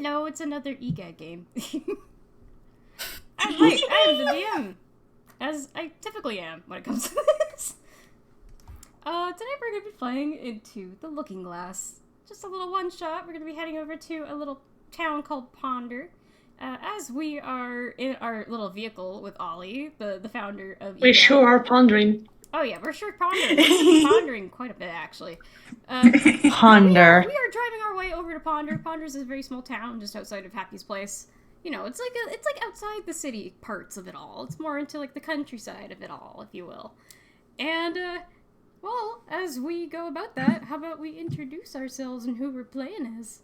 No, it's another EGAD game. I'm Mike, I am the DM, as I typically am when it comes to this. Today we're going to be playing into the Looking Glass. Just a little one-shot. We're going to be heading over to a little town called Ponder. As we are in our little vehicle with Ollie, the founder of EGAD. We sure are pondering. Oh yeah, we're sure pondering. We're pondering quite a bit, actually. Ponder. We are driving our way over to Ponder. Ponder's a very small town just outside of Happy's Place. You know, it's like outside the city parts of it all. It's more into like the countryside of it all, if you will. And well, as we go about that, how about we introduce ourselves and who we're playing as,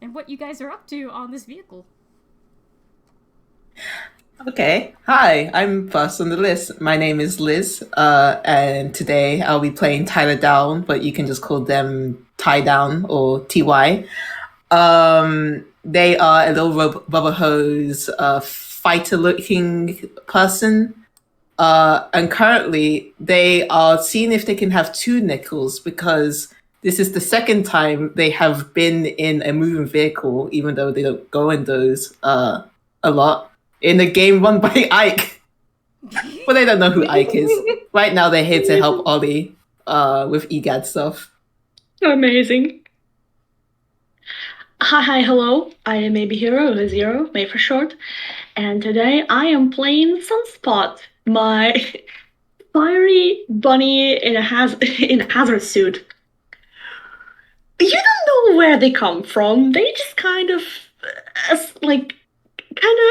and what you guys are up to on this vehicle. Okay. Hi, I'm first on the list. My name is Liz, and today I'll be playing Tyler Down, but you can just call them Ty Down or TY. They are a little rubber hose fighter-looking person, and currently they are seeing if they can have two nickels because this is the second time they have been in a moving vehicle, even though they don't go in those a lot. In a game run by Ike. But they don't know who Ike is. Right now they're here to help Ollie with EGAD stuff. Amazing. Hi, hello. I am Maybe Hero, or Zero, May for short. And today I am playing Sunspot, my fiery bunny in a hazard suit. You don't know where they come from. They just kind of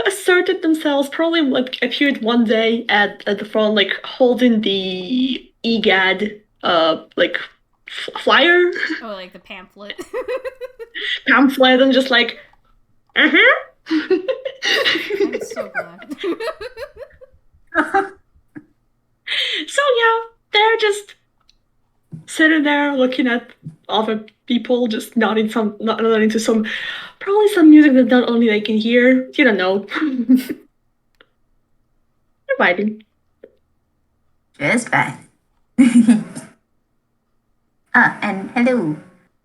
asserted themselves, probably like appeared one day at the front, like holding the EGAD flyer. Oh, like the pamphlet. Pamphlet, and just like I'm so glad. So yeah, they're just sitting there looking at other people, just nodding to some probably some music that not only they can hear. You don't know. They're vibing. Just fine. And hello.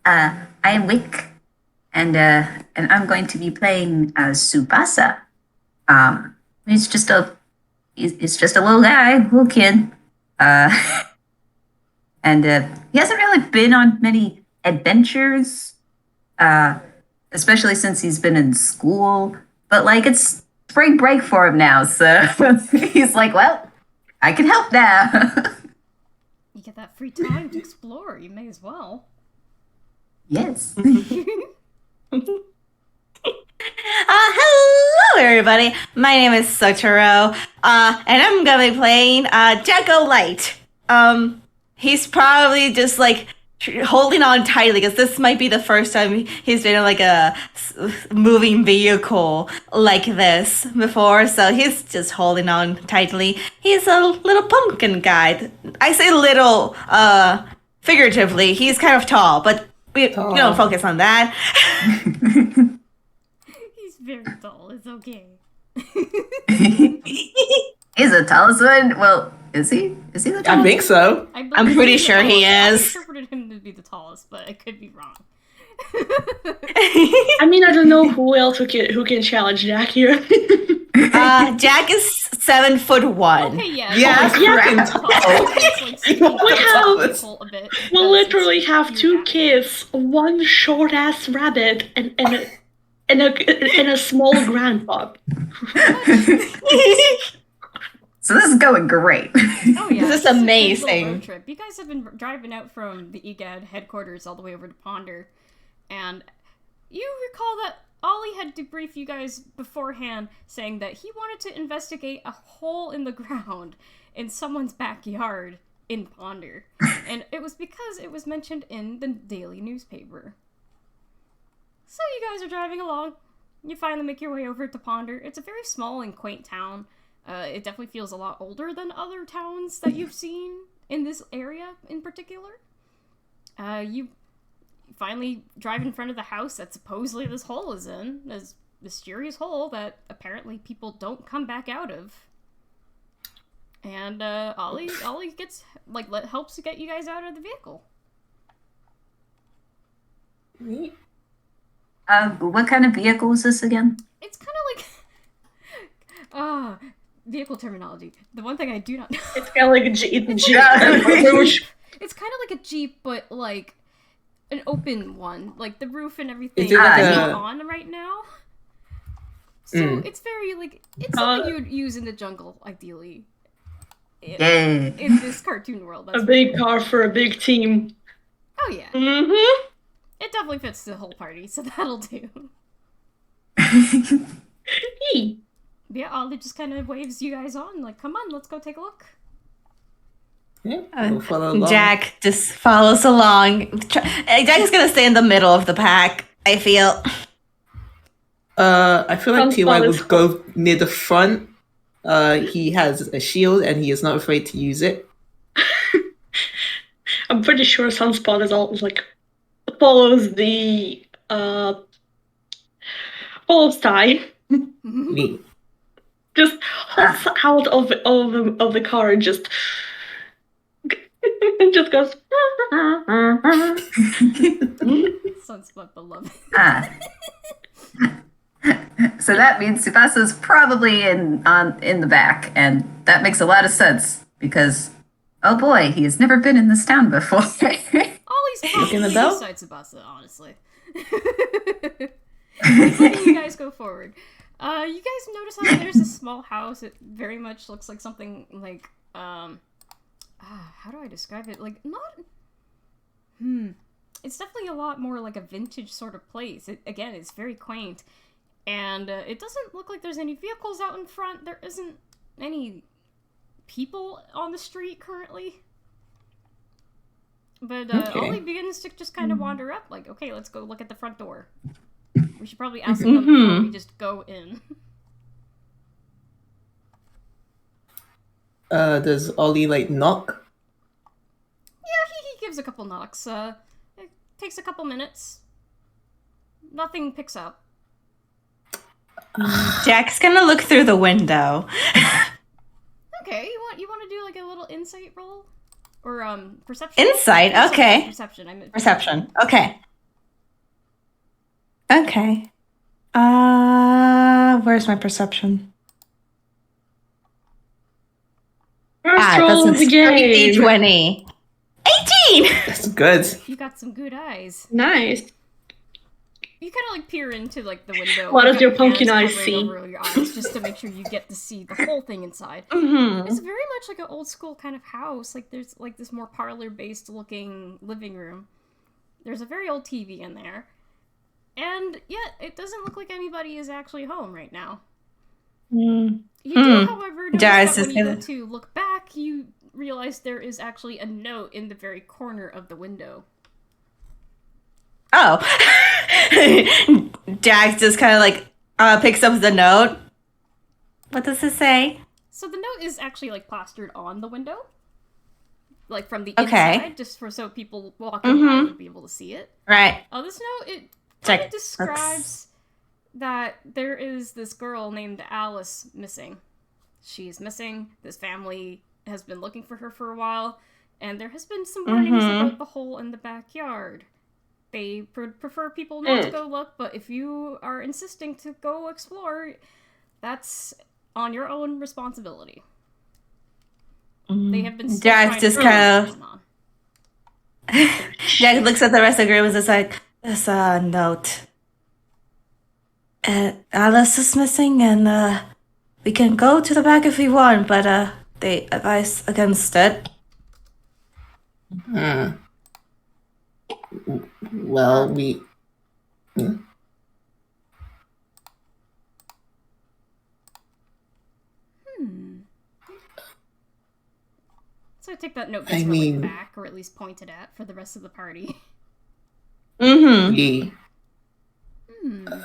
I am Wick, and I'm going to be playing as Tsubasa. He's just a little guy, little kid. And he hasn't really been on many adventures, especially since he's been in school. But like it's spring break for him now, so he's like, well, I can help now. You get that free time to explore, you may as well. Yes. Hello everybody. My name is Sotoro. And I'm gonna be playing Jacko Light. He's probably just like holding on tightly because this might be the first time he's been in like a moving vehicle like this before, so he's just holding on tightly. He's a little pumpkin guy. I say little figuratively. He's kind of tall, but we don't focus on that. He's very tall, it's okay. He's the tallest one. Well, is he? Is he the tallest? I think so. I'm pretty sure he is. I interpreted him to be the tallest, but I could be wrong. I mean, I don't know who else who can challenge Jack here. Jack is 7'1". Okay, yeah. Yeah, freaking tall. We'll literally have two kids, one short ass rabbit, and a small grandpa. So this is going great. Oh yeah, this is amazing. Road trip. You guys have been driving out from the EGAD headquarters all the way over to Ponder, and you recall that Ollie had debriefed you guys beforehand, saying that he wanted to investigate a hole in the ground in someone's backyard in Ponder, and it was because it was mentioned in the daily newspaper. So you guys are driving along. You finally make your way over to Ponder. It's a very small and quaint town. It definitely feels a lot older than other towns that you've seen in this area in particular. You finally drive in front of the house that supposedly this hole is in. This mysterious hole that apparently people don't come back out of. And Ollie gets helps to get you guys out of the vehicle. What kind of vehicle is this again? It's kind of like vehicle terminology. The one thing I do not know. It's kind of like a Jeep. It's kind of like a Jeep, but like an open one. Like the roof and everything Is it like is a- not on right now. So it's very like it's something you would use in the jungle, ideally. Yeah. In this cartoon world. That's A for big sure. car for a big team. Oh yeah. Mm-hmm. It definitely fits the whole party, so that'll do. Yeah, Ollie just kind of waves you guys on, like, come on, let's go take a look. Yeah, we'll follow along. Jack just follows along. Jack is gonna stay in the middle of the pack, I feel. I feel like Sunspot TY is would go near the front. He has a shield and he is not afraid to use it. I'm pretty sure Sunspot is always like follows the follows Ty. Me. Just hops out of the car and just goes. Sunspot beloved. So that means Tsubasa's probably in the back, and that makes a lot of sense because, oh boy, he has never been in this town before. Ollie's probably the bell? beside Tsubasa, honestly. He's letting you guys go forward. You guys notice how there's a small house? It very much looks like something like, how do I describe it? Like, not... It's definitely a lot more like a vintage sort of place. Again, it's very quaint. And it doesn't look like there's any vehicles out in front. There isn't any people on the street currently. But Ollie begins to just kind of wander up, like, okay, let's go look at the front door. We should probably ask them before we just go in. Does Ollie like knock? Yeah, he gives a couple knocks. It takes a couple minutes. Nothing picks up. Jack's gonna look through the window. Okay, you want to do like a little insight roll? Or perception? Insight, okay. Perception, I meant Perception. Okay. Okay. Where's my perception? First roll of the game. 20. 18! That's good. You got some good eyes. Nice. You kind of like peer into like the window. What You does got your pumpkin hands eyes hovering see? over your eyes just to make sure you get to see the whole thing inside. Mm-hmm. It's very much like an old school kind of house. Like there's like this more parlor based looking living room. There's a very old TV in there. And yet it doesn't look like anybody is actually home right now. You do, however, notice Darius that is when you go gonna- to look back, you realize there is actually a note in the very corner of the window. Oh. Jack just kind of like picks up the note. What does it say? So the note is actually like plastered on the window. Like from the Okay. inside, just for so people walking by would be able to see it. Right. This note, it Check. kind of describes that there is this girl named Alice missing. She's missing. This family has been looking for her for a while, and there has been some warnings about the hole in the backyard. They prefer people not to go look, but if you are insisting to go explore, that's on your own responsibility. They have been still Jack trying just to figure kind what's of- going on. Jack looks at the rest of the group and is like, there's a note. Alice is missing and we can go to the back if we want, but they advise against it. Well, we. So I take that note I gets mean- back, or at least pointed at, for the rest of the party. Mm-hmm. We.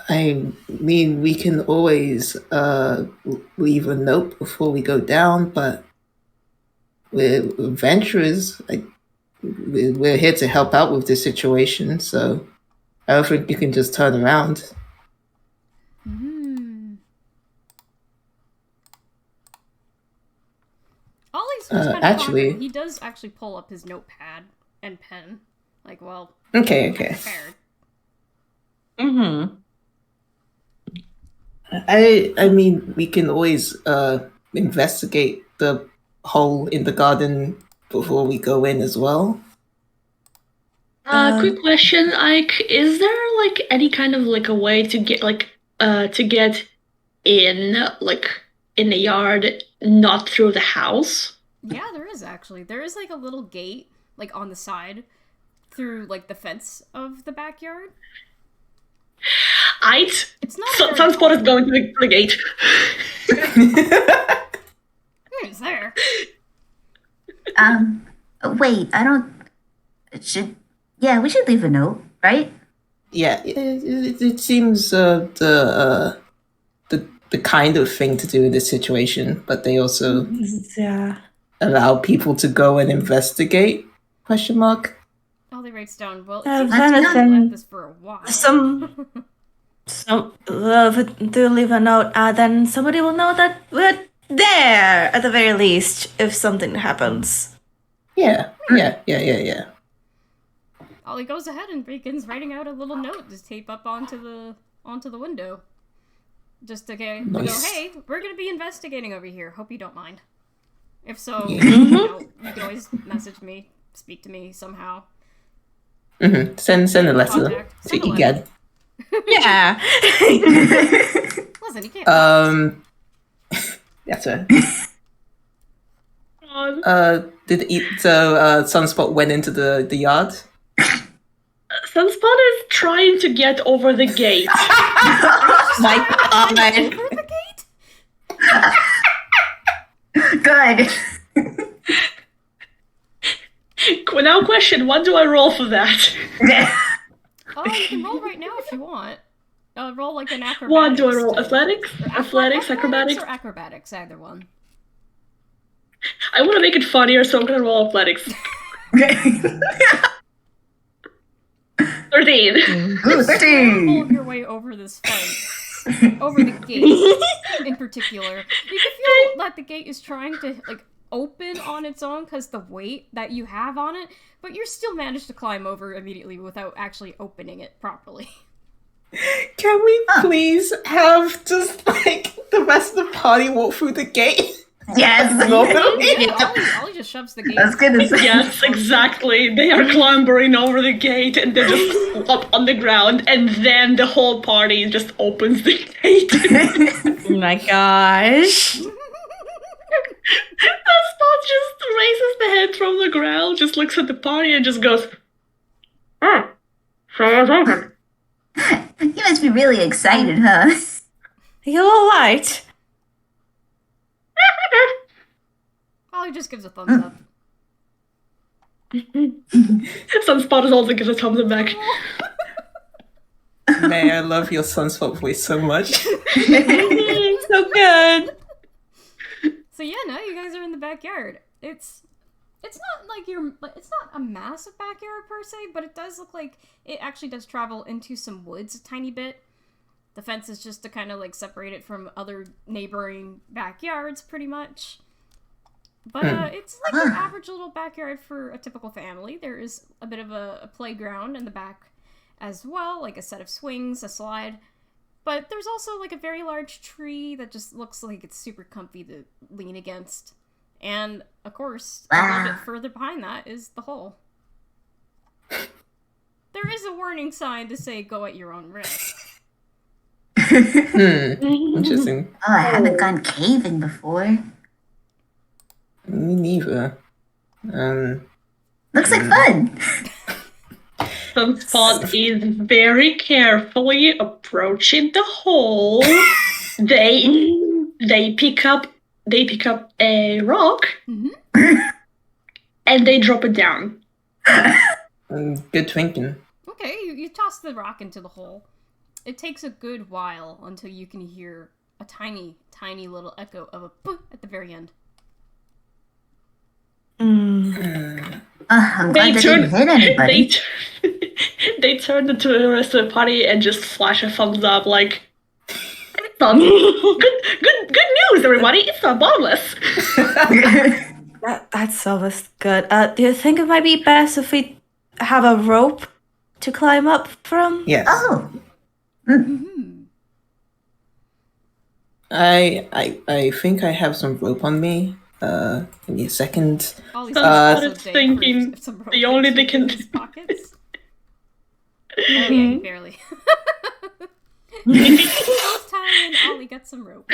I mean, we can always leave a note before we go down, but we're adventurers. We're here to help out with this situation, so I don't think you can just turn around. Ollie's just kind of actually- pondering. He does actually pull up his notepad and pen. Like, well, Okay. prepared. Mm-hmm. I mean, we can always investigate the hole in the garden before we go in as well. Quick question, Ike. Is there like any kind of like a way to get in in the yard, not through the house? Yeah, there is actually. There is like a little gate, like on the side, through like the fence of the backyard. It's not. Sunspot is going to the gate. Who's there? Wait, I don't. Yeah, we should leave a note, right? Yeah, it seems the kind of thing to do in this situation, but they also allow people to go and investigate? Question mark. Ollie writes down. Well, I've it's been this for a while. Do leave a note. Then somebody will know that we're there at the very least if something happens. Yeah. Ollie goes ahead and begins writing out a little note to tape up onto the window. Just to go, hey, we're gonna be investigating over here. Hope you don't mind. If so, you can always message me, speak to me somehow. Mm-hmm. Send a letter to EGAD. Yeah. Listen, you can't. That's it. Sunspot went into the yard? Sunspot is trying to get over the gate. My God. Over the gate? Good. Now question, what do I roll for that? Oh, you can roll right now if you want. Roll like an acrobatics. What do I roll? Athletics? Athletics, acrobatics? Or acrobatics, either one. I want to make it funnier, so I'm gonna roll athletics. 13. Ooh, 13. Pull your way over this fence, over the gate in particular. You can feel that the gate is trying to like open on its own because the weight that you have on it, but you're still managed to climb over immediately without actually opening it properly. Can we please have just like the rest of the party walk through the gate? Yes. Ollie just shoves the gate. That's good. Yes, exactly. They are clambering over the gate and they're just up on the ground, and then the whole party just opens the gate. Oh my gosh. The Spot just raises the head from the ground, just looks at the party and just goes, "Oh, fire's open." You must be really excited, huh? You alright? Ollie just gives a thumbs up. Sunspot is also gives a thumbs up back. Man, I love your Sunspot voice so much. So good. So yeah, now you guys are in the backyard. It's not like it's not a massive backyard per se, but it does look like it actually does travel into some woods a tiny bit. The fence is just to kind of like separate it from other neighboring backyards, pretty much. But it's like your average little backyard for a typical family. There is a bit of a playground in the back as well, like a set of swings, a slide. But there's also like a very large tree that just looks like it's super comfy to lean against. And, of course, a little bit further behind that is the hole. There is a warning sign to say go at your own risk. Interesting. Oh, I haven't gone caving before. Me neither. Looks like fun. Sunspot is very carefully approaching the hole. They pick up a rock and they drop it down. Good thinking. Okay, you toss the rock into the hole. It takes a good while until you can hear a tiny, tiny little echo of a boop at the very end. I'm glad they didn't hit anybody. They turn to the rest of the party and just flash a thumbs up like, good news, everybody! It's not bombless. That's always good. Do you think it might be best if we have a rope to climb up from? Yes. Oh, Mm-hmm. I think I have some rope on me. Give me a second. Ollie's Sunspot also is dig thinking for some rope the only into they can his do. pockets. Oh yeah, he barely. Both Ty and Ollie get some rope.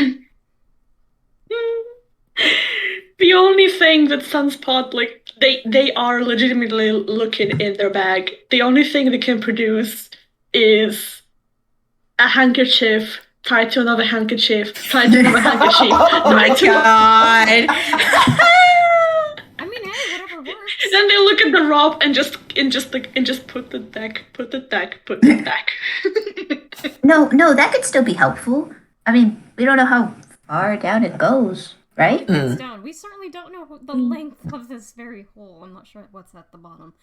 The only thing that Sunspot, like, they are legitimately looking in their bag. The only thing they can produce is a handkerchief tied to another handkerchief, tied to another handkerchief. Oh my god. I mean, hey, whatever works. Then they look at the rope and just put the deck. No, that could still be helpful. I mean, we don't know how far down it goes, right? It's down. We certainly don't know the length of this very hole. I'm not sure what's at the bottom.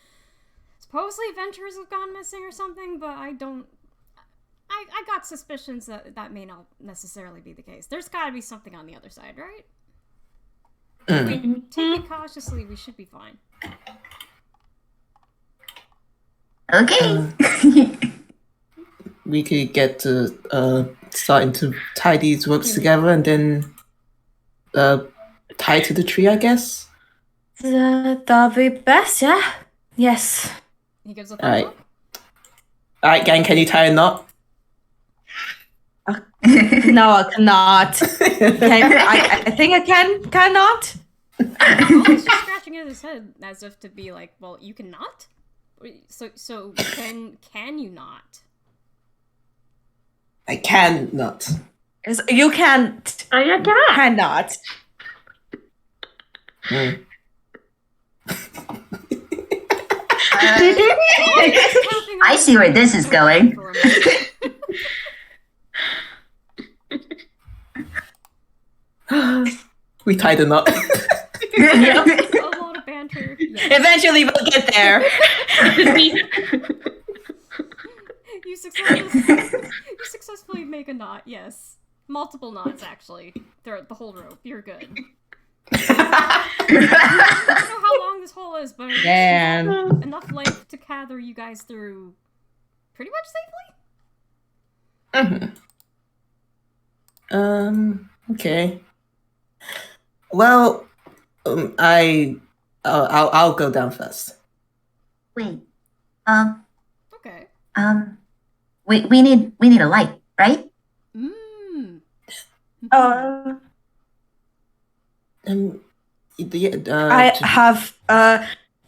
Supposedly adventurers have gone missing or something, but I don't... I got suspicions that may not necessarily be the case. There's gotta be something on the other side, right? If we take it cautiously, we should be fine. Okay. We could get to starting to tie these ropes together and then tie to the tree, I guess. That'll be best, yeah? Yes. He gives a thumbs Alright. up. Alright, gang, can you tie a knot? No, I cannot. I think I cannot. Ollie's just scratching at his head as if to be like, well, you cannot? So can you not? I can not. You can't. I Cannot. I see where this is going. For a moment. We tied a knot. A lot of banter. Yes. Eventually we'll get there. You successfully make a knot, yes. Multiple knots, actually. Throughout the whole rope. You're good. I don't know how long this hole is, but Man. enough length to gather you guys through pretty much safely? Okay. Well, I'll go down first. Wait. Okay. We need a light, right? I have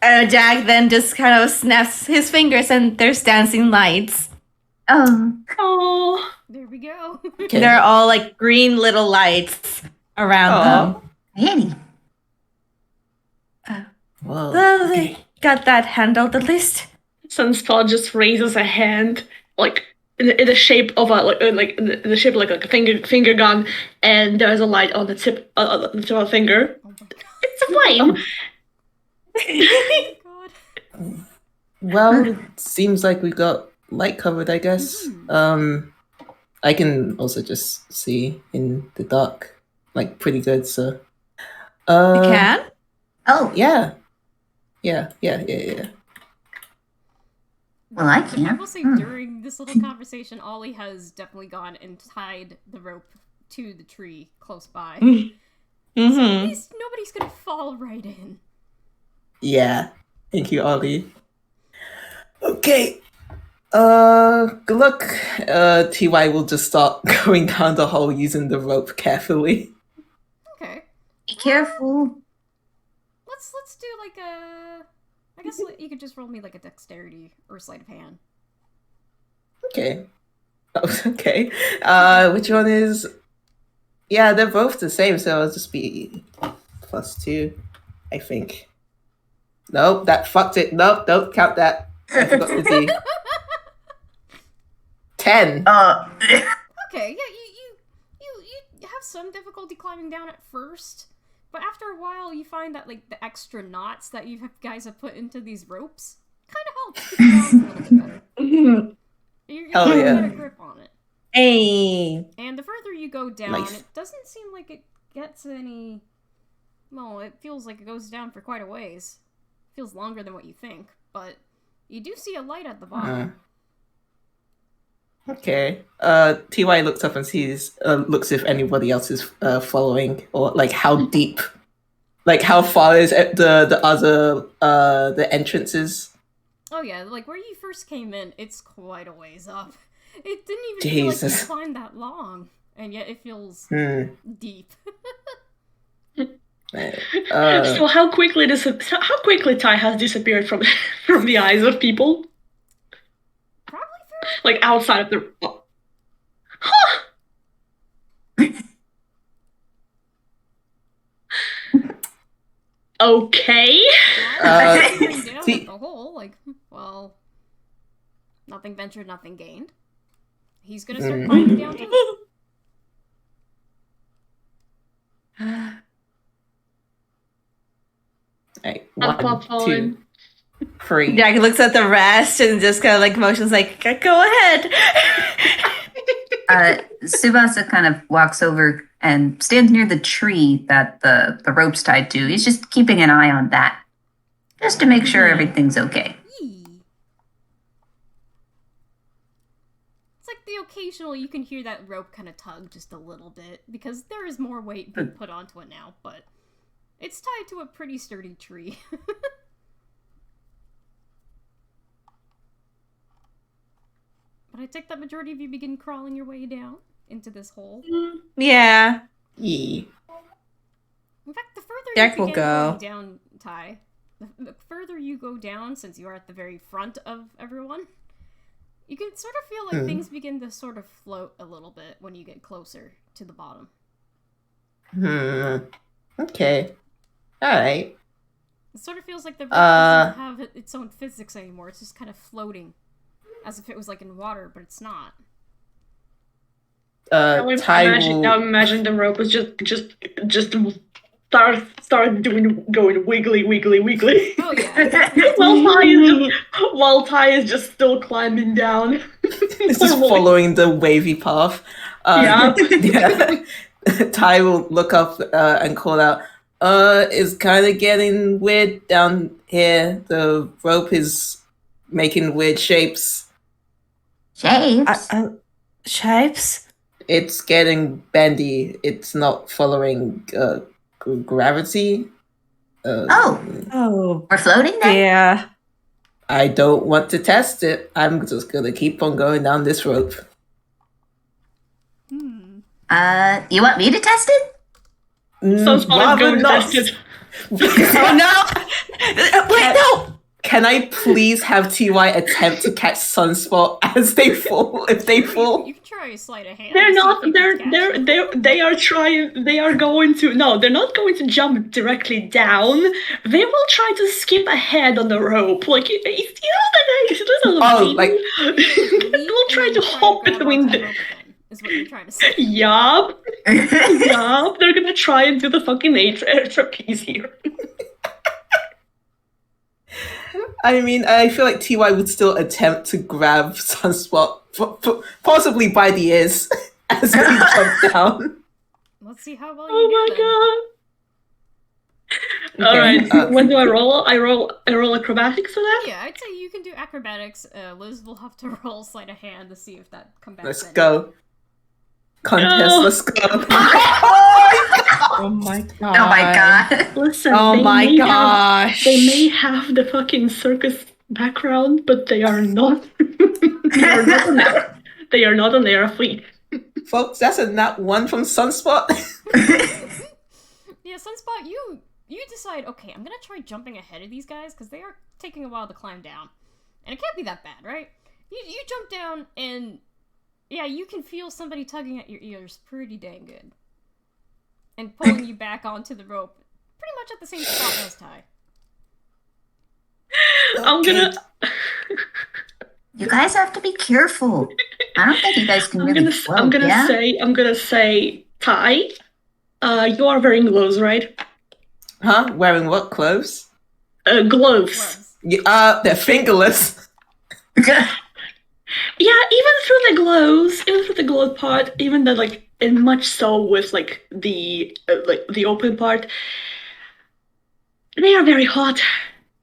Jack then just kind of snaps his fingers and there's dancing lights. Oh. There we go. Okay. They're all like green little lights around them. Handy. Well, Well, okay. they got that handled at least. Sunspot just raises a hand, like in the shape of a in the shape of like a finger gun, and there's a light on the tip of the finger. Oh my god. It's a flame. Oh my god. Well, it seems like we got light covered, I guess. I can also just see in the dark, like pretty good. So, You can? Oh, yeah. well, I I can. will say during this little conversation, Ollie has definitely gone and tied the rope to the tree close by. So at least nobody's gonna fall right in. Yeah. Thank you, Ollie. Okay. Good luck. TY will just start going down the hole using the rope carefully. Okay. Be careful. Let's do like a... I guess you could just roll me like a dexterity or sleight of hand. Okay. Oh, okay. Which one is... Yeah, they're both the same, so I'll just be +2, I think. Nope, that fucked it. Nope, don't count that. I forgot the D. 10. Okay, yeah, you have some difficulty climbing down at first, but after a while you find that like the extra knots that guys have put into these ropes kind of helps keep it down a little bit better. You're Hell getting yeah. a better grip on it. Hey. And the further you go down, Nice. it doesn't seem like it gets any... Well, it feels like it goes down for quite a ways. Feels longer than what you think, but you do see a light at the bottom. Okay. Ty looks up and sees, looks if anybody else is following, or like how deep, like how far is the other the entrances. Oh yeah, like where you first came in, it's quite a ways up. It didn't even feel like Jesus. you climbed that long, and yet it feels deep. So how quickly Ty has disappeared from from the eyes of people, Probably fair. like outside of the. Huh. Okay. Going down see- at the hole, like, well, nothing ventured, nothing gained. He's gonna start climbing down too. Like, I'll pop 1, 2, 3. Jack looks at the rest and just kind of like motions like, go ahead. Tsubasa kind of walks over and stands near the tree that the rope's tied to. He's just keeping an eye on that, just to make sure everything's okay. Yee. It's like the occasional you can hear that rope kind of tug just a little bit, because there is more weight being put onto it now, but it's tied to a pretty sturdy tree. But I take that majority of you begin crawling your way down into this hole. Yeah. Yeah. In fact, the further Jack you will begin go. going down, Ty, the further you go down, since you are at the very front of everyone, you can sort of feel like things begin to sort of float a little bit when you get closer to the bottom. Okay. Alright. It sort of feels like the rope doesn't have its own physics anymore. It's just kind of floating, as if it was like in water, but it's not. Ty will... Now imagine the rope was just start going wiggly. Oh yeah. while Ty is just still climbing down. It's just following the wavy path. Yeah. Yeah. Ty will look up and call out, it's kind of getting weird down here. The rope is making weird shapes. Shapes? Shapes? It's getting bendy. It's not following gravity. Oh. We're floating then? Yeah. I don't want to test it. I'm just gonna keep on going down this rope. You want me to test it? Sunspot is going to test it. Oh no! Wait, no! Can I please have TY attempt to catch Sunspot as they fall? If they fall, You can try a sleight of hand. They're to see not. if you can catch it. They are trying. They are going to. No, they're not going to jump directly down. They will try to skip ahead on the rope. Like you know Oh, like- they will try to hop between the. Is what you're trying to say. Yup. Yup. They're gonna try and do the fucking trapeze here. I mean, I feel like TY would still attempt to grab Sunspot, possibly by the ears, as we jump down. Let's see how well Oh you do then. my god. Okay, Alright, when do I roll? I roll acrobatics for that? Yeah, I'd say you can do acrobatics. Liz will have to roll sleight of hand to see if that combats Let's any. go. Contest, No. let's go. Oh my god. Oh my god. Listen, Oh my gosh. They may have the fucking circus background, but they are not. They are not an athlete. Folks, that's a nat 1 from Sunspot. Yeah, Sunspot, you decide, okay, I'm gonna try jumping ahead of these guys, because they are taking a while to climb down. And it can't be that bad, right? You jump down, and yeah, you can feel somebody tugging at your ears pretty dang good. And pulling you back onto the rope, pretty much at the same spot as Ty. I'm gonna. You guys have to be careful. I don't think you guys can really float, I'm gonna yeah? say, Ty, you are wearing gloves, right? Huh? Wearing what clothes? Gloves. Gloves. They're fingerless. Yeah, even through the glove part, even though like, and much so with like the open part, they are very hot.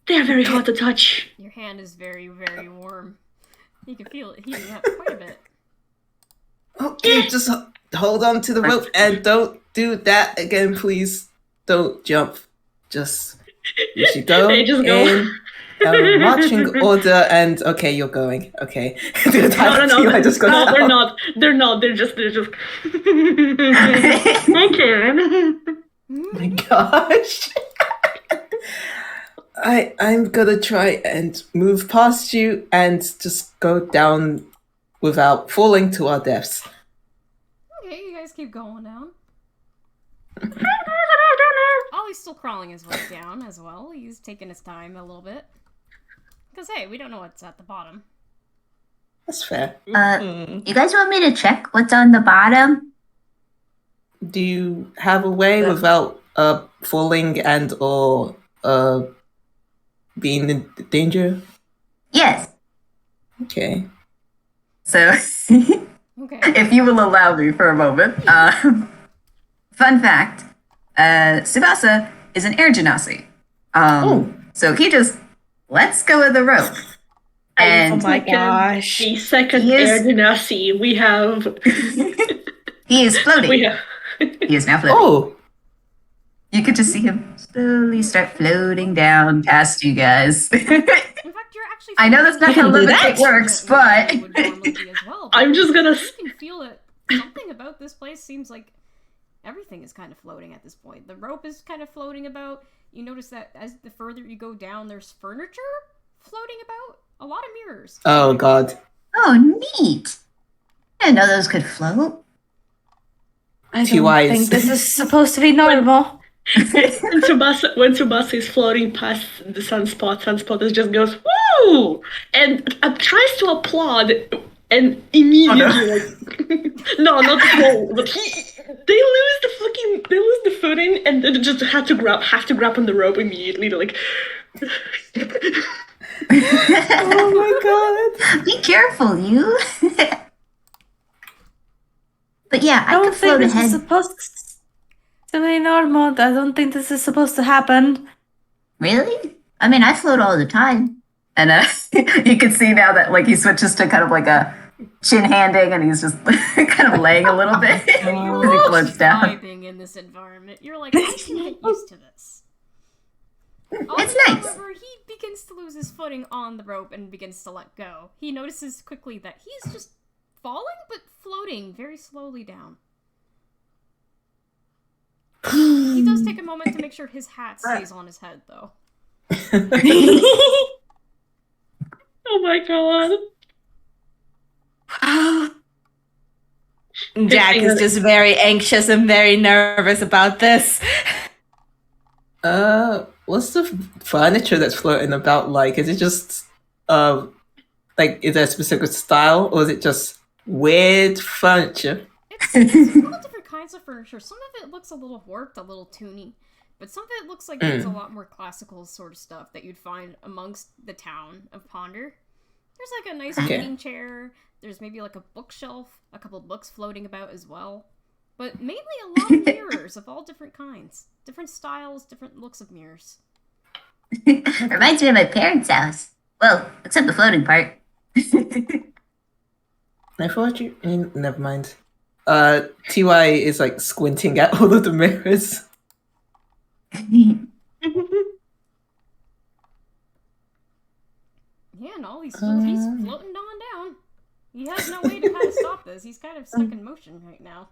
They are very hot to touch. Your hand is very, very warm. You can feel it heating up quite a bit. you just hold on to the rope and don't do that again, please. Don't jump. Just you should go They just go. in marching order, and okay, you're going. Okay. No, I just got they're not. They're not. They're just. Thank you. Oh my gosh. I'm gonna try and move past you and just go down without falling to our deaths. Okay, you guys keep going down. Ollie's still crawling his way down as well. He's taking his time a little bit. Because, hey, we don't know what's at the bottom. That's fair. You guys want me to check what's on the bottom? Do you have a way without falling and or being in danger? Yes. Okay. So, Okay. if you will allow me for a moment. Fun fact, Tsubasa is an air genasi. So he just lets go of the rope. And Oh my gosh. The second Yes. air genasi we have. he is floating. We have. He is now floating. Oh, You could just see him slowly start floating down past you guys. In fact, you're actually... I know that's not how do levitate works, but... Would normally be as well, I'm just gonna. You can feel it. Something about this place seems like everything is kind of floating at this point. The rope is kind of floating about. You notice that as the further you go down, there's furniture floating about. A lot of mirrors. oh God. Oh, neat. I didn't know those could float. I Too don't wise. think this is supposed to be normal. when Tsubasa is floating past the Sunspot just goes, woo! And tries to applaud, and immediately, like, no, not the whole, but they lose the footing, and they just have to grab on the rope immediately, like. Oh my God. Be careful, you. But yeah, I I don't could think float this is ahead. supposed to be normal. I don't think this is supposed to happen. Really? I mean, I float all the time. And you can see now that like he switches to kind of like a chin handing, and he's just kind of laying a little bit as he floats down. Vibing in this environment. You're like, I can get used to this. It's nice. However, he begins to lose his footing on the rope and begins to let go. He notices quickly that he's just falling, but floating very slowly down. He does take a moment to make sure his hat stays on his head, though. Oh my God. Jack is just very anxious and very nervous about this. What's the furniture that's floating about like? Is it just like is there a specific style, or is it just weird furniture? It's all different kinds of furniture. Some of it looks a little warped, a little toony, but some of it looks like it's a lot more classical sort of stuff that you'd find amongst the town of Ponder. There's like a nice reading chair. There's maybe like a bookshelf, a couple books floating about as well. But mainly a lot of mirrors of all different kinds. Different styles, different looks of mirrors. Reminds me of my parents' house. Well, except the floating part. I thought you. Never mind. Ty is like squinting at all of the mirrors. Yeah, no, he's floating on down. He has no way to kind of stop this. He's kind of stuck in motion right now.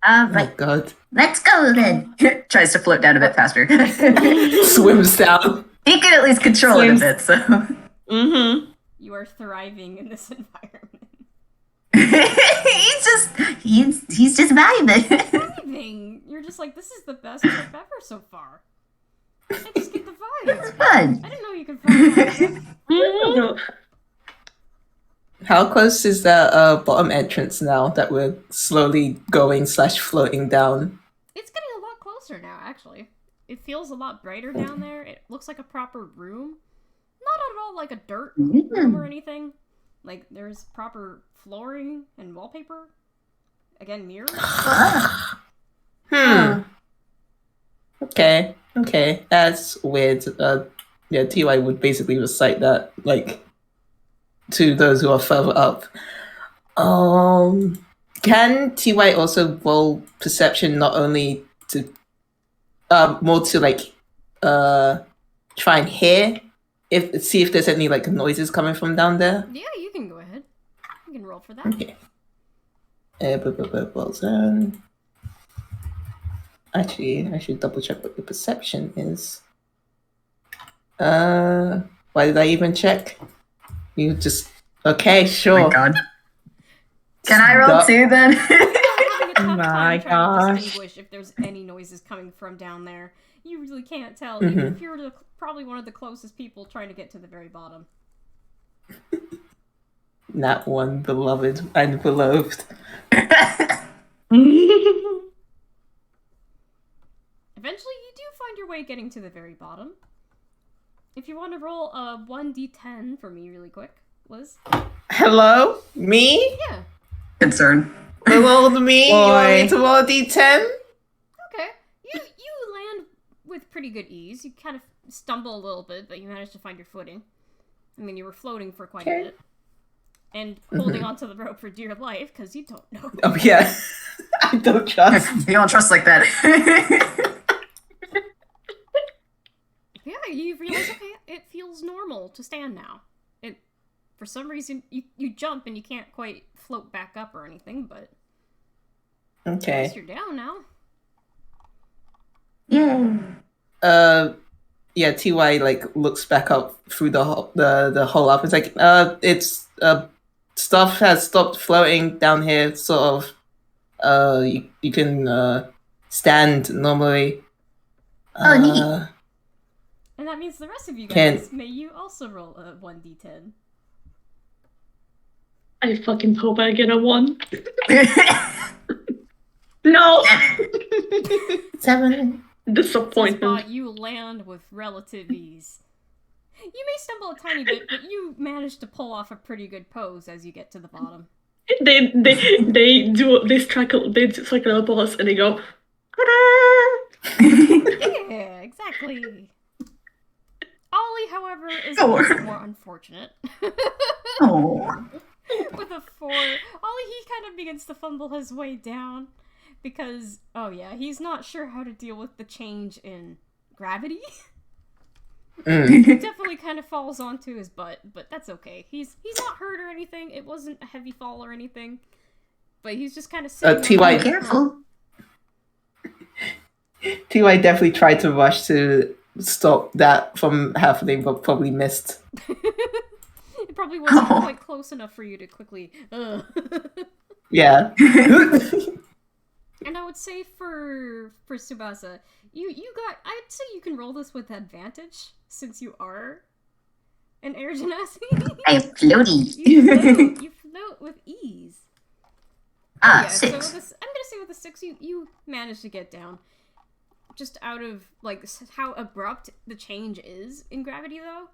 Oh Right, God. let's go then. Tries to float down a bit faster. Swims down. He can at least control it a bit, so. Mm-hmm. You are thriving in this environment. he's just vibing. Thriving! You're just like, this is the best trip ever so far. I just get the vibe. It's fun. I didn't know you could find No. How close is that bottom entrance now that we're slowly going / floating down? It's getting a lot closer now, actually. It feels a lot brighter down there. It looks like a proper room. Not at all like a dirt room or anything. Like, there's proper flooring and wallpaper. Again, mirrors. Okay, that's weird. Yeah, Ty would basically recite that, like, to those who are further up. Can TY also roll perception not only to more to like try and hear see if there's any like noises coming from down there? Yeah, you can go ahead. You can roll for that. Okay. Well done. Actually, I should double check what the perception is. Why did I even check? You just okay, sure. Oh my god. Can I roll too then? Having a tough My time trying to gosh. distinguish if there's any noises coming from down there. You really can't tell, Mm-hmm. even if you're probably one of the closest people trying to get to the very bottom. That one, beloved and beloved. Eventually, you do find your way getting to the very bottom. If you want to roll a 1d10 for me really quick, Liz. Hello? Me? Yeah. Concern. Little old me? You want me to roll a d10? Okay. You land with pretty good ease. You kind of stumble a little bit, but you manage to find your footing. I mean, you were floating for quite a bit. And holding onto the rope for dear life, because you don't know. Oh, yeah. I don't trust. You don't trust like that. Yeah, you realize, okay, it feels normal to stand now. For some reason, you jump and you can't quite float back up or anything, but at Okay. least you're down now. Yeah. Yeah, TY like looks back up through the hole up. It's like it's stuff has stopped floating down here, sort of. You can stand normally. Oh, neat. And that means the rest of you Can- guys, may you also roll a 1d10. I fucking hope I get a 1. No! 7. Disappointment. Sunspot, you land with relative ease. You may stumble a tiny bit, but you manage to pull off a pretty good pose as you get to the bottom. They cycle up us and they go. Yeah, exactly. Ollie, however, is a bit more unfortunate. Oh. With a 4, Ollie, he kind of begins to fumble his way down because, oh yeah, he's not sure how to deal with the change in gravity. It definitely kind of falls onto his butt, but that's okay. He's not hurt or anything. It wasn't a heavy fall or anything, but he's just kind of sitting. TY, Careful. TY definitely tried to rush to stop that from happening, but probably missed. It probably wasn't quite close enough for you to quickly. Yeah. And I would say for Tsubasa, you got. I'd say you can roll this with advantage since you are an air genasi. I am floaty. You float with ease. Ah, Yeah, 6. so I'm gonna say with a 6, you managed to get down. Just out of like how abrupt the change is in gravity, though,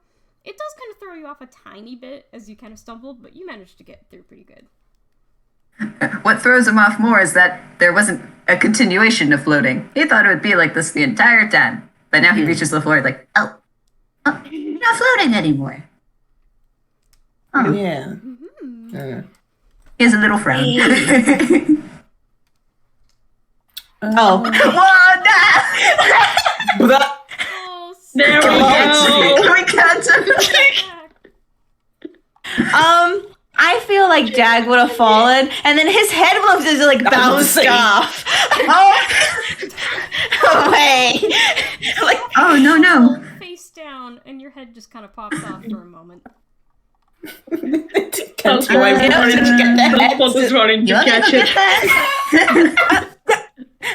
it does kind of throw you off a tiny bit as you kind of stumble, but you managed to get through pretty good. What throws him off more is that there wasn't a continuation of floating. He thought it would be like this the entire time. But now he reaches the floor like, oh, you're not floating anymore. Oh, Yeah. he has a little frown. Oh. Whoa, no! Oh, There we Can we go. catch him? I feel like Jag would have fallen, and then his head would have just like bounced off. Away. Like, Oh, no. face down, and your head just kind of pops off for a moment. Can TY run to get the head? Sunspot is running to You want to catch go it. get that?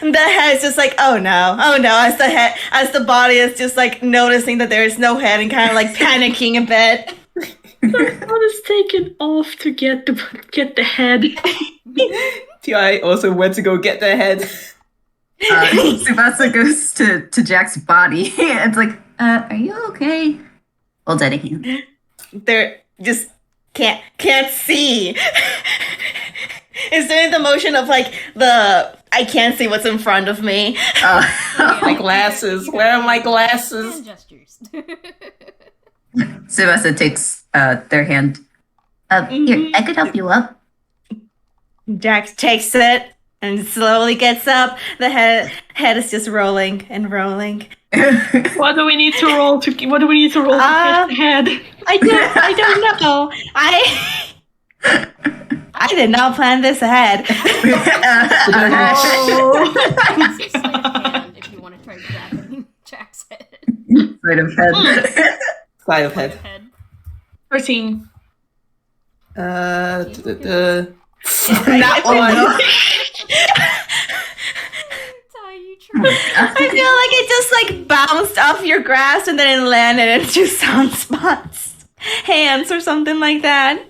the head's just like, oh no, as the body is just like noticing that there is no head and kind of like panicking a bit. Sunspot is taken off to get the head. TY also went to go get the head. Tsubasa goes to Jack's body. And it's like, are you okay? Well, dedicate him. They're just can't see. Is doing the motion of like I can't see what's in front of me. My glasses. Where are my glasses? Hand gestures. Tsubasa takes their hand. Here, I could help you up. Jack takes it and slowly gets up. The head is just rolling and rolling. What do we need to roll to catch the head? I don't know. I did not plan this ahead. Oh. It's a sleight of hand if you want to try grabbing Jack's head. Sleight of head. Sleight of head. 13. Not one. I feel like it just like bounced off your grass and then it landed into Sunspot's hands or something like that.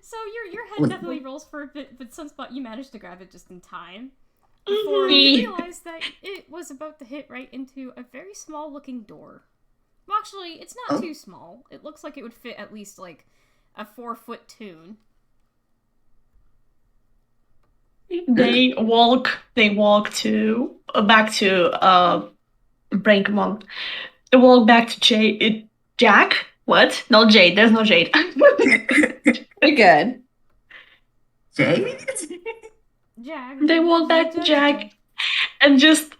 So your head definitely rolls for a bit, but Sunspot, you managed to grab it just in time before you realized that it was about to hit right into a very small looking door. Well, actually, it's not too small. It looks like it would fit at least like a 4-foot tune. They walk back to Brinkmont. They walk back to Jack? What? No Jade. There's no Jade. Pretty good. Jade? Jack. They walk back to Jack and just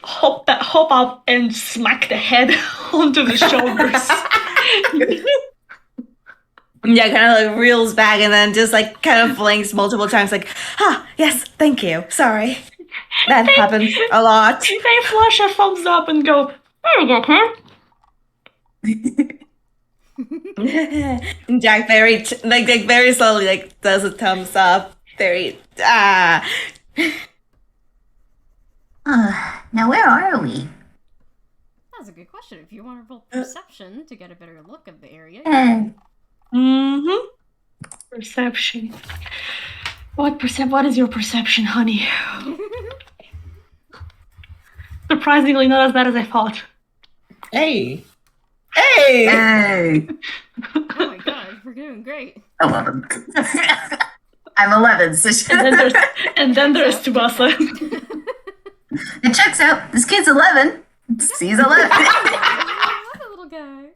hop up and smack the head onto the shoulders. Yeah, kind of like reels back and then just like kind of blinks multiple times like, yes, thank you, sorry. That happens a lot. They flash a thumbs up and go, there you go, huh? Jack very very slowly like does a thumbs up. Very Now where are we? That's a good question. If you want to roll perception to get a better look of the area. Perception. What is your perception, honey? Surprisingly not as bad as I thought. Hey! Hey! Oh my god, we're doing great. 11. I'm 11, so and then there's Tsubasa. it checks out. This kid's 11. He's 11. What a little guy.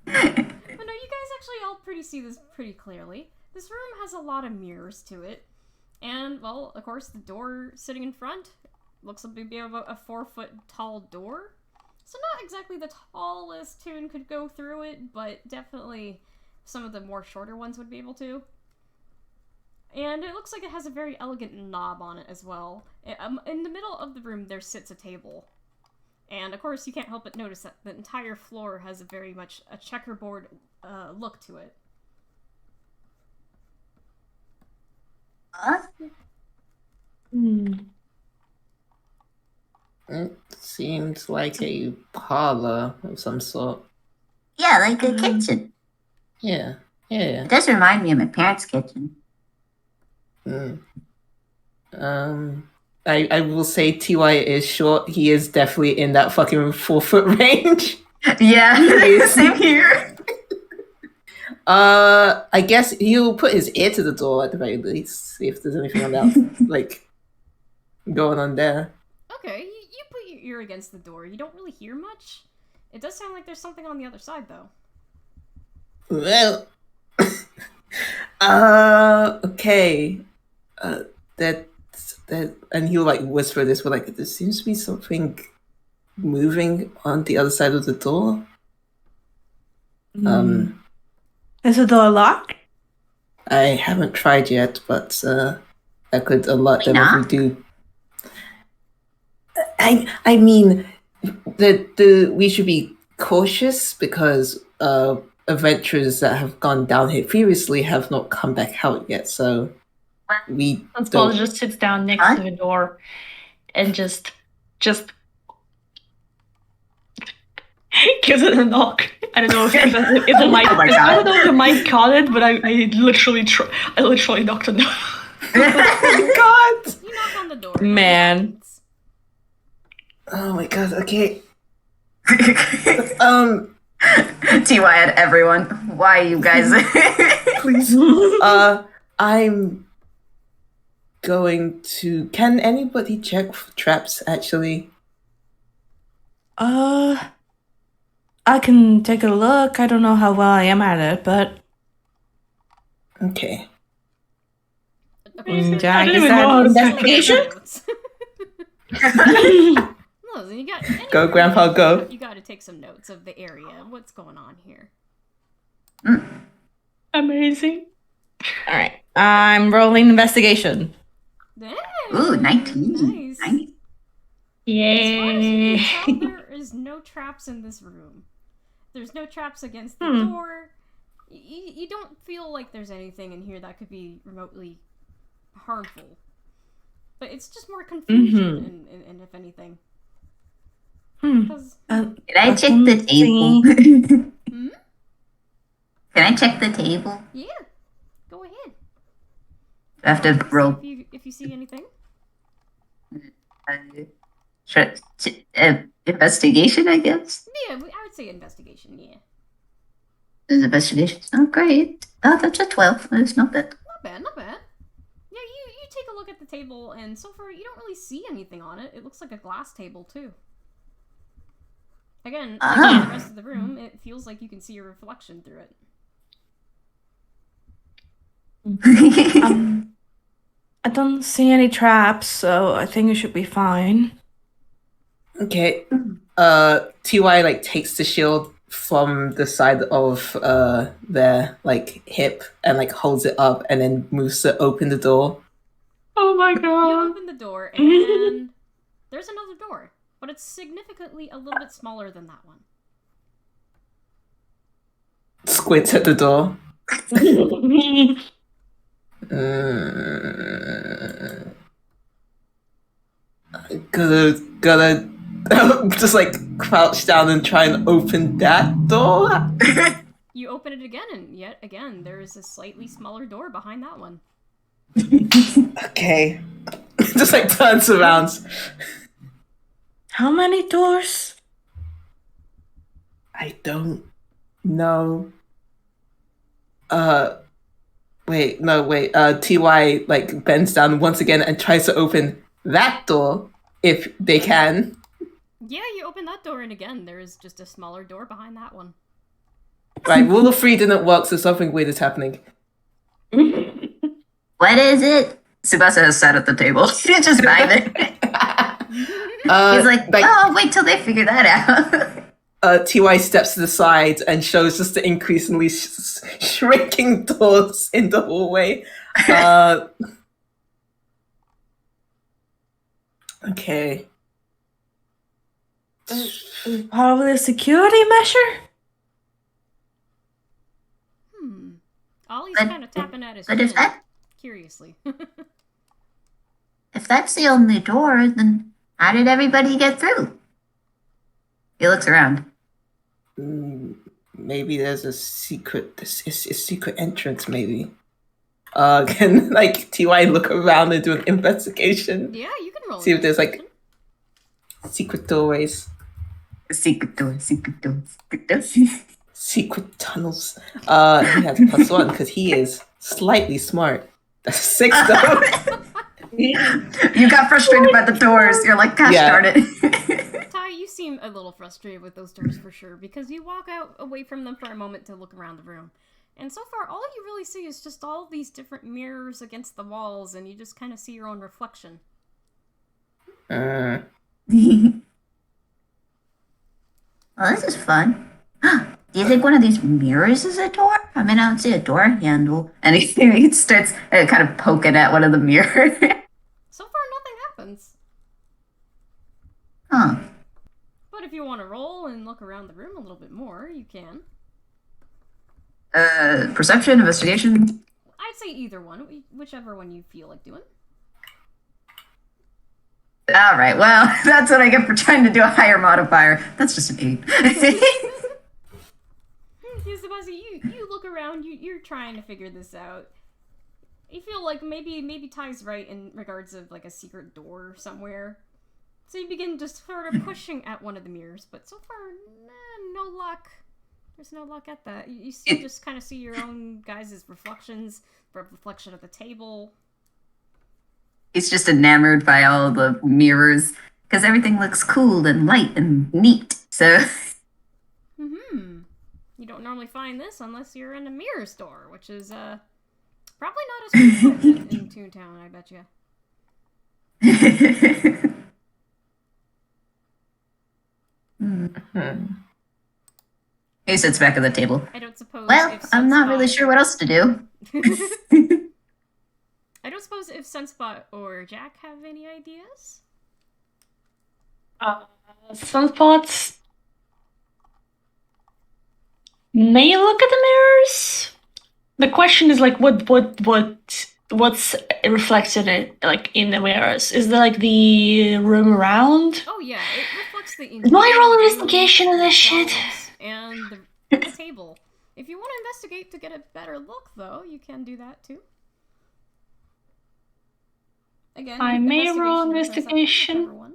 But no, you guys actually all see this pretty clearly. This room has a lot of mirrors to it. And, well, of course, the door sitting in front looks like it'd be about a 4-foot tall door. So not exactly the tallest tune could go through it, but definitely some of the more shorter ones would be able to. And it looks like it has a very elegant knob on it as well. In the middle of the room, there sits a table. And, of course, you can't help but notice that the entire floor has a very much a checkerboard look to it. It seems like a parlor of some sort. Yeah, like a kitchen. Yeah. It does remind me of my parents' kitchen. I will say TY is short. He is definitely in that fucking 4-foot range. Yeah, same here. I guess he'll put his ear to the door at the very least, see if there's anything else like going on there. Okay, you put your ear against the door. You don't really hear much. It does sound like there's something on the other side, though. Well, okay. That, and he'll like whisper this, but like, there seems to be something moving on the other side of the door. Is the door locked? I haven't tried yet, but I could definitely do. I mean, we should be cautious because adventurers that have gone down here previously have not come back out yet. So we Sunspot just sits down next to the door and just gives it a knock. I don't know if the mic. I don't know if the mic caught it, but I literally knocked on the door. Oh God! You knock on the door. Man. Oh my God! Okay. TY at everyone. Why you guys? Please. I'm going to. Can anybody check for traps? Actually. I can take a look. I don't know how well I am at it, but Okay. Okay, Jack, is so that you investigation? notes. No, you got Go, Grandpa, go. You got to take some notes of the area. What's going on here? Amazing. All right. I'm rolling investigation. Hey, Ooh, 19. Nice. Nice. As far as you can tell, there is no traps in this room. There's no traps against the door. You don't feel like there's anything in here that could be remotely harmful. But it's just more confusion, and if anything. Can I check the table? Can I check the table? Yeah, go ahead. I have to roll. If you see anything. Investigation, I guess. Yeah, I would say investigation. Yeah. There's investigation. Oh, great. Oh, that's a 12. That's not bad. Not bad, not bad. Yeah, you take a look at the table, and so far you don't really see anything on it. It looks like a glass table, too. Again, like the rest of the room, it feels like you can see your reflection through it. I don't see any traps, so I think it should be fine. Okay. Ty like takes the shield from the side of their like hip and like holds it up and then moves to open the door. Oh my You god. open the door, and there's another door, but it's significantly a little bit smaller than that one. Squints at the door. Gotta just like crouch down and try and open that door. You open it again, and yet again, there is a slightly smaller door behind that one. Okay. Just like turns around. How many doors? I don't know. Wait. Ty like bends down once again and tries to open that door if they can. Yeah, you open that door, and again, there is just a smaller door behind that one. Right, rule of three didn't work, so something weird is happening. What is it? Tsubasa has sat at the table. He's just vibing. He's like, oh, wait till they figure that out. Ty steps to the side and shows just the increasingly shrinking doors in the hallway. Okay. Probably a security measure? Ollie's But- kind of tapping at his but if chin, that- curiously. If that's the only door, then how did everybody get through? He looks around. Maybe there's a secret entrance, maybe. Can like Ty look around and do an investigation? Yeah, you can roll. See if there's like investigation. secret doorways, Secret door, secret door, secret door. secret tunnels. He has +1 because he is slightly smart. That's 6 though. You got frustrated by the doors. You're like, gosh Yeah. darn it. Ty, you seem a little frustrated with those doors for sure, because you walk out away from them for a moment to look around the room. And so far, all you really see is just all these different mirrors against the walls, and you just kind of see your own reflection. Well, this is fun. Do you think one of these mirrors is a door? I mean, I don't see a door handle. And he starts kind of poking at one of the mirrors. So far, nothing happens. Huh. But if you want to roll and look around the room a little bit more, you can. Perception, investigation. I'd say either one, whichever one you feel like doing. All right, well, that's what I get for trying to do a higher modifier. That's just an 8. Tsubasa, you look around, you're trying to figure this out. You feel like maybe Ty's right in regards of like a secret door somewhere. So you begin just sort of pushing at one of the mirrors, but so far, no luck. There's no luck at that. You just kind of see your own guys' reflections, reflection of the table. He's just enamored by all the mirrors because everything looks cool and light and neat. So, You don't normally find this unless you're in a mirror store, which is Probably not as frequent in Toontown, I bet you. He sits back at the table. I don't suppose Well, if I'm not really Sunspot- sure what else to do. I don't suppose if Sunspot or Jack have any ideas? Sunspots may look at the mirrors. The question is like, what's reflected in the mirrors? Is there like the room around? Oh yeah, it reflects the Do I roll room, investigation in this shit? themselves, and the table. If you want to investigate to get a better look, though, you can do that too. Again, I may roll or perception, investigation. whichever one.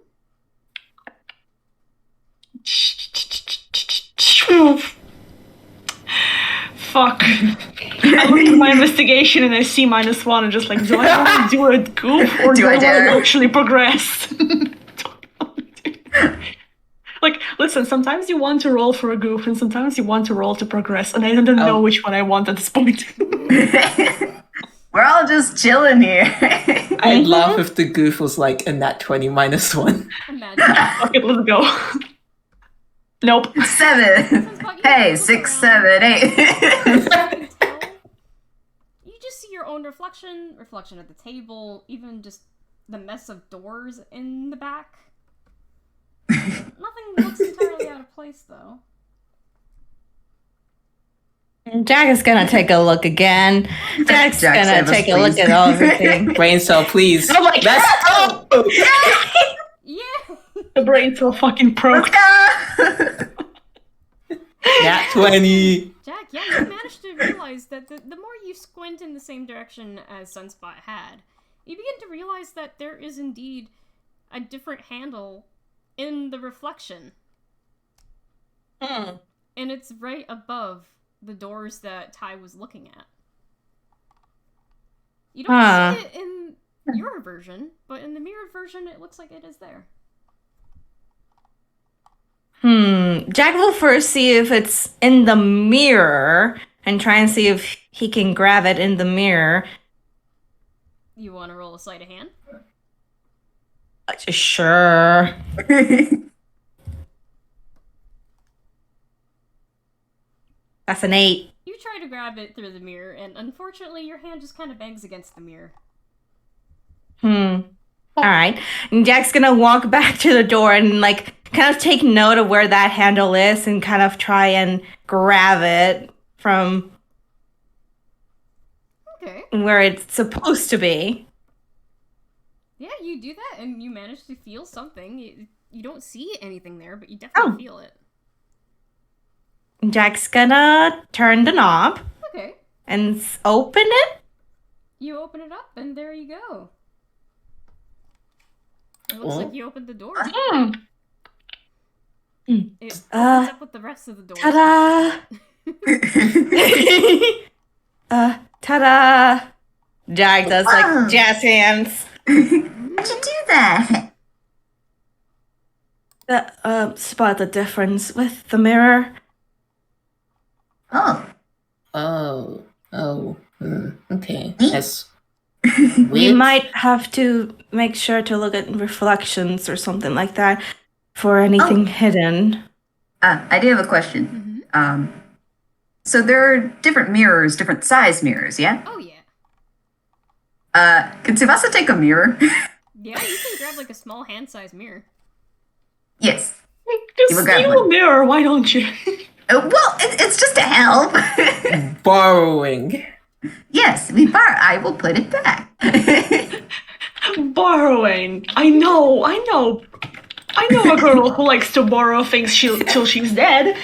Fuck. I look at my investigation and I see -1 and just like, do I want to do a goof or do I want dare? to actually progress? Like, listen, sometimes you want to roll for a goof and sometimes you want to roll to progress, and I don't know which one I want at this point. We're all just chilling here. I'd laugh if the goof was like a nat 20 -1. Imagine. Fuck it, let's go. Nope. 7. Hey, 6, 7, 8. You just see your own reflection at the table, even just the mess of doors in the back. Nothing looks entirely out of place, though. Jack is gonna take a look again. Jack's Jack, gonna save us, take a look please. at everything. Brain cell, please. Oh my Let's God. go! Yeah! The brain cell fucking Let's broke. go! Nat 20. Jack, yeah, you managed to realize that the more you squint in the same direction as Sunspot had, you begin to realize that there is indeed a different handle in the reflection. Hmm. And it's right above the doors that Ty was looking at. You don't see it in your version, but in the mirrored version, it looks like it is there. Jack will first see if it's in the mirror and try and see if he can grab it in the mirror. You want to roll a sleight of hand? Sure. That's an 8. You try to grab it through the mirror, and unfortunately, your hand just kind of bangs against the mirror. Alright. And Jack's gonna walk back to the door and, like, kind of take note of where that handle is and kind of try and grab it from Okay. where it's supposed to be. Yeah, you do that, and you manage to feel something. You don't see anything there, but you definitely feel it. Jack's gonna turn the knob Okay. and open it. You open it up, and there you go. It looks like you opened the door. It opens up with the rest of the door. Ta-da! Ta-da! Jack does like jazz hands. How'd you do that? Spot the difference with the mirror. Oh. Okay. That's We weird. might have to make sure to look at reflections or something like that for anything hidden. I do have a question. So there are different mirrors, different size mirrors, yeah? Oh, yeah. Can Tsubasa take a mirror? Yeah, you can grab, like, a small hand-sized mirror. Yes. Just will grab steal a one. mirror, why don't you? Well, it's just to help. Borrowing. Yes, I will put it back. Borrowing. I know a girl who likes to borrow things till she's dead.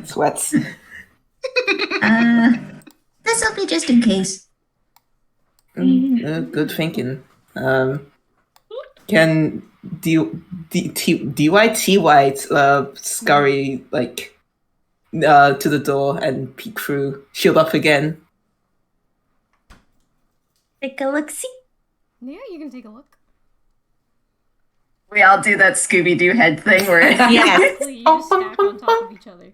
Sweats. This will be just in case. Good thinking. Can DYTY scurry like to the door and peek through, shield up again? Take a look-see. Yeah, you can take a look. We all do that Scooby-Doo head thing where Yes. Basically, you just stack on top of each other.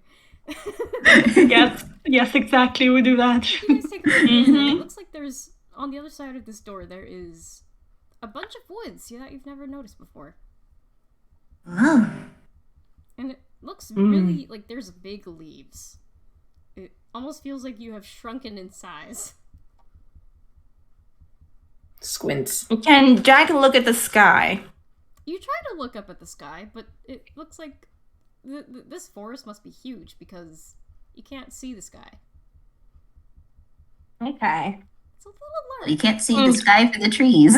Yes. Yes, exactly. We do that. You guys take a look in, and it looks like there's, on the other side of this door, there is a bunch of woods that you've never noticed before. Oh, And it looks really like there's big leaves. It almost feels like you have shrunken in size. Squints. Can Jack look at the sky? You try to look up at the sky, but it looks like this forest must be huge because you can't see the sky. Okay. It's a little you low. can't see the sky for the trees.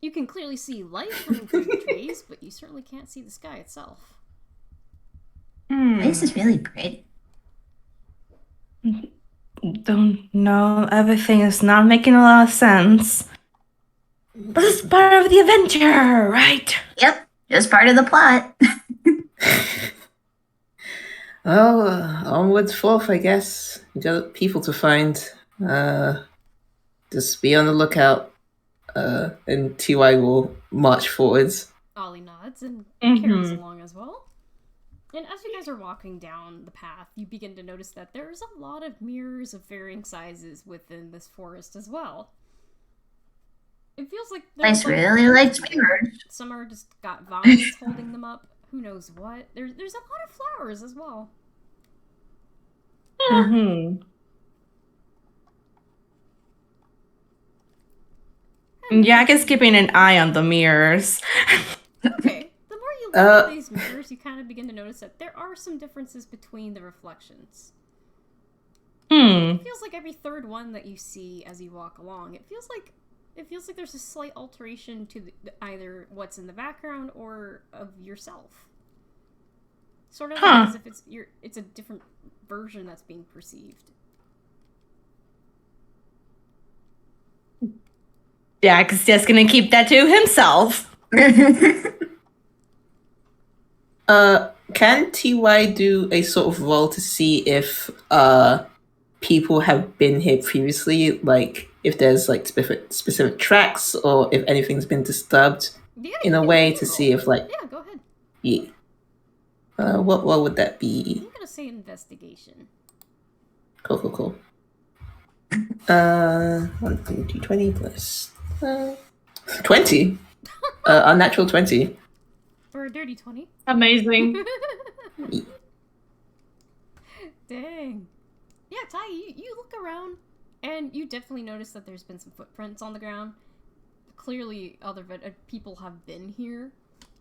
You can clearly see light coming through the trees, but you certainly can't see the sky itself. This is really pretty. Don't know. Everything is not making a lot of sense. But it's part of the adventure, right? Yep, just part of the plot. Well, onwards forth, I guess. We got people to find. Just be on the lookout. And TY will march forwards. Ollie nods and carries along as well. And as you guys are walking down the path, you begin to notice that there's a lot of mirrors of varying sizes within this forest as well. It feels like Place really likes mirrors. Some are just got vines holding them up. Who knows what? There's a lot of flowers as well. Jack is keeping an eye on the mirrors. Okay. The more you look at these mirrors, you kind of begin to notice that there are some differences between the reflections. It feels like every third one that you see as you walk along, it feels like there's a slight alteration to either what's in the background or of yourself. Sort of like as if it's a different version that's being perceived. Jack's just gonna keep that to himself. Can TY do a sort of roll to see if people have been here previously, like if there's like specific tracks or if anything's been disturbed in a way to see if like go ahead. Yeah. What would that be? I'm gonna say investigation. Cool. 1, 2, 20 plus 20. Unnatural 20. For a dirty 20. Amazing. Dang. Yeah, Ty, you look around, and you definitely notice that there's been some footprints on the ground. Clearly, other people have been here.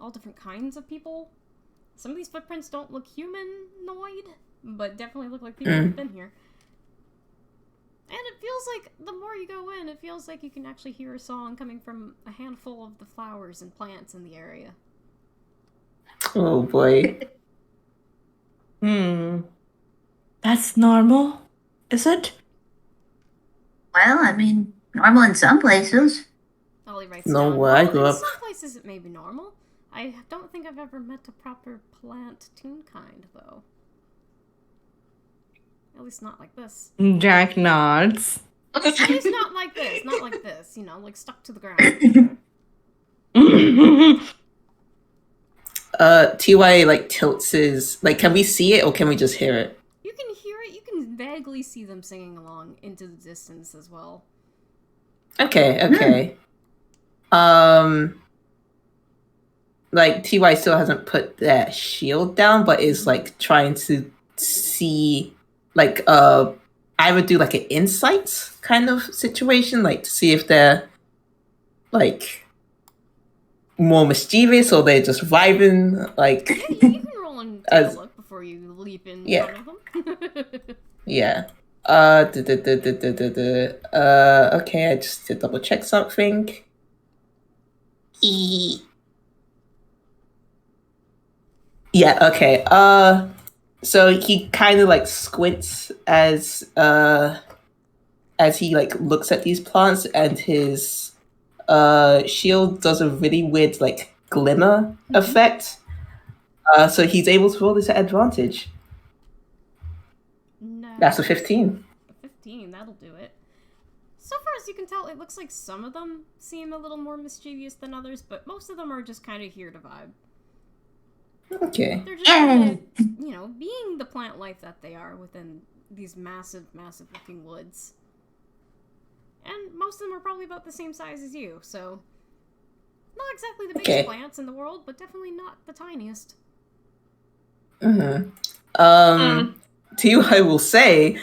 All different kinds of people. Some of these footprints don't look humanoid, but definitely look like people have been here. And it feels like the more you go in, it feels like you can actually hear a song coming from a handful of the flowers and plants in the area. Oh boy. That's normal, is it? Well, I mean, normal in some places. Ollie writes No, down, where I "Well, grew in up." some places it may be normal. I don't think I've ever met a proper plant tune kind, though. At least not like this. Jack nods. At least not like this, like stuck to the ground. TY like tilts his like. Can we see it or can we just hear it? You can hear it, you can vaguely see them singing along into the distance as well. Okay. Like TY still hasn't put that shield down, but is like trying to see, like I would do like an insights kind of situation, like to see if they're like more mischievous or they're just vibing. Like Yeah, you can roll and take a look before you leap in front of them. yeah. Okay, I just did double check something. Yeah, okay. So he kind of like squints as he like looks at these plants, and his shield does a really weird like glimmer effect. So he's able to roll this at advantage. No. That's a 15. 15, that'll do it. So far as you can tell, it looks like some of them seem a little more mischievous than others, but most of them are just kind of here to vibe. Okay. They're just kind of, being the plant life that they are within these massive, massive looking woods. And most of them are probably about the same size as you, so not exactly the biggest plants in the world, but definitely not the tiniest. To you, I will say,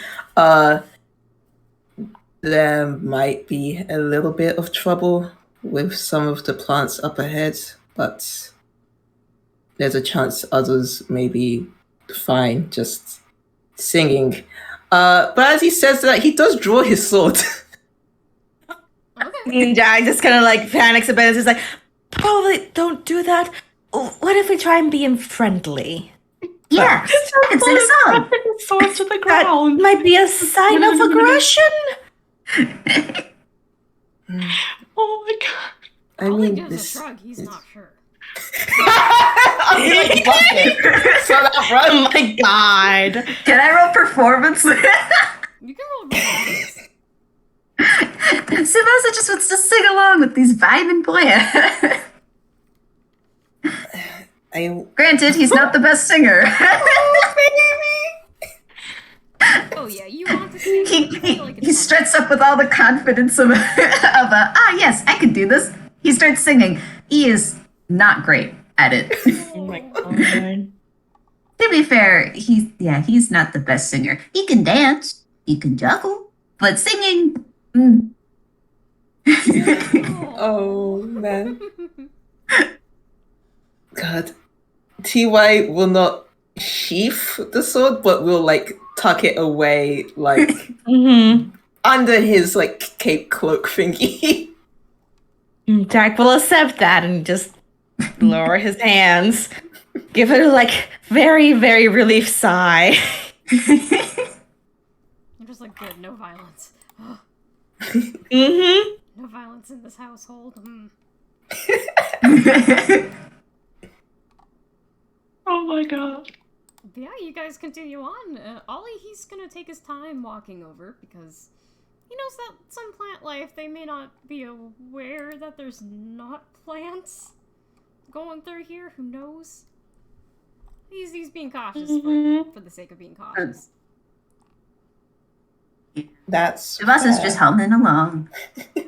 there might be a little bit of trouble with some of the plants up ahead, but there's a chance others may be fine just singing. But as he says that, he does draw his sword. Okay. Jack just kind of like panics a bit. It's just like, probably don't do that. What if we try and be friendly? Yeah, I can sing a song. Sword to the That ground. might be a sign of aggression. Oh my god. I Ollie mean, gives this. a shrug, he's not sure. I'm like, fuck it. So that Oh run. my god. Can I roll performance? You can roll performance. Tsubasa just wants to sing along with these vibing plants. Granted, he's not the best singer. Oh yeah, you want to sing? I feel like it's He fun. struts up with all the confidence of yes, I can do this. He starts singing. He is not great at it. Oh my god. To be fair, he's not the best singer. He can dance, he can juggle, but singing. Oh man. God. TY will not sheath the sword, but will like tuck it away like under his like cape cloak thingy. Jack will accept that and just lower his hands. Give it a like very, very relief sigh. I'm just like, good, no violence. No violence in this household. Oh my god. But yeah, you guys continue on. Ollie, he's gonna take his time walking over because he knows that some plant life, they may not be aware that there's not plants going through here. Who knows? He's being cautious for the sake of being cautious. That's Tsubasa's just humming along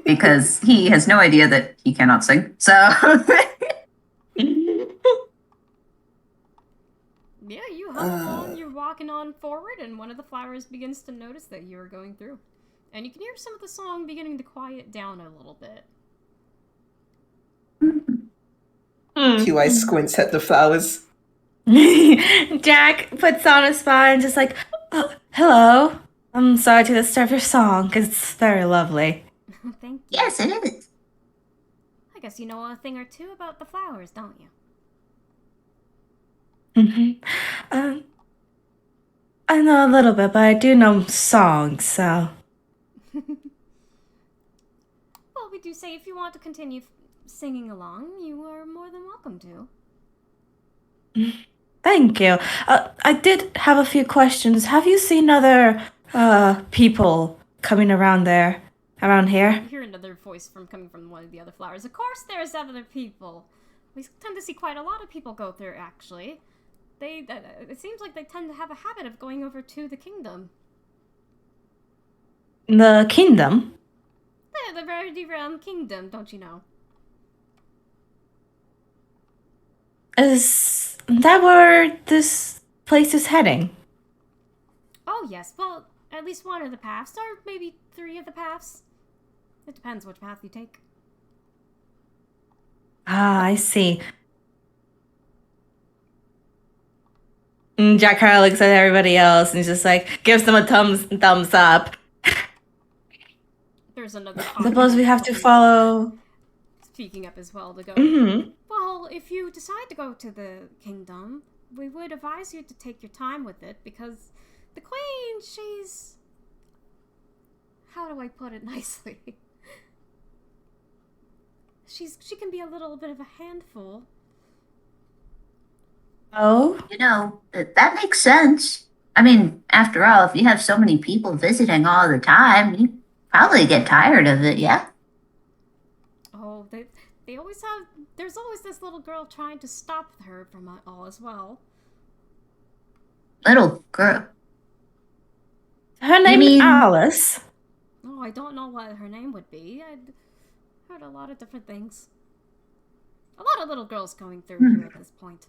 because he has no idea that he cannot sing. So Yeah, you hum along, you're walking on forward, and one of the flowers begins to notice that you are going through. And you can hear some of the song beginning to quiet down a little bit. TY squints at the flowers. Jack puts on a spot and just like, oh, hello. I'm sorry to disturb your song, because it's very lovely. Thank you. yes, it is. I guess you know a thing or two about the flowers, don't you? I know a little bit, but I do know songs, so. Well, we do say if you want to continue singing along, you are more than welcome to. Thank you. I did have a few questions. Have you seen other people coming around here? You hear another voice coming from one of the other flowers. Of course there's other people. We tend to see quite a lot of people go through, actually. It seems like they tend to have a habit of going over to the kingdom. The kingdom? Yeah, the Rarity Realm Kingdom, don't you know? Is that where this place is heading? Oh, yes. Well, at least one of the paths, or maybe 3 of the paths. It depends which path you take. Ah, I see. Jack kind of looks at everybody else and just like gives them a thumbs up. There's another Suppose we have to follow. speaking up as well to go. Mm-hmm. Well, if you decide to go to the kingdom, we would advise you to take your time with it because the queen, she's... How do I put it nicely? She can be a little bit of a handful. Oh? You know, that makes sense. I mean, after all, if you have so many people visiting all the time, you probably get tired of it, yeah? Oh, they always have... There's always this little girl trying to stop her from it all as well. Little girl. Her name is Alice. Oh, I don't know what her name would be. I'd heard a lot of different things. A lot of little girls going through here at this point.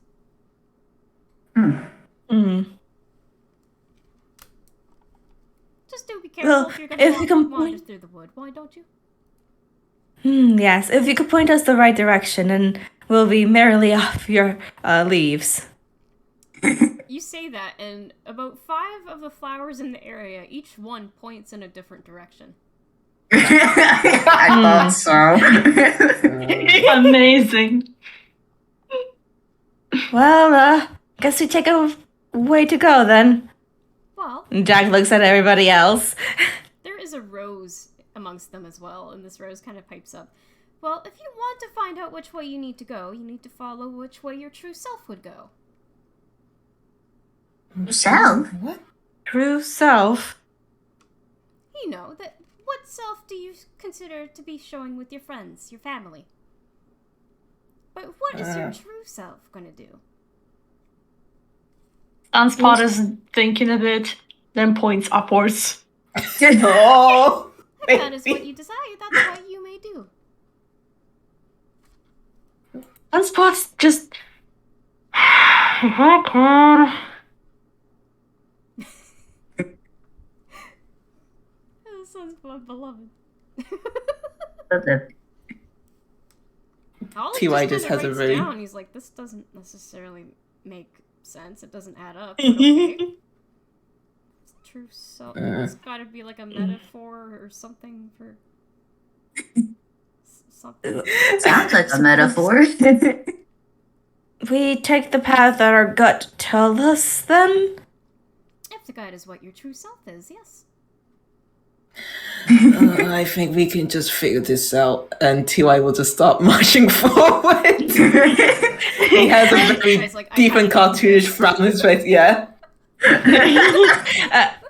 Just do be careful if you're going to wander through the wood. Why don't you? Yes, if you could point us the right direction, and we'll be merrily off your leaves. You say that, and about 5 of the flowers in the area, each one points in a different direction. I thought so. Amazing. Well, guess we take a way to go then. Well, Jack looks at everybody else. there is a rose amongst them as well, and this rose kind of pipes up. Well, if you want to find out which way you need to go, you need to follow which way your true self would go. Self? What? True self. You know, that what self do you consider to be showing with your friends, your family? But what is your true self gonna do? Sunspot is thinking a bit, then points upwards. Oh, If that is what you desire, that's what you may do. Sunspot's just. Oh god. That sounds beloved. Ollie TY just just kinda has a writes very- down. He's like, this doesn't necessarily make sense. It doesn't add up. But okay. True self. It's got to be like a metaphor or something for something. Sounds like a metaphor. We take the path that our gut tells us then? If the guide is what your true self is, yes. I think we can just figure this out, and TY will just start marching forward. He has a very Guy's like, I deep and kinda need cartoonish frown on his face. Yeah.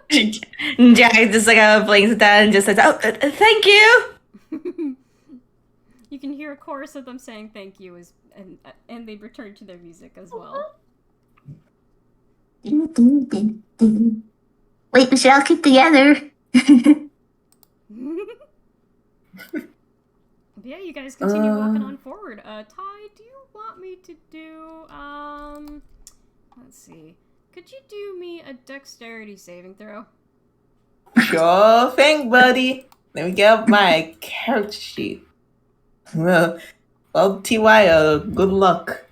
Jack just blinks at that and just says, "Oh, thank you." You can hear a chorus of them saying thank you, and they return to their music as well. Wait, we should all keep together. Yeah, you guys continue walking on forward. Ty, do you want me to do, let's see. Could you do me a dexterity saving throw? Sure thing, buddy. Let me get up my character sheet. Well, TY, good luck.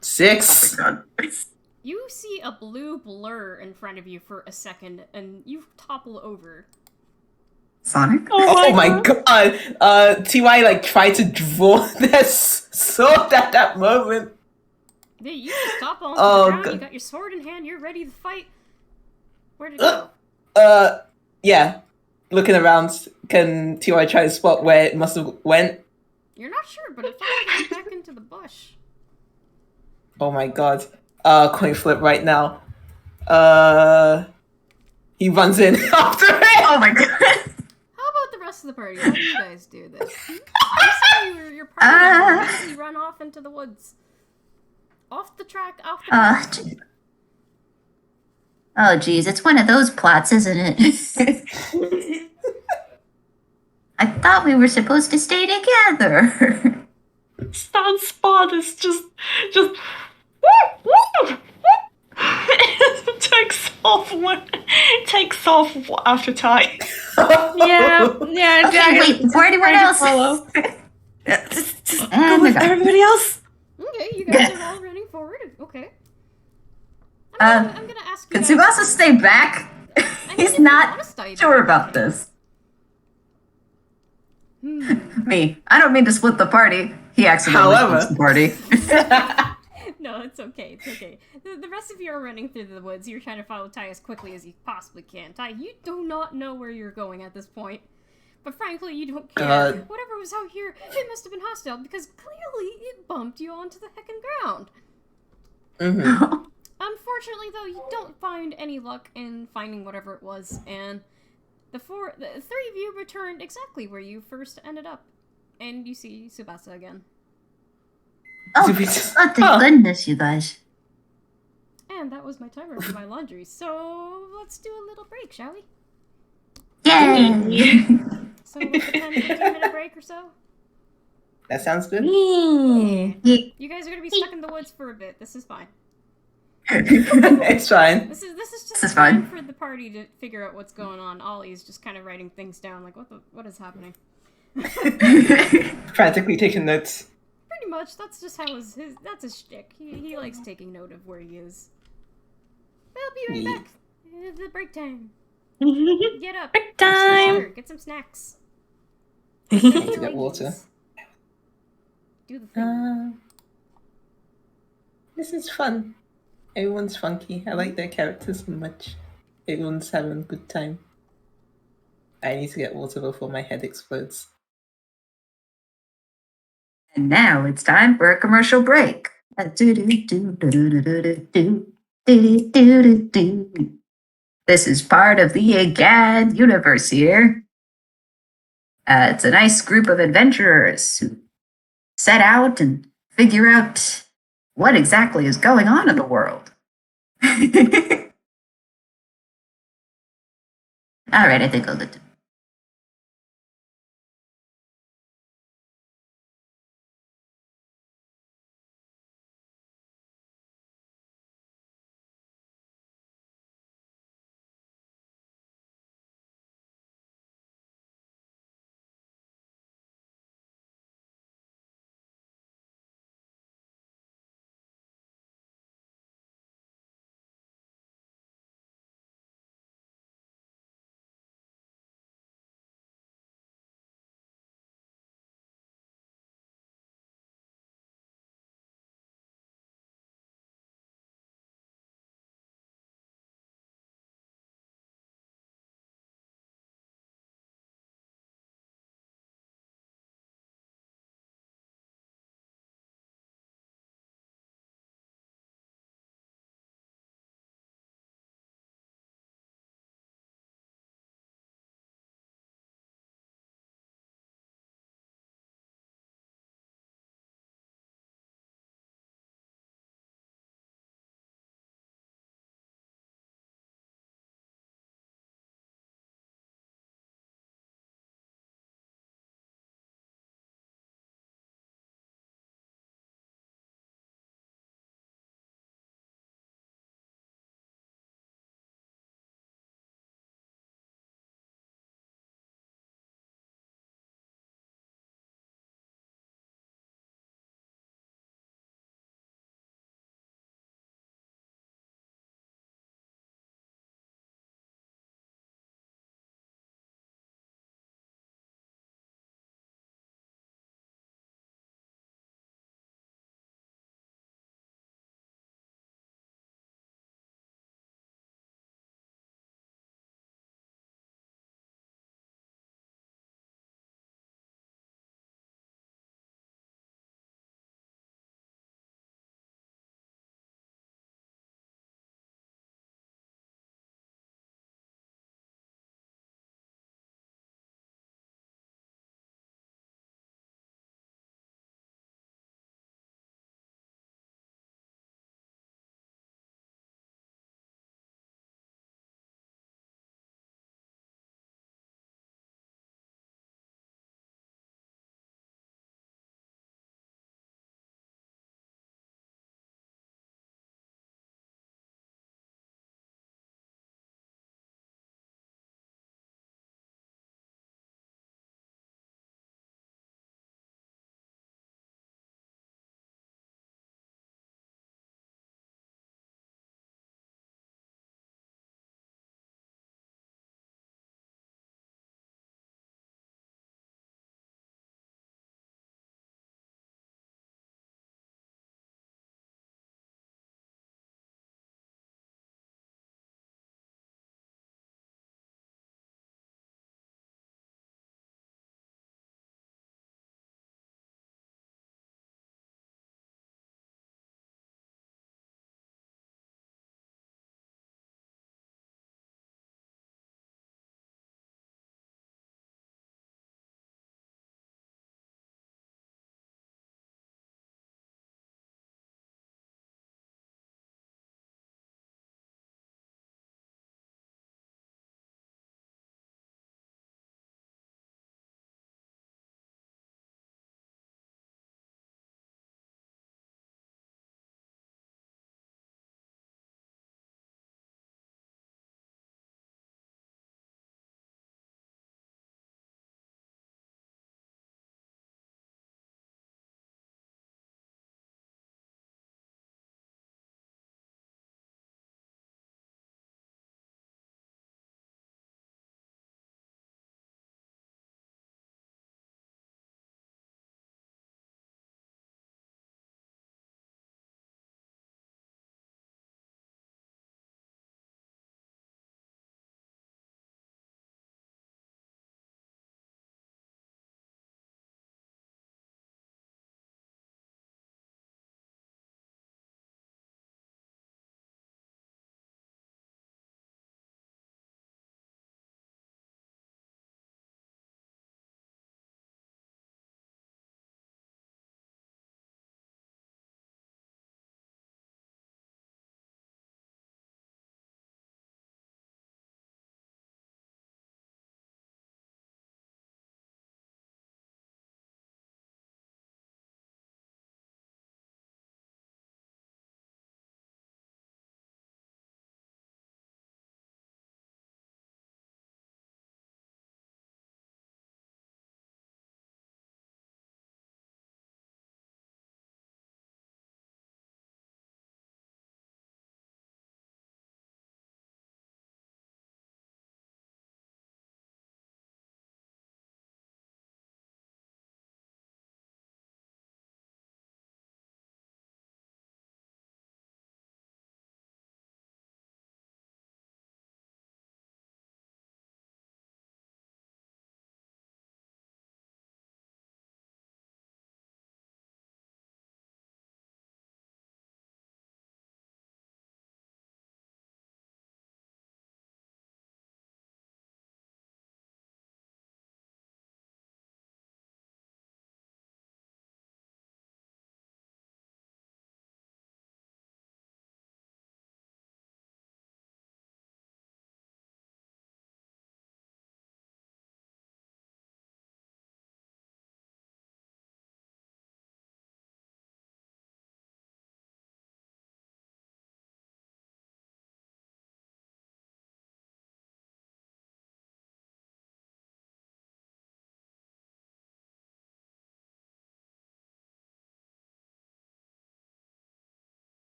6. You see a blue blur in front of you for a second, and you topple over. Sonic? Oh my god. TY tried to draw this sword at that moment. Yeah, you just topple onto the ground, God. you got your sword in hand, you're ready to fight. Where did it go? Yeah. Looking around, can TY try to spot where it must have went? You're not sure, but it fell back into the bush. Oh my god. Coin flip right now. He runs in after it. Oh my god. How about the rest of the party? How do you guys do this? You see your party members easily run off into the woods. Off the track, off the track. Oh geez, it's one of those plots, isn't it? I thought we were supposed to stay together. Sunspot is just takes off after time. Yeah, Jack. Wait, before anyone else. Follow. Just go Oh my with God. everybody else. Okay, you guys are all running forward. Okay. I'm gonna ask you. Can Tsubasa stay back? He's not sure about this. Me. I don't mean to split the party. He accidentally However. splits the party. No, it's okay. It's okay. The rest of you are running through the woods. You're trying to follow Ty as quickly as you possibly can. Ty, you do not know where you're going at this point. But frankly, you don't care. Whatever was out here, it must have been hostile because clearly it bumped you onto the heckin' ground. Mm-hmm. Unfortunately, though, you don't find any luck in finding whatever it was, and the three of you returned exactly where you first ended up. And you see Tsubasa again. Oh, thank goodness, you guys. And that was my timer for my laundry. So let's do a little break, shall we? Yay! So like a 10-15 minute break or so? That sounds good. You guys are gonna be stuck in the woods for a bit. This is fine. It's fine. This is just This is time fine. for the party to figure out what's going on. Ollie's just kind of writing things down, like what is happening. Frantically taking notes. Pretty much, that's just how that's his shtick. He likes taking note of where he is. I'll be right Yeah. back. It's the break time. Get up. Break Get some time. sugar, get some snacks. I need to get water. Do the thing. This is fun. Everyone's funky. I like their characters so much. Everyone's having a good time. I need to get water before my head explodes. And now it's time for a commercial break. This is part of the EGAD universe here. It's a nice group of adventurers who set out and figure out what exactly is going on in the world. All right, I think I'll get to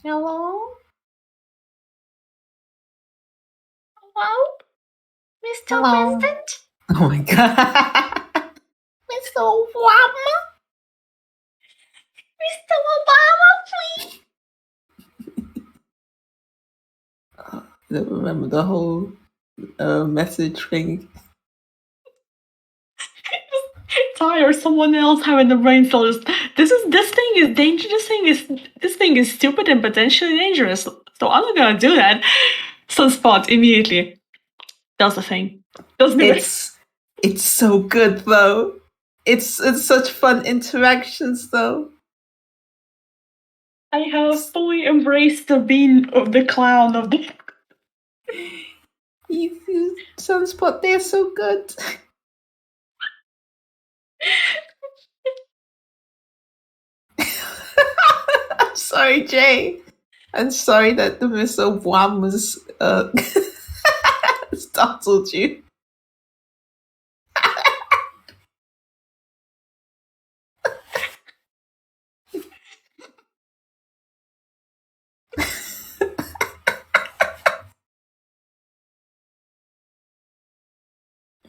Hello? Hello? Mr. Hello. President? Oh my god. Mr. Obama? Mr. Obama, please? I don't remember the whole message thing. Ty or someone else having the brain cells. This thing is dangerous. This thing is stupid and potentially dangerous. So I'm not gonna do that. Sunspot immediately does the thing. It's so good though. It's such fun interactions though. I have fully embraced the being of the clown of the. You Sunspot, they're so good. I'm sorry, Jay. I'm sorry that the Mr. Wham was startled you.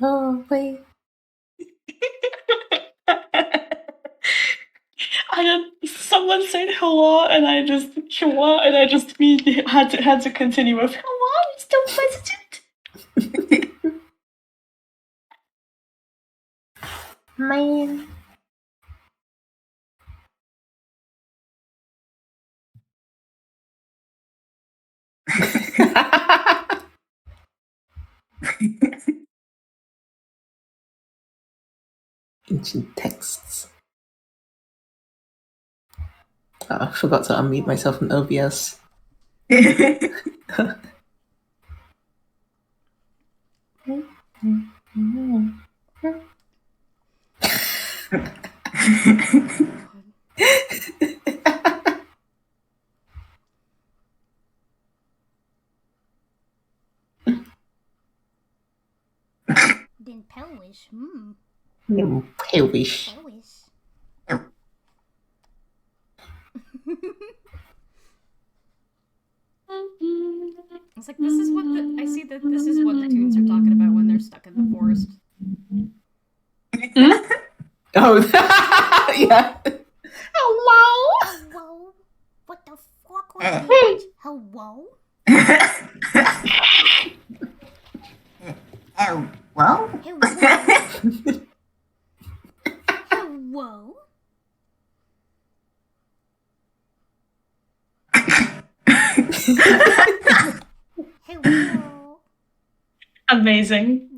Oh wait. Someone said hello, and I just immediately had to continue with hello, Mr. President. Man. Ancient texts. Oh, I forgot to unmute myself in OBS. Then Polish. No, palish. Polish. It's like this is what I see that this is what the tunes are talking about when they're stuck in the forest. Oh, yeah. Hello. Hello? What the fuck was that? Hello? Oh, well? Hello? Hello? Hello? Amazing.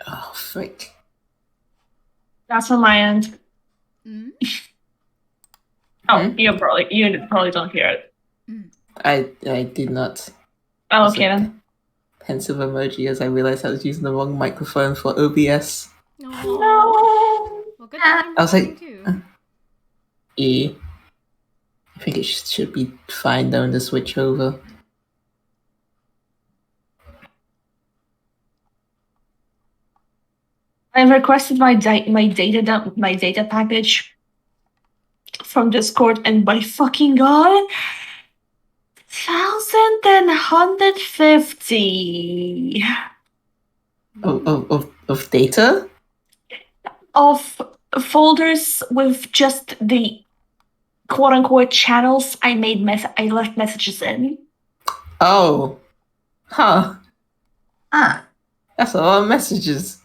Oh, frick. That's on my end. Mm? Oh, you probably don't hear it. I did not. Oh, It's okay like then. pensive emoji as I realized I was using the wrong microphone for OBS. No. No. Well, good thing I'm I was like, recording too. I think it should be fine though to switch over. I've requested my data package from Discord, and by fucking god, 1,150 Of data? of folders with just the quote unquote channels I left messages in. Oh. Huh. Ah, That's a lot of messages.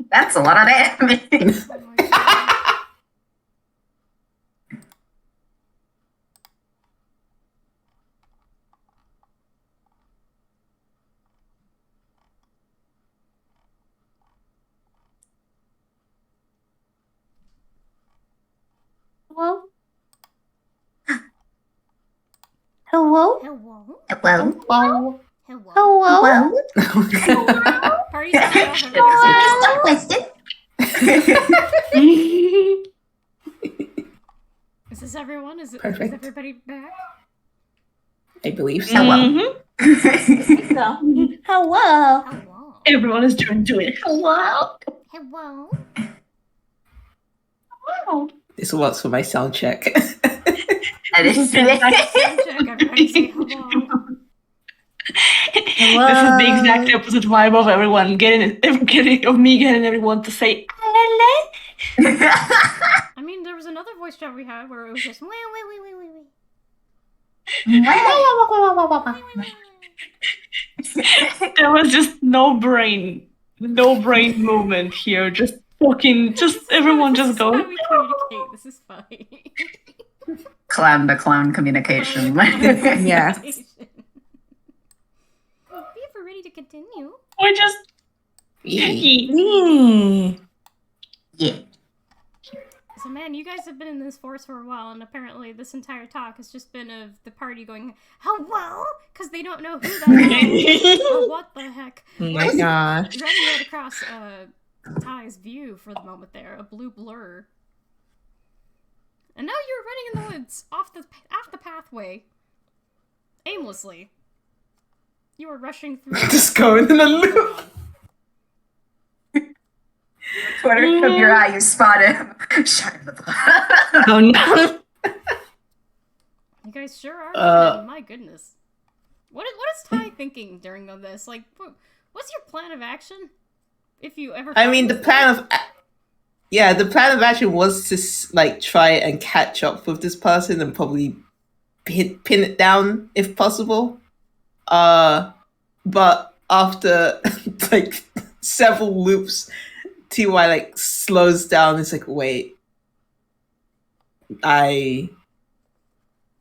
that's a lot of damage. Oh my god. Hello? Hello? Hello? Well, Wow. Hello? Hello? well, Party started off everybody say, is this everyone? Is Perfect. everybody back? I believe so. Hello. Hello. Hello. Everyone is trying to do it. Hello? Hello. Hello? This works for my sound check. That is Sound check, everybody say hello. This is the exact opposite vibe of everyone of me getting everyone to say hello. I mean, there was another voice chat we had where it was just wait. There was just no brain movement here. Just everyone This just is how going. we communicate. This is funny. Clown to clown communication. Yeah. We ever ready to continue? We're just Mm. Yeah. So man, you guys have been in this force for a while, and apparently this entire talk has just been of the party going, hello? Because they don't know who that is. Or what the heck. Oh my gosh. Running right across Ty's view for the moment there, a blue blur. And now you're running in the woods, off the pathway. Aimlessly. You were rushing through. Just going in a loop. Corner of your eye, you spot him. Shut the Oh no. You guys sure are. running, my goodness. What is Ty thinking during all this? Like, what's your plan of action? If you ever. I mean, the plan of action was to like try and catch up with this person and probably pin it down if possible. But after like several loops, TY like slows down. It's like, wait,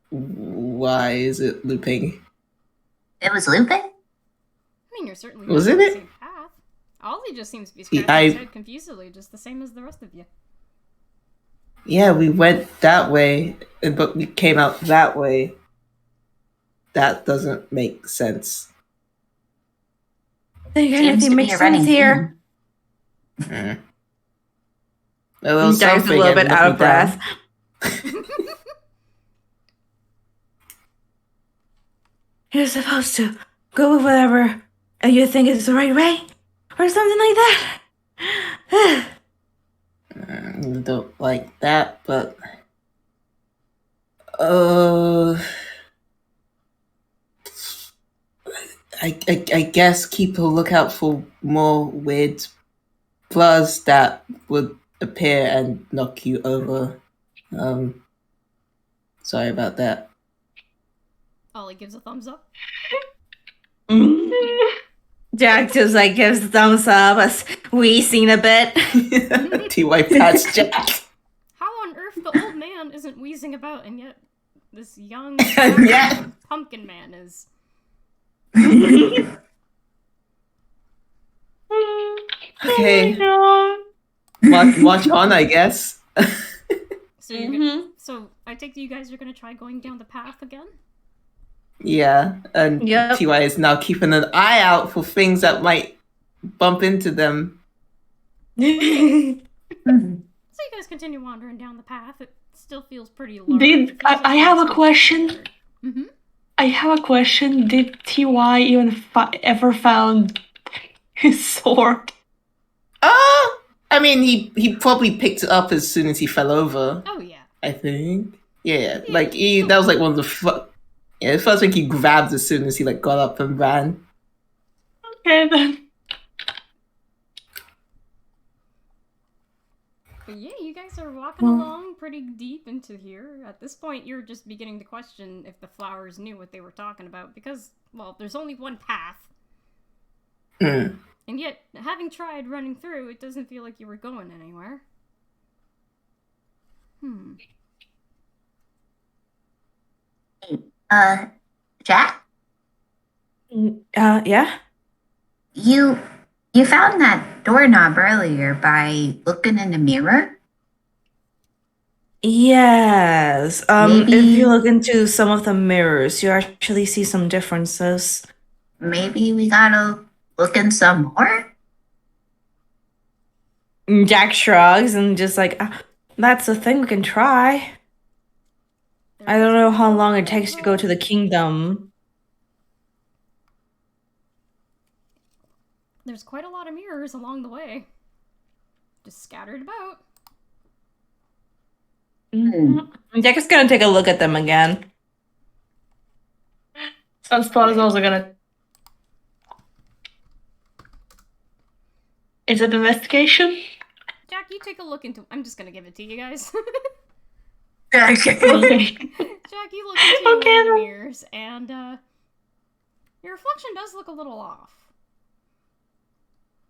why is it looping? It was looping? I mean, you're certainly Was on it the it? same path. Ollie just seems to be scratching his head confusedly, just the same as the rest of you. Yeah, we went that way, but we came out that way. That doesn't make sense. I think Seems anything to be makes a running sense here. Mm. A little Jack's a something little bit and out of looking down. breath. You're supposed to go with whatever you think is the right way, or something like that. Don't like that, but I guess keep a lookout for more weird blurs that would appear and knock you over. Sorry about that. Ollie gives a thumbs up. Jack just like gives a thumbs up, us wheezing a bit. TY pats Jack. How on earth the old man isn't wheezing about, and yet this young Yeah. pumpkin man is. Okay. Watch on, I guess. So you're so I take it you guys are gonna try going down the path again? Yeah, and Yep. TY is now keeping an eye out for things that might bump into them. So you guys continue wandering down the path. It still feels pretty large. I have a question. Mm-hmm. I have a question. Did TY even ever found his sword? I mean, he probably picked it up as soon as he fell over. Oh yeah. I think. Yeah, like that was like one of the the first thing he grabbed as soon as he like got up and ran. Okay then. But yeah, you guys are walking along pretty deep into here. At this point, you're just beginning to question if the flowers knew what they were talking about because, well, there's only one path. Mm. And yet, having tried running through, it doesn't feel like you were going anywhere. Jack? Yeah? You found that doorknob earlier by looking in the mirror? Yes. If Maybe you look into some of the mirrors, you actually see some differences. maybe we gotta look in some more. Jack shrugs and just like, "Ah, that's a thing we can try. I don't know how long it takes to go to the kingdom." There's quite a lot of mirrors along the way. Just scattered about. Jack is gonna take a look at them again. Sunspot is also gonna. Is it investigation? Jack, you take a look into. I'm just gonna give it to you guys. Okay. Jack, you look into one of the mirrors, and your reflection does look a little off.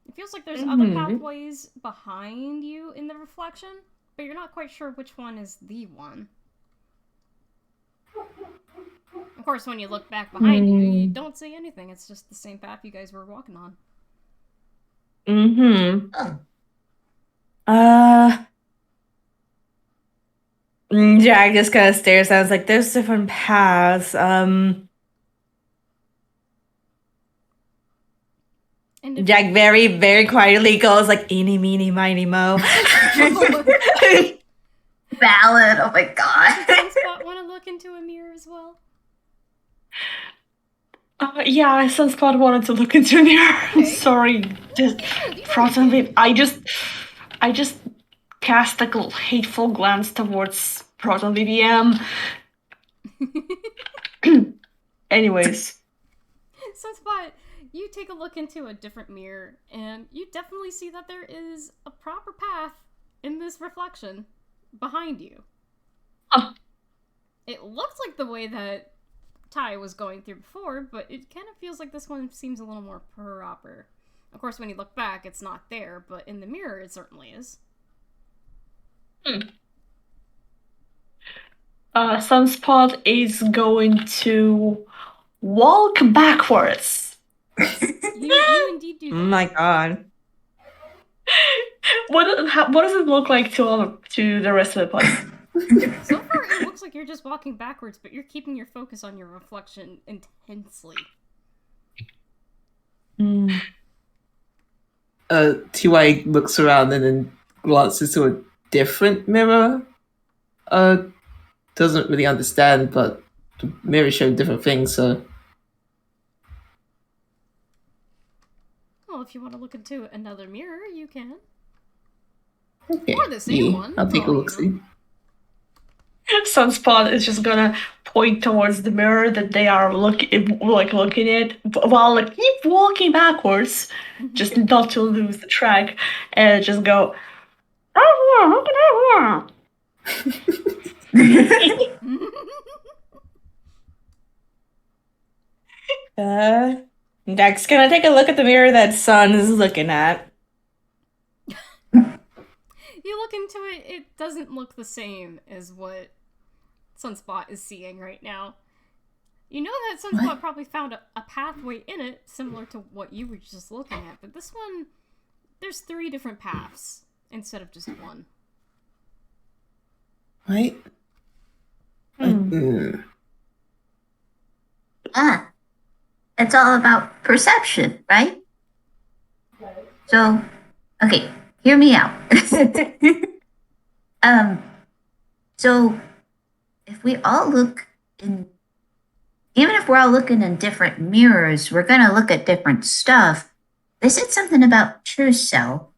It feels like there's other pathways behind you in the reflection, but you're not quite sure which one is the one. Of course, when you look back behind you, you don't see anything. It's just the same path you guys were walking on. Jack just kind of stares at us like, there's different paths. Jack very, very quietly goes like, eeny, meeny, miny, mo. Valid. Oh my god. Does Sunspot want to look into a mirror as well? Yeah, Sunspot wanted to look into a mirror. I'm sorry. Just frozen babe. I just cast a hateful glance towards Proton BBM. Anyways. Sunspot, you take a look into a different mirror, and you definitely see that there is a proper path in this reflection behind you. Oh. It looks like the way that Ty was going through before, but it kind of feels like this one seems a little more proper. Of course, when you look back, it's not there, but in the mirror, it certainly is. Sunspot is going to walk backwards. You indeed do that. Oh my god. What does it look like to the rest of the place? So far, it looks like you're just walking backwards, but you're keeping your focus on your reflection intensely. TY looks around and then glances to a different mirror. Doesn't really understand, but the mirror showed different things, so. Well, if you want to look into another mirror, you can. Okay. Or the same one. I'll take a look. See. Sunspot is just gonna point towards the mirror that they are looking at, while keep walking backwards, just not to lose the track, and just go. Jack's gonna take a look at the mirror that Sun is looking at. You look into it, it doesn't look the same as what Sunspot is seeing right now. You know that Sunspot probably found a pathway in it similar to what you were just looking at, but this one, there's 3 different paths instead of just one. Right? It's all about perception, right? So, okay, hear me out. So if we all look in, even if we're all looking in different mirrors, we're gonna look at different stuff. They said something about true self.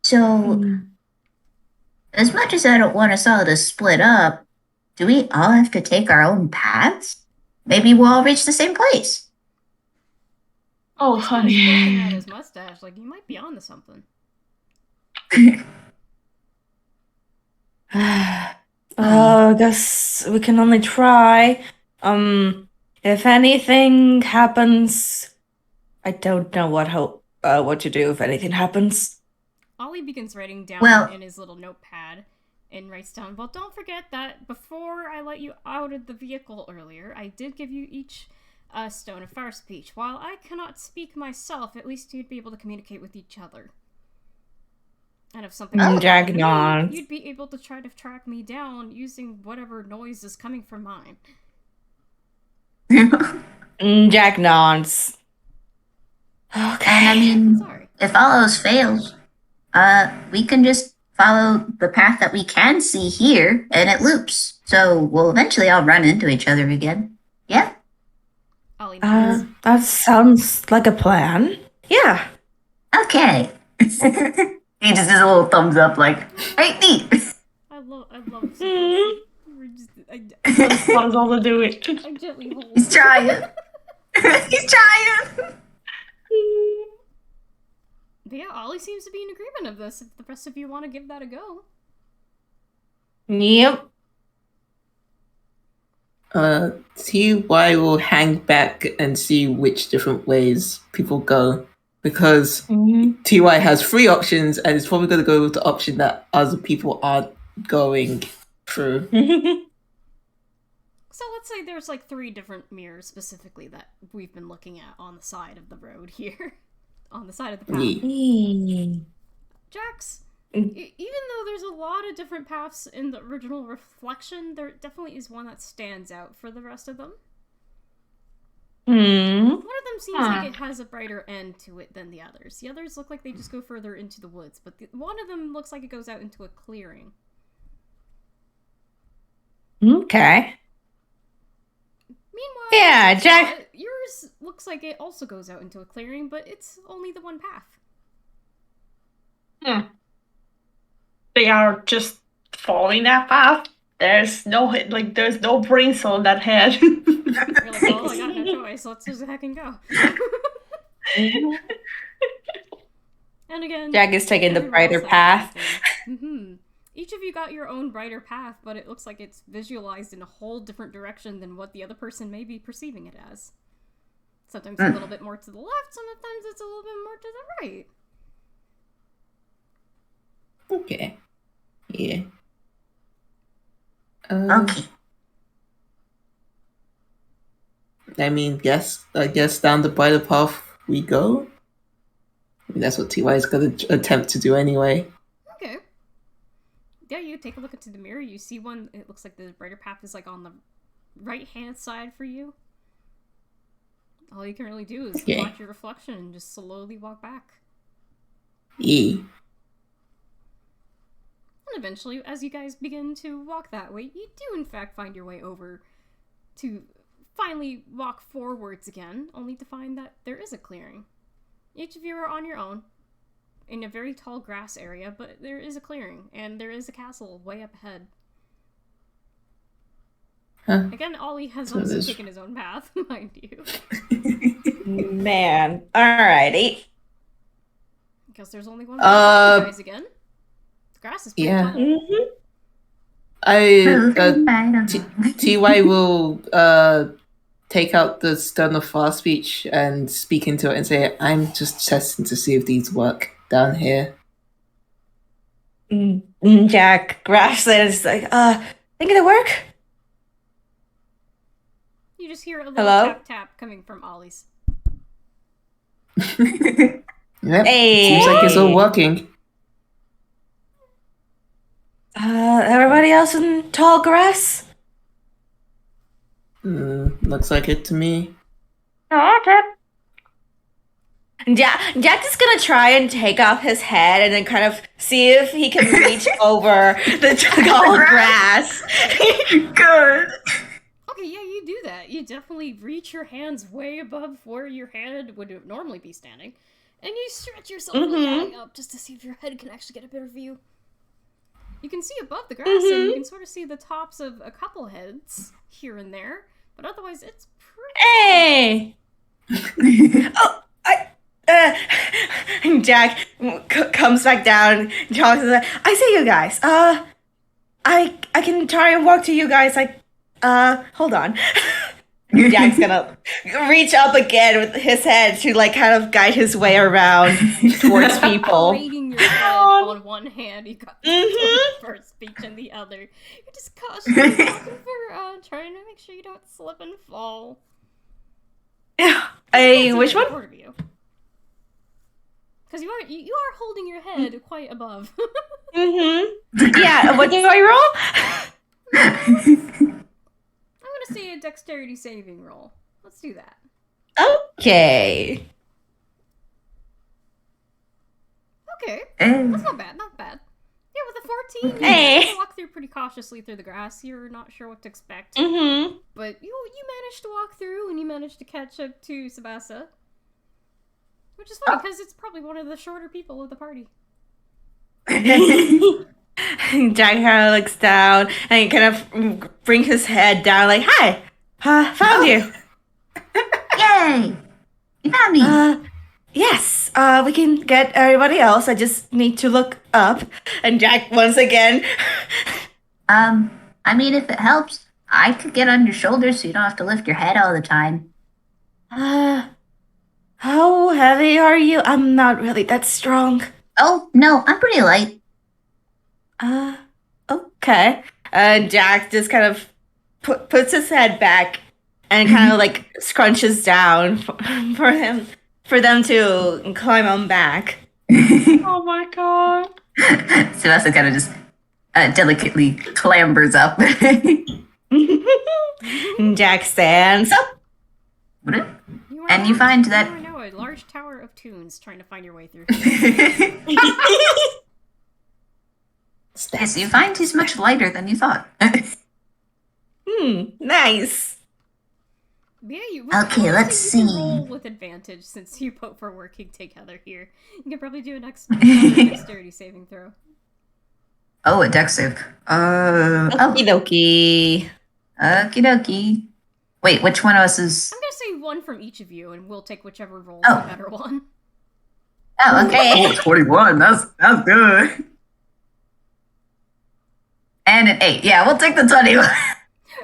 So, as much as I don't want us all to split up, do we all have to take our own paths? Maybe we'll all reach the same place. Oh, honey. Looking at his mustache, like, you might be onto something. I guess we can only try. If anything happens, I don't know what to do if anything happens. Ollie begins writing down in his little notepad and writes down, well, don't forget that before I let you out of the vehicle earlier, I did give you each a stone of fire speech. While I cannot speak myself, at least you'd be able to communicate with each other. And if something Jack happened to me, nods. you'd be able to try to track me down using whatever noise is coming from mine. Jack nods. Okay. And I mean, Sorry. if all else fails, we can just follow the path that we can see here, and it loops. So we'll eventually all run into each other again. Yeah? Ollie nods. That sounds like a plan. Yeah. Okay. He just does a little thumbs up, like, hey, neat. I love Sunspot. We're just, What is all to do it? I gently hold. He's trying. He's trying. But yeah, Ollie seems to be in agreement of this. If the rest of you want to give that a go. Yep. TY will hang back and see which different ways people go. Because TY has 3 options and it's probably going to go with the option that other people aren't going through. So let's say there's like 3 different mirrors specifically that we've been looking at on the side of the road here. On the side of the path. Yeah. Jax, even though there's a lot of different paths in the original reflection, there definitely is one that stands out for the rest of them. One of them seems like it has a brighter end to it than the others. The others look like they just go further into the woods, but one of them looks like it goes out into a clearing. Okay. Meanwhile, Yeah, Jack. yours looks like it also goes out into a clearing, but it's only the one path. They are just following that path. There's no brains on that head. You're like, well, I got no choice. Let's just heck and go. And again, Jack is taking the everyone else brighter has path. something. Each of you got your own brighter path, but it looks like it's visualized in a whole different direction than what the other person may be perceiving it as. Sometimes a little bit more to the left, sometimes it's a little bit more to the right. Okay. Yeah. Okay. I guess down the brighter path we go. That's what TY is going to attempt to do anyway. Okay. Yeah, you take a look into the mirror, you see one, it looks like the brighter path is like on the right-hand side for you. All you can really do is watch your reflection and just slowly walk back. Yeah. And eventually, as you guys begin to walk that way, you do in fact find your way over to finally walk forwards again, only to find that there is a clearing. Each of you are on your own, in a very tall grass area, but there is a clearing, and there is a castle way up ahead. Huh. Again, Ollie has So also there's- taken his own path, mind you. Man. Alrighty. Because there's only one way to you guys again. The grass is pretty Yeah. tall. TY will take out the stone of far speech and speak into it and say, I'm just testing to see if these work down here. Jack grasps it and is like, think it'll work? You just hear a little Hello? tap coming from Ollie's. Yep. Hey. Seems like it's all working. Everybody else in tall grass? Looks like it to me. Okay. Jack is gonna try and take off his head and then kind of see if he can reach over the tall grass. Good. Okay, yeah, you do that. You definitely reach your hands way above where your head would normally be standing, and you stretch yourself really high up just to see if your head can actually get a better view. You can see above the grass, and you can sort of see the tops of a couple heads here and there, but otherwise it's pretty... Hey! Jack comes back down and talks to them. I see you guys. I can try and walk to you guys. Hold on. Jack's gonna reach up again with his head to like kind of guide his way around towards people. Rating your head on one hand, you got the first speech in the other. You're just cautiously walking for trying to make sure you don't slip and fall. Which one? Because Because you are holding your head quite above. Yeah, what do I roll? I'm gonna say a dexterity saving roll. Let's do that. Okay. Okay, Eh. that's not bad, not bad. Yeah, with a 14, you Hey. have to walk through pretty cautiously through the grass. You're not sure what to expect. Mm-hmm. But you managed to walk through, and you managed to catch up to Tsubasa. Which is funny, because it's probably one of the shorter people of the party. Jack kind of looks down and he kind of brings his head down, like, "Hi, found you." Yay! You found me. Yes. We can get everybody else. I just need to look up. And Jack once again. I mean, if it helps, I could get on your shoulders so you don't have to lift your head all the time. How heavy are you? I'm not really that strong. Oh, no, I'm pretty light. Okay. And Jack just kind of puts his head back and kind of like scrunches down for them to climb on back. Oh my god. Tsubasa kind of just delicately clambers up. And Jack stands up. And you find that- You are now a large tower of tunes trying to find your way through. Yes, you find he's much lighter than you thought. Nice. Yeah, Okay, let's you can see. roll with advantage since you both are working together here. You can probably do another dexterity saving throw. Oh, a dex save. Okie Oh, dokie. okie dokie. Wait, which one of us is... I'm gonna say one from each of you, and we'll take whichever rolls Oh. the better one. Oh, okay. 21. That's good. And an 8. Yeah, we'll take the 21.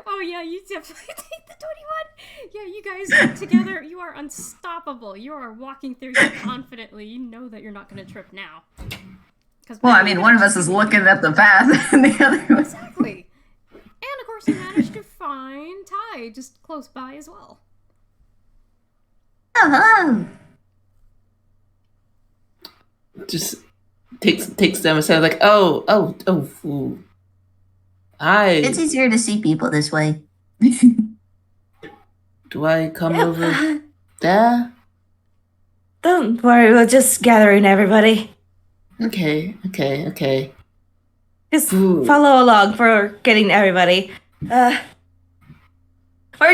Oh yeah, you definitely take the 21! Yeah, you guys together, you are unstoppable. You are walking through here confidently. You know that you're not gonna trip now. Well, I mean, one of us is looking at the path, and the other one... Exactly. And of course you managed to find Ty just close by as well. Oh, hello. Just takes them and says like, oh, ooh. It's easier to see people this way. Do I come over there? Don't worry, we're just gathering everybody. Okay. Just Ooh. follow along for getting everybody. Where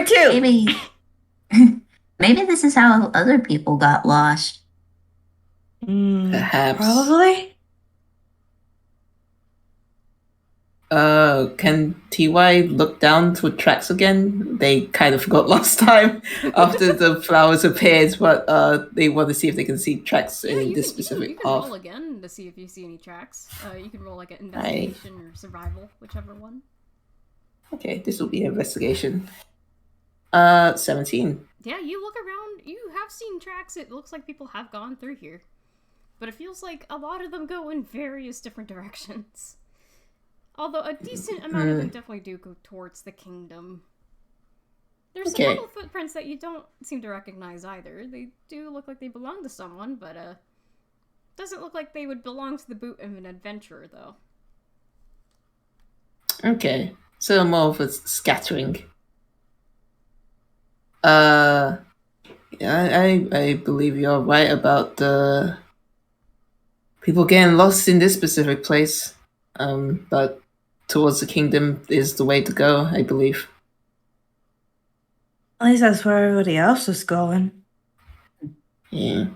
to? Maybe... Maybe this is how other people got lost. Perhaps. Probably. Can TY look down to tracks again? They kind of got lost time after the flowers appeared, but they want to see if they can see tracks in this specific you can path. roll again to see if you see any tracks. You can roll like an investigation or survival, whichever one. Okay, this will be investigation. 17. Yeah, you look around, you have seen tracks, it looks like people have gone through here. But it feels like a lot of them go in various different directions. Although a decent amount of them definitely do go towards the kingdom. There's Okay. a couple footprints that you don't seem to recognize either. They do look like they belong to someone, but doesn't look like they would belong to the boot of an adventurer, though. Okay, so more of a scattering. Yeah, I believe you're right about the people getting lost in this specific place. But towards the kingdom is the way to go, I believe. At least that's where everybody else is going. Yeah.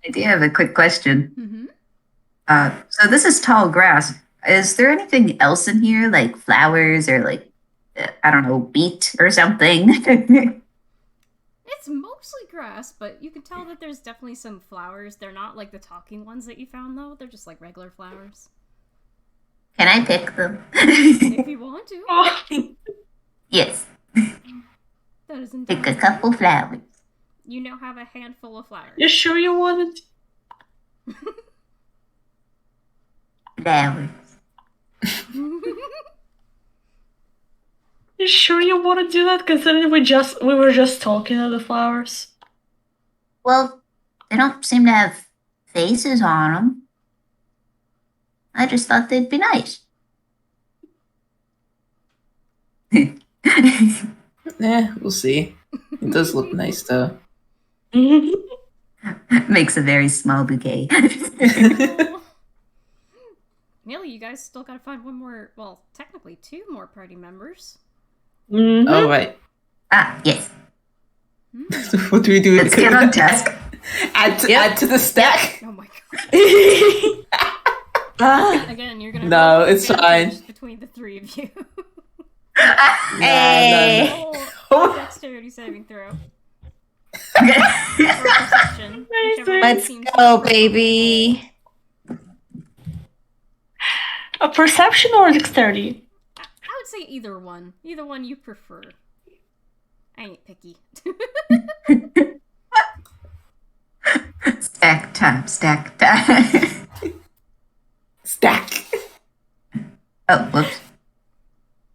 I do have a quick question. Mm-hmm. So this is tall grass. Is there anything else in here, like flowers or like, I don't know, beet or something? It's mostly grass, but you can tell that there's definitely some flowers. They're not like the talking ones that you found, though. They're just like regular flowers. Can I pick them? If you want to. Yes, That is pick a entirely. couple flowers. You now have a handful of flowers. You sure you wanted? Flowers. You sure you want to do that? Considering we were just talking of the flowers. Well, they don't seem to have faces on them. I just thought they'd be nice. We'll see. It does look nice though. Makes a very small bouquet. Nearly, you guys still gotta find one more, well, technically 2 more party members. All right. Yes. What do we do? Let's get on task. Add to the stack. Oh my god. Again, you're gonna No, have it's advantage fine. between the 3 of you. Hey. Roll a dexterity saving throw. Or perception, whichever one Let's seems go, more baby. A perception or dexterity? I would say either one. Either one you prefer. I ain't picky. Stack time. Stack. Oh, whoops.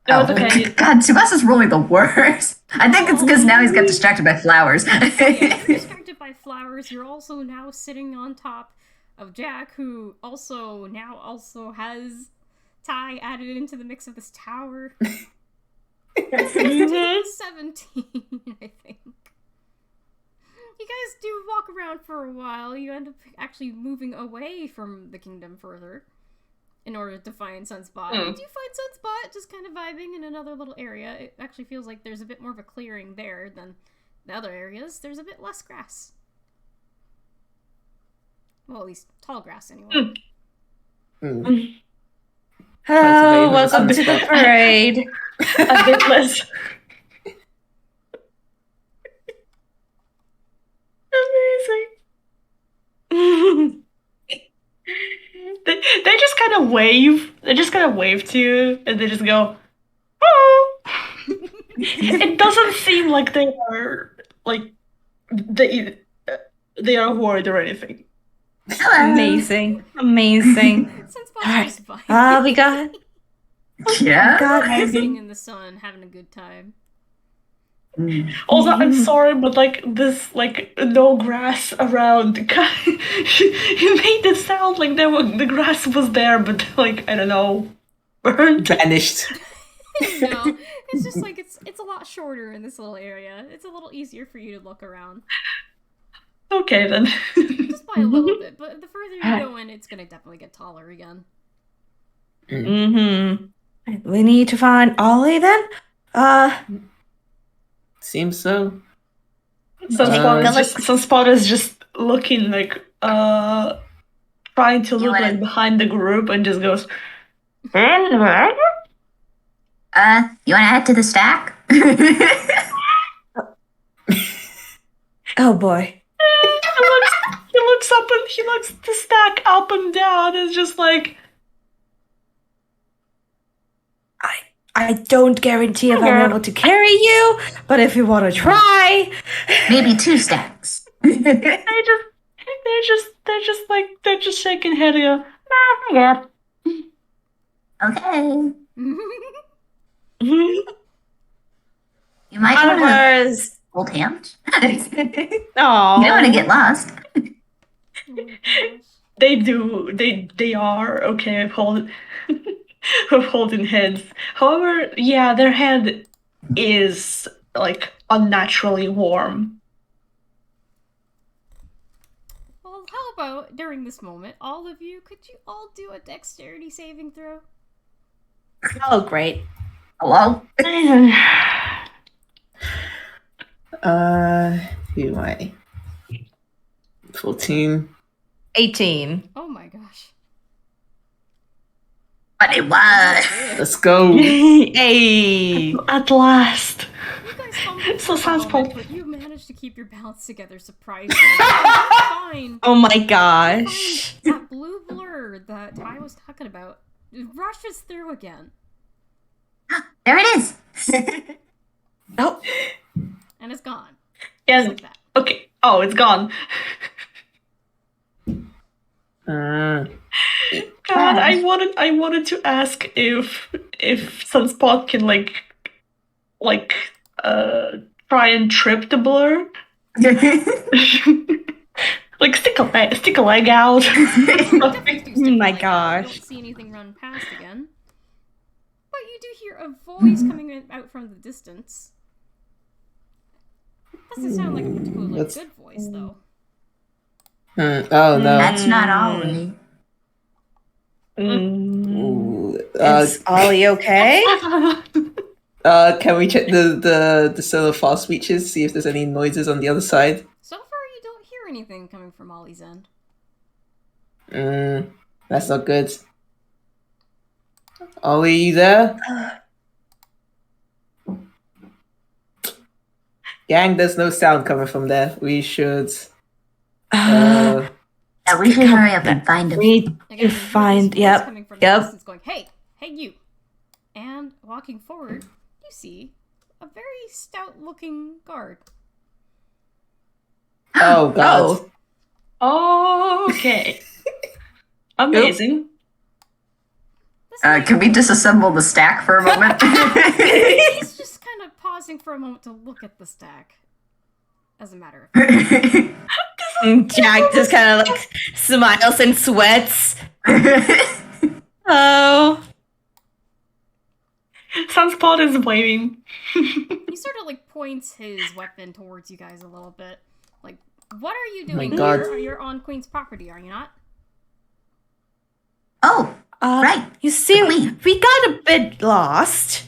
No, it's okay. God, Tsubasa's rolling the worst. I think it's because now he's got distracted by flowers. Yeah, you're distracted by flowers. You're also now sitting on top of Jack, who also has Ty added into the mix of this tower. 17, I think. You guys do walk around for a while. You end up actually moving away from the kingdom further in order to find Sunspot. You do find Sunspot just kind of vibing in another little area. It actually feels like there's a bit more of a clearing there than the other areas. There's a bit less grass. Well, at least tall grass anyway. Oh, welcome to the parade. A bit less. Amazing. They just kind of wave. They just kind of wave to you, and they just go, "Oh." It doesn't seem like they are they are worried or anything. Amazing. Sunspot's just vibing. We got Yeah. Sitting in the sun, having a good time. Also, I'm sorry, but this no grass around. You made it sound like the grass was there, but I don't know, burned. Vanished. No, it's just it's a lot shorter in this little area. It's a little easier for you to look around. Okay then. Just by a little bit, but the further you go in, it's gonna definitely get taller again. We need to find Ollie then? Seems so. Sunspot is just looking trying to look behind the group and just goes. You want to add to the stack? Oh boy. He looks up and he looks the stack up and down. It's just like. I don't guarantee if I'm able to carry you, but if you want to try, Maybe 2 stacks. They're just shaking head here. Yeah. Okay. Onwards. You might want to hold hands. You don't want to get lost. Oh my gosh. They do. They are okay with holding hands. However, yeah, their hand is unnaturally warm. Well, how about during this moment, all of you, could you all do a dexterity saving throw? Oh, great. Hello? Who am I? 14. 18. Oh my gosh. But it was. Let's go. Hey. At last. You guys fumbled So for a Sunspot. moment, but you managed to keep your balance together surprisingly. Fine. Oh my gosh. That blue blur that I was talking about rushes through again. There it is. Oh. And it's gone. Yes. Just like that. Okay. Oh, it's gone. Uh, God, I wanted to ask if Sunspot can try and trip the blur. stick a leg out. Oh my I gosh. don't see anything run past again. But you do hear a voice coming out from the distance. Doesn't sound like a particularly That's- good voice, though. Oh no. That's not Ollie. Ooh, Is Ollie okay? can we check the solar fast reaches, see if there's any noises on the other side? So far, you don't hear anything coming from Ollie's end. That's not good. Ollie, you there? Gang, there's no sound coming from there. We should. Yeah, we should hurry up and find him. We need Again, to you hear find. this voice Yep. coming from the Yep. distance going, hey you. And walking forward, you see a very stout-looking guard. Oh god. Oh. Okay. Amazing. This man- Can we disassemble the stack for a moment? He's just kind of pausing for a moment to look at the stack. As a matter of fact. Jack just kind of like smiles and sweats. Oh. Sunspot is waving. He sort of like points his weapon towards you guys a little bit. Like, what are you doing God. here? You're on Queen's property, are you not? Oh, right. You see, The queen. we got a bit lost.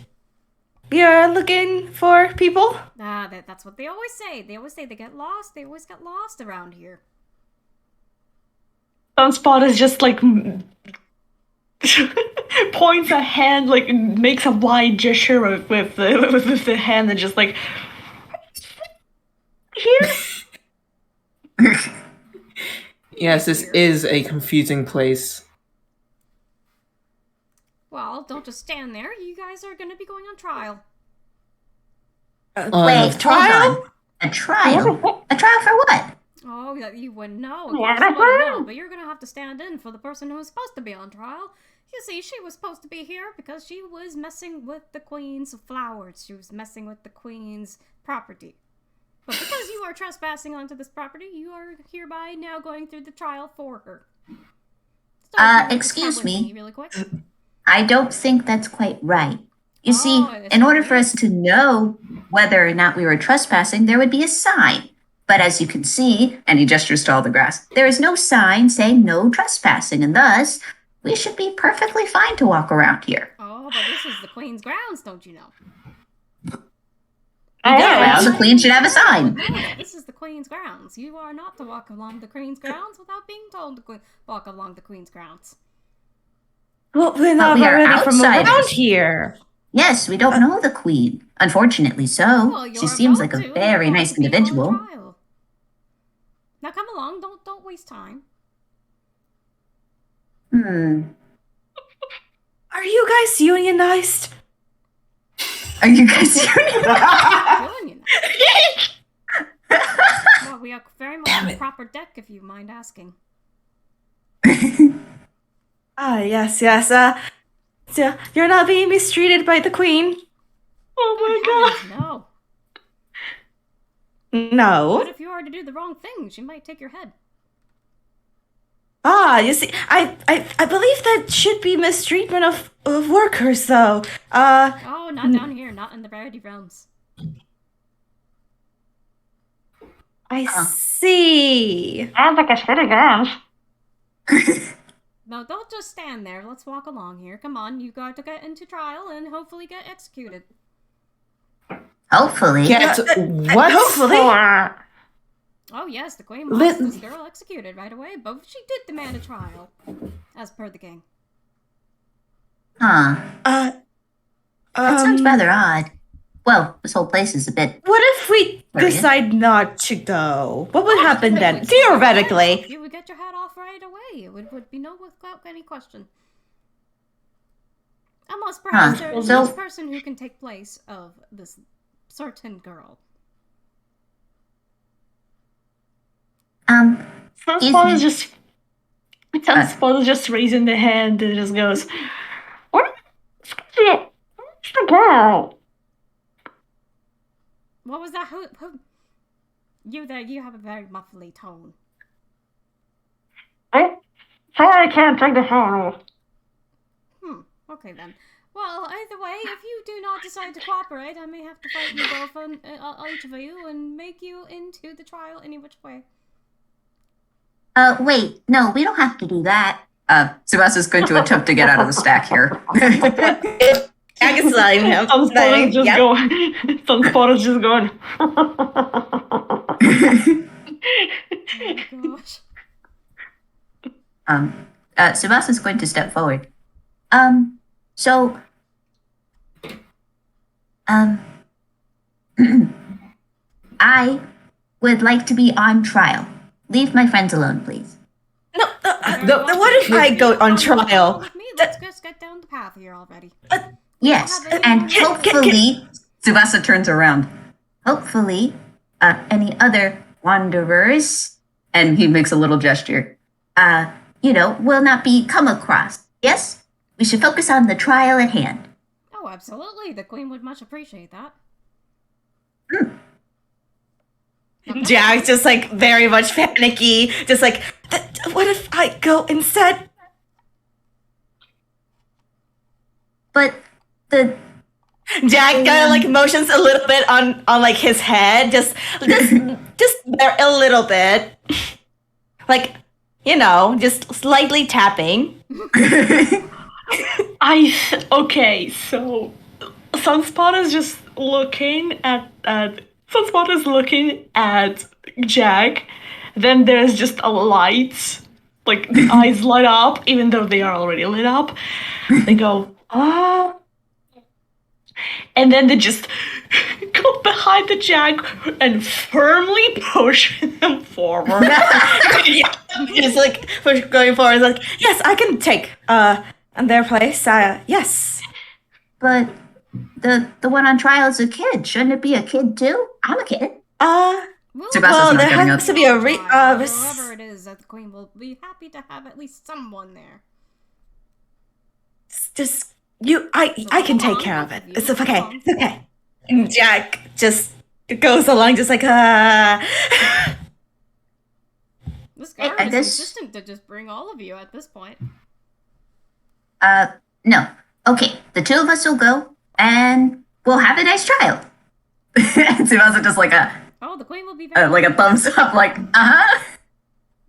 You're looking for people? That's what they always say. They always say they get lost. They always get lost around here. Sunspot is just like points a hand, like makes a wide gesture with the hand, and just like here. Yes, this is a confusing place. Well, don't just stand there. You guys are going to be going on trial. Wait, trial? hold on. A trial? A trial for what? Oh, you wouldn't know. Of course you wouldn't know. But you're going to have to stand in for the person who was supposed to be on trial. You see, she was supposed to be here because she was messing with the Queen's flowers. She was messing with the Queen's property. But because you are trespassing onto this property, you are hereby now going through the trial for her. So, if you want to Excuse come with me. Really quick. I don't think that's quite right. You see, it's in order not for us to know whether or not we were trespassing, there would be a sign. But as you can see, and he gestures to all the grass, there is no sign saying no trespassing, and thus, we should be perfectly fine to walk around here. Oh, but this is the Queen's grounds, don't you know? Well, the queen should have a sign. No, this is the Queen's grounds. You are not to walk along the Queen's grounds without being told to walk along the Queen's grounds. Well, we're not we are already from outsiders. around here. Yes, we don't know the queen. Unfortunately so. Well, She you're seems about like a to. very You're nice about to be on individual. trial. Now come along. Don't waste time. Are you guys unionized? Are you guys Doing you know. Well, we are very much on the proper deck, if you mind asking. Ah, yes. So you're not being mistreated by the queen? Oh my god. No. No. But if you are to do the wrong thing, she might take your head. Ah, you see, I believe that should be mistreatment of workers, though. Oh, not down here. Not in the Rarity Realms. I see. Sounds like a shitty grounds. No, don't just stand there. Let's walk along here. Come on, you got to get into trial and hopefully get executed. Hopefully. Get what? Hopefully. Oh yes, the Queen wants this girl executed right away, but she did demand a trial, as per the king. Huh. That sounds Um, rather odd. Well, this whole place is a bit. What if we Curious. decide not to go? What would happen then? If you would get your head Theoretically. off, you would get your head off right away. It would be no without any question. Unless perhaps there is So- this person who can take place of this certain girl. Sunspot is just raising the hand and just goes, "What? Where's the girl?" What was that? Who? You there? You have a very muffly tone. Sorry, I can't take the photo. Okay then. Well, either way, if you do not decide to cooperate, I may have to fight you both on each of you and make you into the trial any which way. Wait, no, we don't have to do that. Tsubasa's going to attempt to get out of the stack here. I can slide him. Sunspot is just Yep. going. Sunspot is just going. Oh gosh. Tsubasa's going to step forward. So, I would like to be on trial. Leave my friends alone, please. No, what if I go on trial? With me, let's just get down the path here already. Yes, have any and more- hopefully, Tsubasa turns around. Hopefully, any other wanderers, and he makes a little gesture, will not be come across. Yes? We should focus on the trial at hand. Oh, absolutely. The queen would much appreciate that. Jack's just like very much panicky. Just like, what if I go instead? But the Jack kind of like motions a little bit on like his head, just there a little bit, like just slightly tapping. Okay, so Sunspot is just looking at Sunspot is looking at Jack. Then there's just a light, like the eyes light up, even though they are already lit up. They go, ah. And then they just go behind the Jack and firmly push him forward. Just like going forward, like, yes, I can take their place. Yes. But the one on trial is a kid. Shouldn't it be a kid too? I'm a kid. Tsubasa's not there getting has us. to be a whoever it is that the queen will be happy to have at least someone there. just I can take care of it. It's okay. It's okay. And Jack just goes along, just like This guard I is guess- insistent to just bring all of you at this point. No. Okay, the two of us will go, and we'll have a nice trial. Tsubasa just like Oh, the queen will be very a thumbs up, like, uh-huh.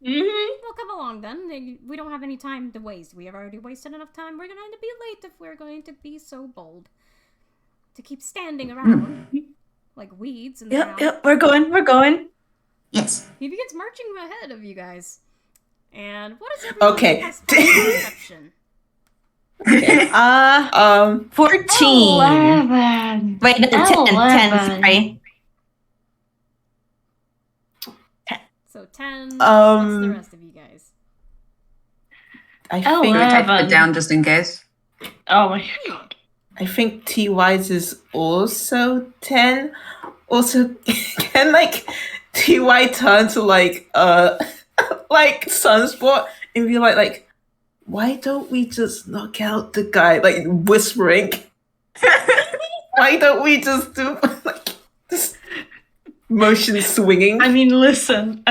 Well, come along then. We don't have any time to waste. We have already wasted enough time. We're going to be late if we're going to be so bold. To keep standing around like weeds in the ground. Yep, we're going. Yes. He begins marching ahead of you guys. And what is everyone's Okay. perception? Okay. 14. 11. Wait, no, 10, sorry. So 10. What's the Um, rest of you guys? I Oh, think wow. Type it down just in case. Oh my god. I think T-Wise is also 10. Also, can like T-Y turn to like like Sunspot and be like, why don't we just knock out the guy? Like whispering. Why don't we just do like this motion swinging? I mean, listen.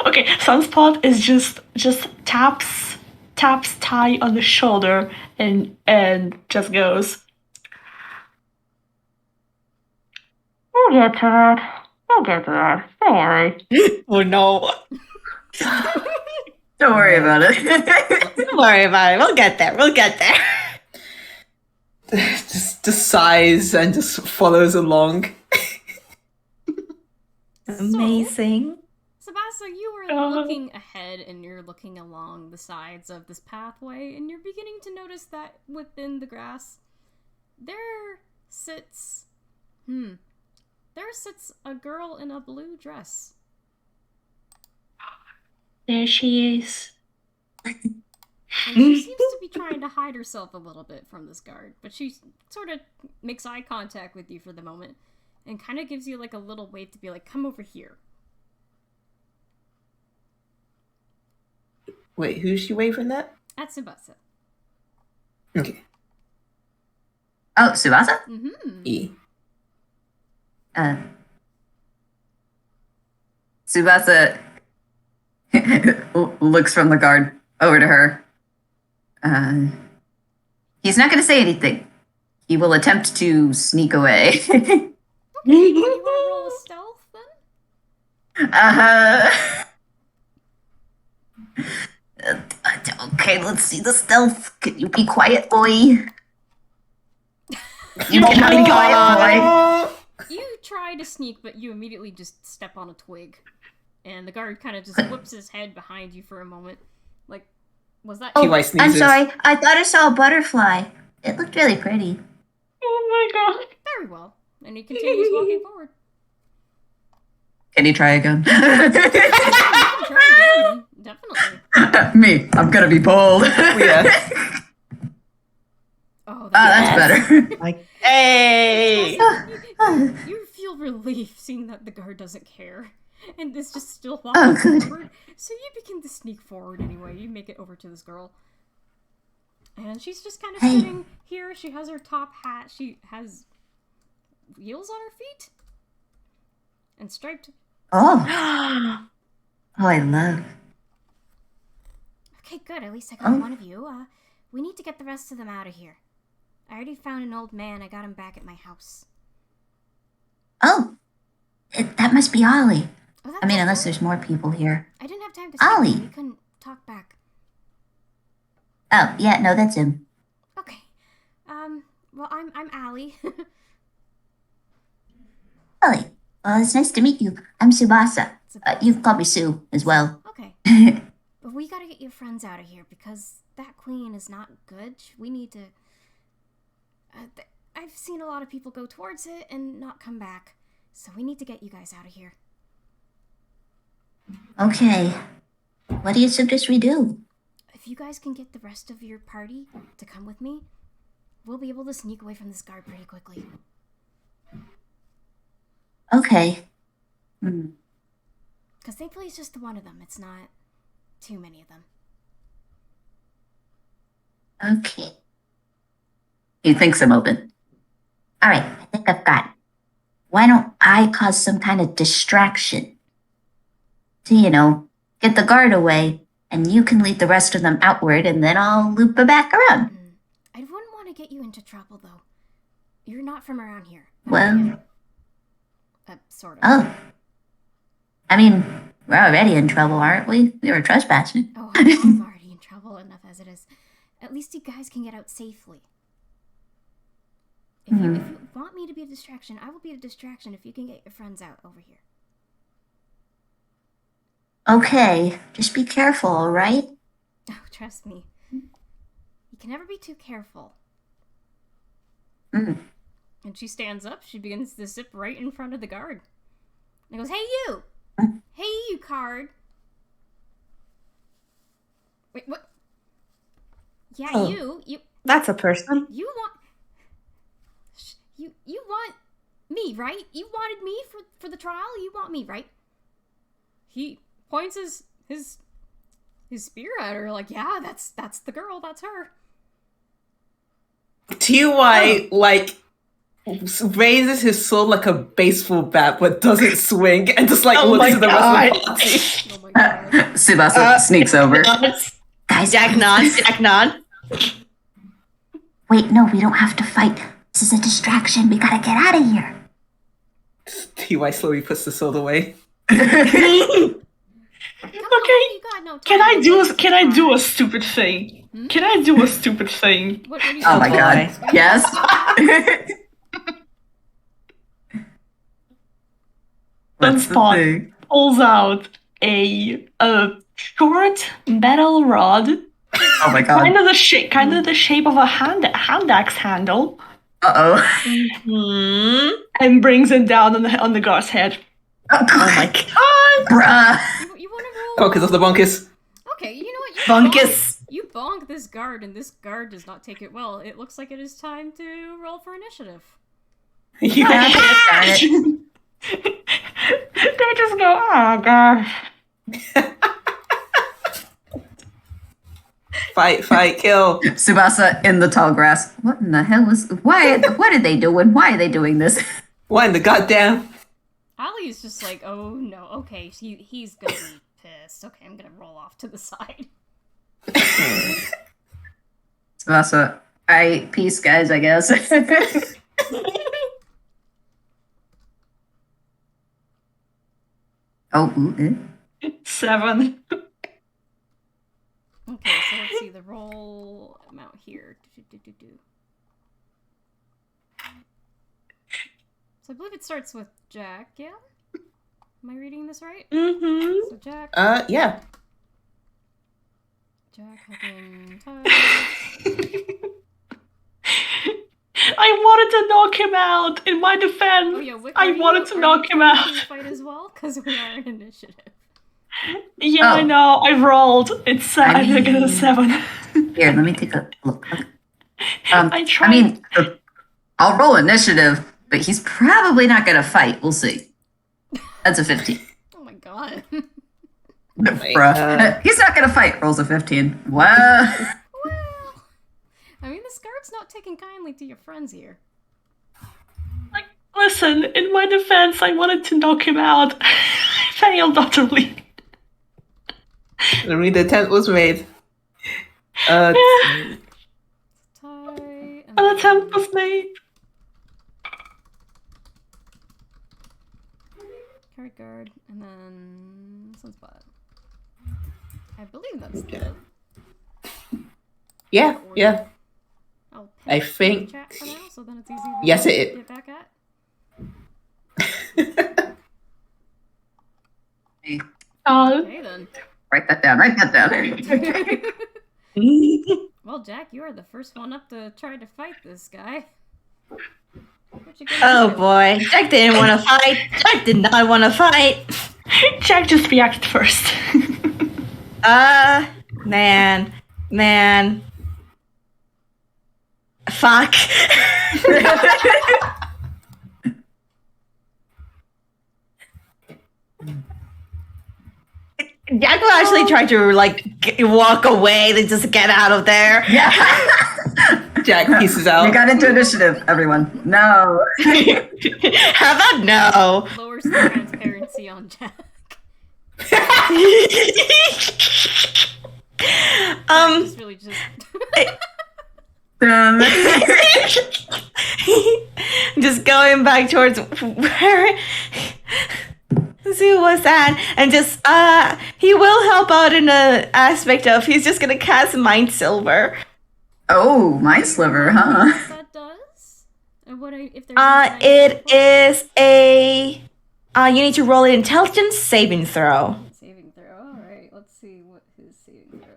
Okay, Sunspot is just taps Ty on the shoulder and just goes. We'll get to that. Don't worry. Oh no. Don't worry about it. Don't worry about it. We'll get there. just sighs and just follows along. Amazing. Tsubasa, you are looking ahead and you're looking along the sides of this pathway, and you're beginning to notice that within the grass, there sits a girl in a blue dress. There she is. And she seems to be trying to hide herself a little bit from this guard, but she sort of makes eye contact with you for the moment and kind of gives you like a little wave to be like, come over here. Wait, who's she waving at? At Tsubasa. Okay. Oh, Tsubasa? Mm-hmm. E. Tsubasa looks from the guard over to her. He's not going to say anything. He will attempt to sneak away. You want to roll a stealth then? Okay, let's see the stealth. Can you be quiet, boy? You cannot be quiet, boy. You try to sneak, but you immediately just step on a twig. And the guard kind of just whips his head behind you for a moment. Like, was that... Oh, sneezes. I'm sorry. I thought I saw a butterfly. It looked really pretty. Oh my god. Very well. And he continues walking forward. Can you try again? You can try again, definitely. Me, I'm gonna be bold. Yeah. Oh, That's better. Like, hey! You feel relief seeing that the guard doesn't care. And is just still walking good. forward. So you begin to sneak forward anyway. You make it over to this girl. And she's just kind of sitting here. She has her top hat. She has wheels on her feet. And striped. Oh, I love. Okay, good. At least I got one of you. We need to get the rest of them out of here. I already found an old man. I got him back at my house. Oh, that must be Ollie. Oh, I mean, unless there's more people here. I didn't have time to speak. Ollie. To him. He couldn't talk back. Oh, yeah, no, that's him. Okay. Well, I'm Allie. Ollie. Well, it's nice to meet you. I'm Tsubasa. You can call me Sue as well. Okay. But we gotta get your friends out of here because that queen is not good. We need to... I've seen a lot of people go towards it and not come back. So we need to get you guys out of here. Okay. What do you suggest we do? If you guys can get the rest of your party to come with me, we'll be able to sneak away from this guard pretty quickly. Okay. Because thankfully it's just the one of them. It's not too many of them. Okay. He thinks I'm open. All right, I think I've got it. Why don't I cause some kind of distraction? To, get the guard away, and you can lead the rest of them outward, and then I'll loop it back around. I wouldn't want to get you into trouble, though. You're not from around here. Well, Sort of. oh. I mean, we're already in trouble, aren't we? We were trespassing. Oh, I'm already in trouble enough as it is. At least you guys can get out safely. If you want me to be a distraction, I will be a distraction if you can get your friends out over here. Okay, just be careful, all right? Oh, trust me. You can never be too careful. And she stands up. She begins to zip right in front of the guard. And goes, "Hey, you! Hey, you, card! Wait, what? Yeah, Oh. you That's a person. want... You want me, right? You wanted me for the trial? You want me, right?" He points his spear at her, like, "Yeah, that's the girl. That's her." TY, raises his sword like a baseball bat, but doesn't swing, and just, looks at the rest of the party. Oh my god. Tsubasa sneaks over. Guys, Jack nod. Wait, no, we don't have to fight. This is a distraction. We gotta get out of here. TY slowly puts the sword away. Come on, you got no time. Can I do a stupid thing? Can I do a stupid thing? What do you Oh my say? god. Yes? What's the Sunspot thing? pulls out a short metal rod, Oh my god. kind of the shape of a hand axe handle, Uh-oh. and brings it down on the guard's head. Oh my god. Bruh. You want to roll? Oh, because of the bunkus. Okay, you know what? Bunkus. You bonk this guard, and this guard does not take it well. It looks like it is time to roll for initiative. You They just go, oh gosh. fight, kill. Tsubasa in the tall grass. What in the hell is... Why? What are they doing? Why are they doing this? Why in the goddamn? Ollie is just like, "Oh no, okay, he's gonna be pissed. Okay, I'm gonna roll off to the side. Tsubasa, peace, guys, I guess. Oh, 7. Okay, so let's see the roll amount here. So I believe it starts with Jack, yeah? Am I reading this right? Mm-hmm. So Jack. Yeah. Jack helping Ty. I wanted to knock him out. In my defense, Oh yeah, Wick, I wanted to knock him out. Can you fight as well? Because we are an initiative. Yeah, I know. I rolled. It's I think it's a 7. Here, let me take a look. I tried. I mean, I'll roll initiative, but he's probably not going to fight. We'll see. That's a 15. Oh my god. Bruh. He's not going to fight. Rolls a 15. Well, Well, I mean, this guard's not taking kindly to your friends here. Like, listen, in my defense, I wanted to knock him out. I failed utterly. I mean, the tent was made. Ty, and An attempt was made. Carrot guard, and then Sunspot. I believe that's the. Yeah. I'll I pin think- chat for now, so then it's easy for Yes, me to it- get back at. Okay then. write that down. Well, Jack, you are the first one up to try to fight this guy. What you gonna Oh do? boy, Jack didn't want to fight. Jack did not want to fight. Jack just reacted first. Man. Fuck. Jack will actually try to walk away, then just get out of there. Yeah. Jack pieces We out. got into initiative, everyone. No. How about no? Lowers the transparency on Jack. Just really just. Just going back towards where Zoo was at, and just he will help out in the aspect of he's just gonna cast Mind Silver. Oh, my sliver, huh? What that does? And what if there's It is a you need to roll an intelligence saving throw. saving throw. All right, let's see what his saving throw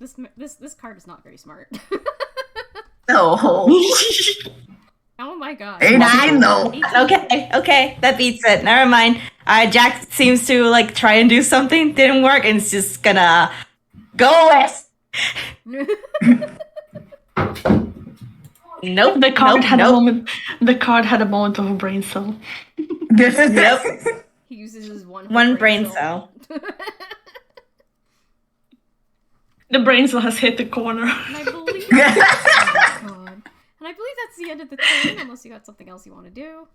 is. This card is not very smart. Oh. Oh my god. And I know. Okay, that beats it. Never mind. Jack seems to try and do something, didn't work, and it's just gonna go away. Nope. The card had nope. a moment. The card had a moment of a brain cell. Nope. He uses his one brain cell. The brain cell has hit the corner. And I believe. Oh my god. And I believe that's the end of the turn, unless you got something else you want to do.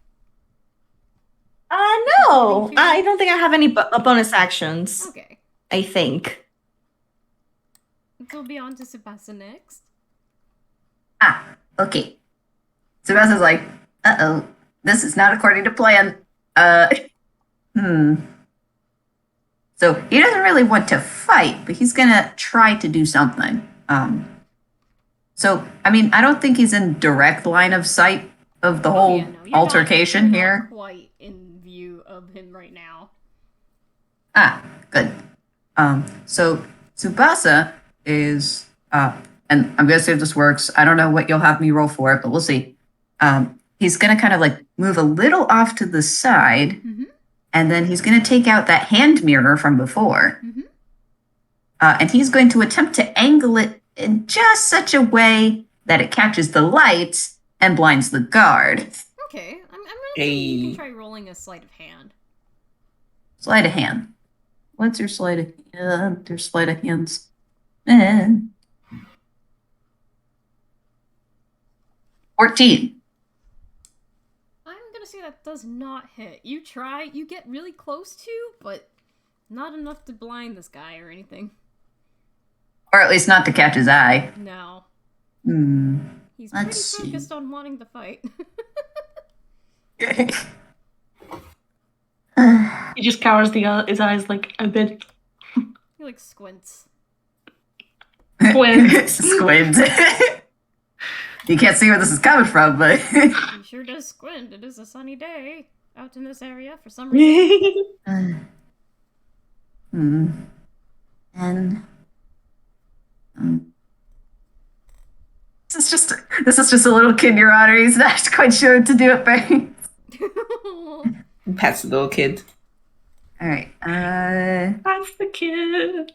No. I don't think I have any bonus actions. Okay. I think. We'll be on to Tsubasa next. Okay. Tsubasa's like, uh-oh, this is not according to plan. So he doesn't really want to fight, but he's gonna try to do something. So, I mean, I don't think he's in direct line of sight of the whole You're altercation not here. quite in view of him right now. Good. So Tsubasa is, and I'm gonna see if this works. I don't know what you'll have me roll for it, but we'll see. He's gonna kind of move a little off to the side, and then he's gonna take out that hand mirror from before, and he's going to attempt to angle it in just such a way that it catches the light and blinds the guard. Okay, I'm gonna say you can try rolling a sleight of hand. Sleight of hand. What's your sleight of hand? There's sleight of hands. 14. I'm gonna say that does not hit. You try, you get really close to, but not enough to blind this guy or anything. Or at least not to catch his eye. No. He's pretty Let's see. focused on wanting to fight. He just covers his eyes like a bit. He like squints. Squint. Squint. You can't see where this is coming from, but He sure does squint. It is a sunny day out in this area for some reason. And this is just a little kid, Your Honor. He's not quite sure what to do at first. Pats the little kid. All right. That's the kid.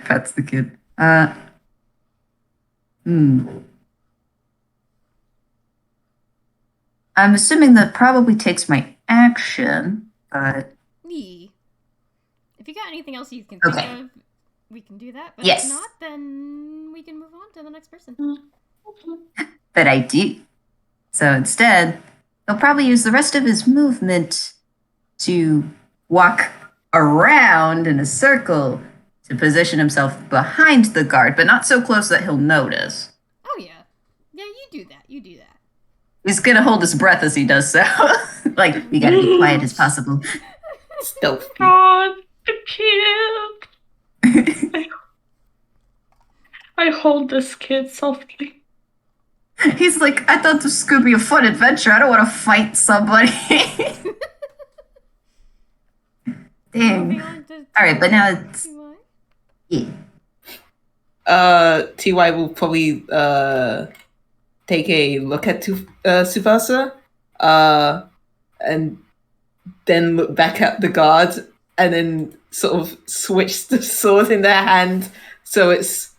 That's the kid. I'm assuming that probably takes my action, but Nee. If you got anything else you can think Okay. of, we can do that. But Yes. if not, then we can move on to the next person. I do. So instead, he'll probably use the rest of his movement to walk around in a circle to position himself behind the guard, but not so close that he'll notice. Oh yeah. Yeah, you do that. You do that. He's gonna hold his breath as he does so. Like, you gotta be quiet as possible. Stealth. God, the kid. I hold this kid softly. He's like, I thought this was gonna be a fun adventure. I don't want to fight somebody. Moving Dang. on to All right, but now it's TY. yeah. Ty will probably take a look at Tsubasa, and then look back at the guard, and then sort of switch the sword in their hand so it's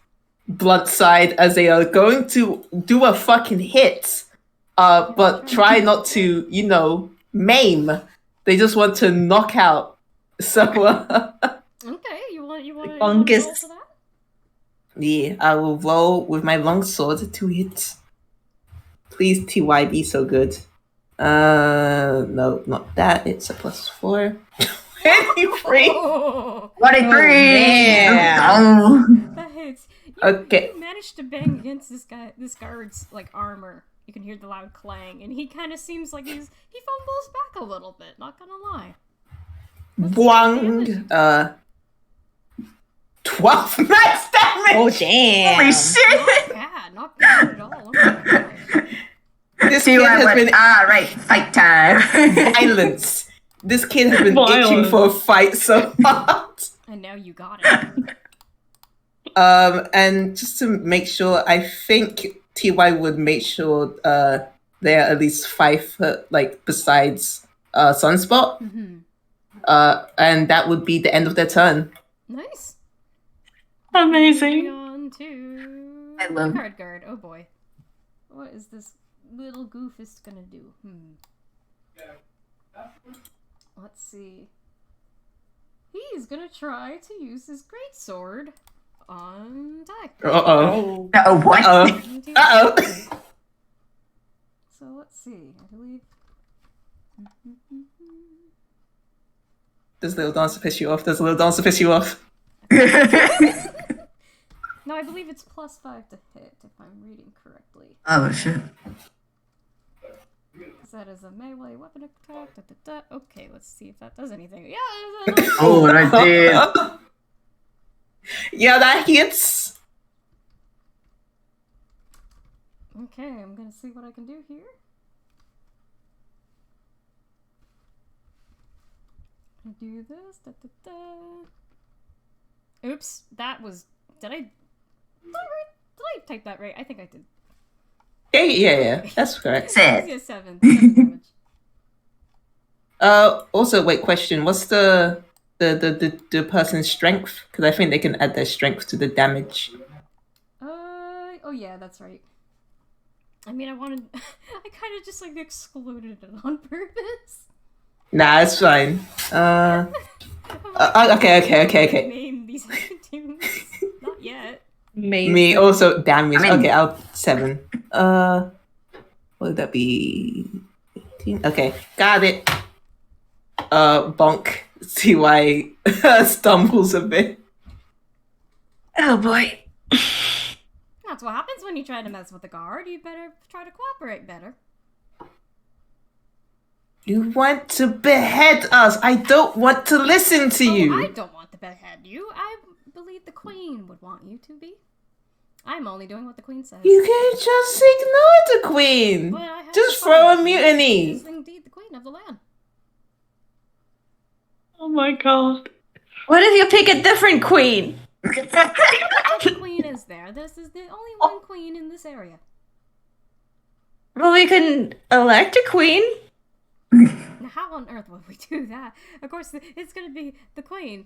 blunt side as they are going to do a fucking hit, but try not to, maim. They just want to knock out. So, Okay, you want to roll Longest. for that? yeah, I will roll with my long sword to hit. Please, TY, be so good. No, not that. It's a +4. 23. Oh, 23! yeah. Oh. that hits. Okay. You managed to bang against this guard's like armor. You can hear the loud clang, and he kind of seems like he fumbles back a little bit. Not gonna lie. Boing. 12 max damage. Oh, damn. Holy shit! Not bad at all. Oh my gosh. This See kid where I has went, been right, fight time. violence. This kid has been itching Violence. for a fight so hard. And now you got it. And just to make sure, I think TY would make sure they're at least 5 foot, besides Sunspot. Mm-hmm. And that would be the end of their turn. Nice. Moving Amazing. on to I love- the card guard. Oh boy. What is this little goofus gonna do? Let's see. He's gonna try to use his greatsword on Ty. Uh-oh. Oh, what? Uh-oh. Uh-oh. So let's see. I believe. Does little dancer piss you off? Does little dancer piss you off? No, I believe it's +5 to hit, if I'm reading correctly. Oh, shit. 'Cause that is a melee weapon attack. Okay, let's see if that does anything. Yeah. Oh, what I did. Yeah, that hits. Okay, I'm gonna see what I can do here. I do this. Oops, that was. Did I type that right? I think I did. Yeah, that's correct. Sick. Yeah, 7 damage. Also, wait, question. What's the person's strength? Because I think they can add their strength to the damage. Oh yeah, that's right. I mean, I wanted. I kind of just excluded it on purpose. Nah, it's fine. Okay. Name these tunes. Not yet. Me also damage. I mean- Okay, I'll 7. What would that be? Okay, got it. Bonk. See why stumbles a bit. Oh boy. That's what happens when you try to mess with the guard. You better try to cooperate better. You want to behead us. I don't want to listen to you. I don't want to behead you. I believe the queen would want you to be. I'm only doing what the queen says. You can just ignore the queen. But I have Just to throw follow a mutiny. She is indeed the queen of the land. Oh my god. What if you pick a different queen? What queen is there? This is the only one queen in this area. Well, we can elect a queen. Now, how on earth would we do that? Of course, it's going to be the queen.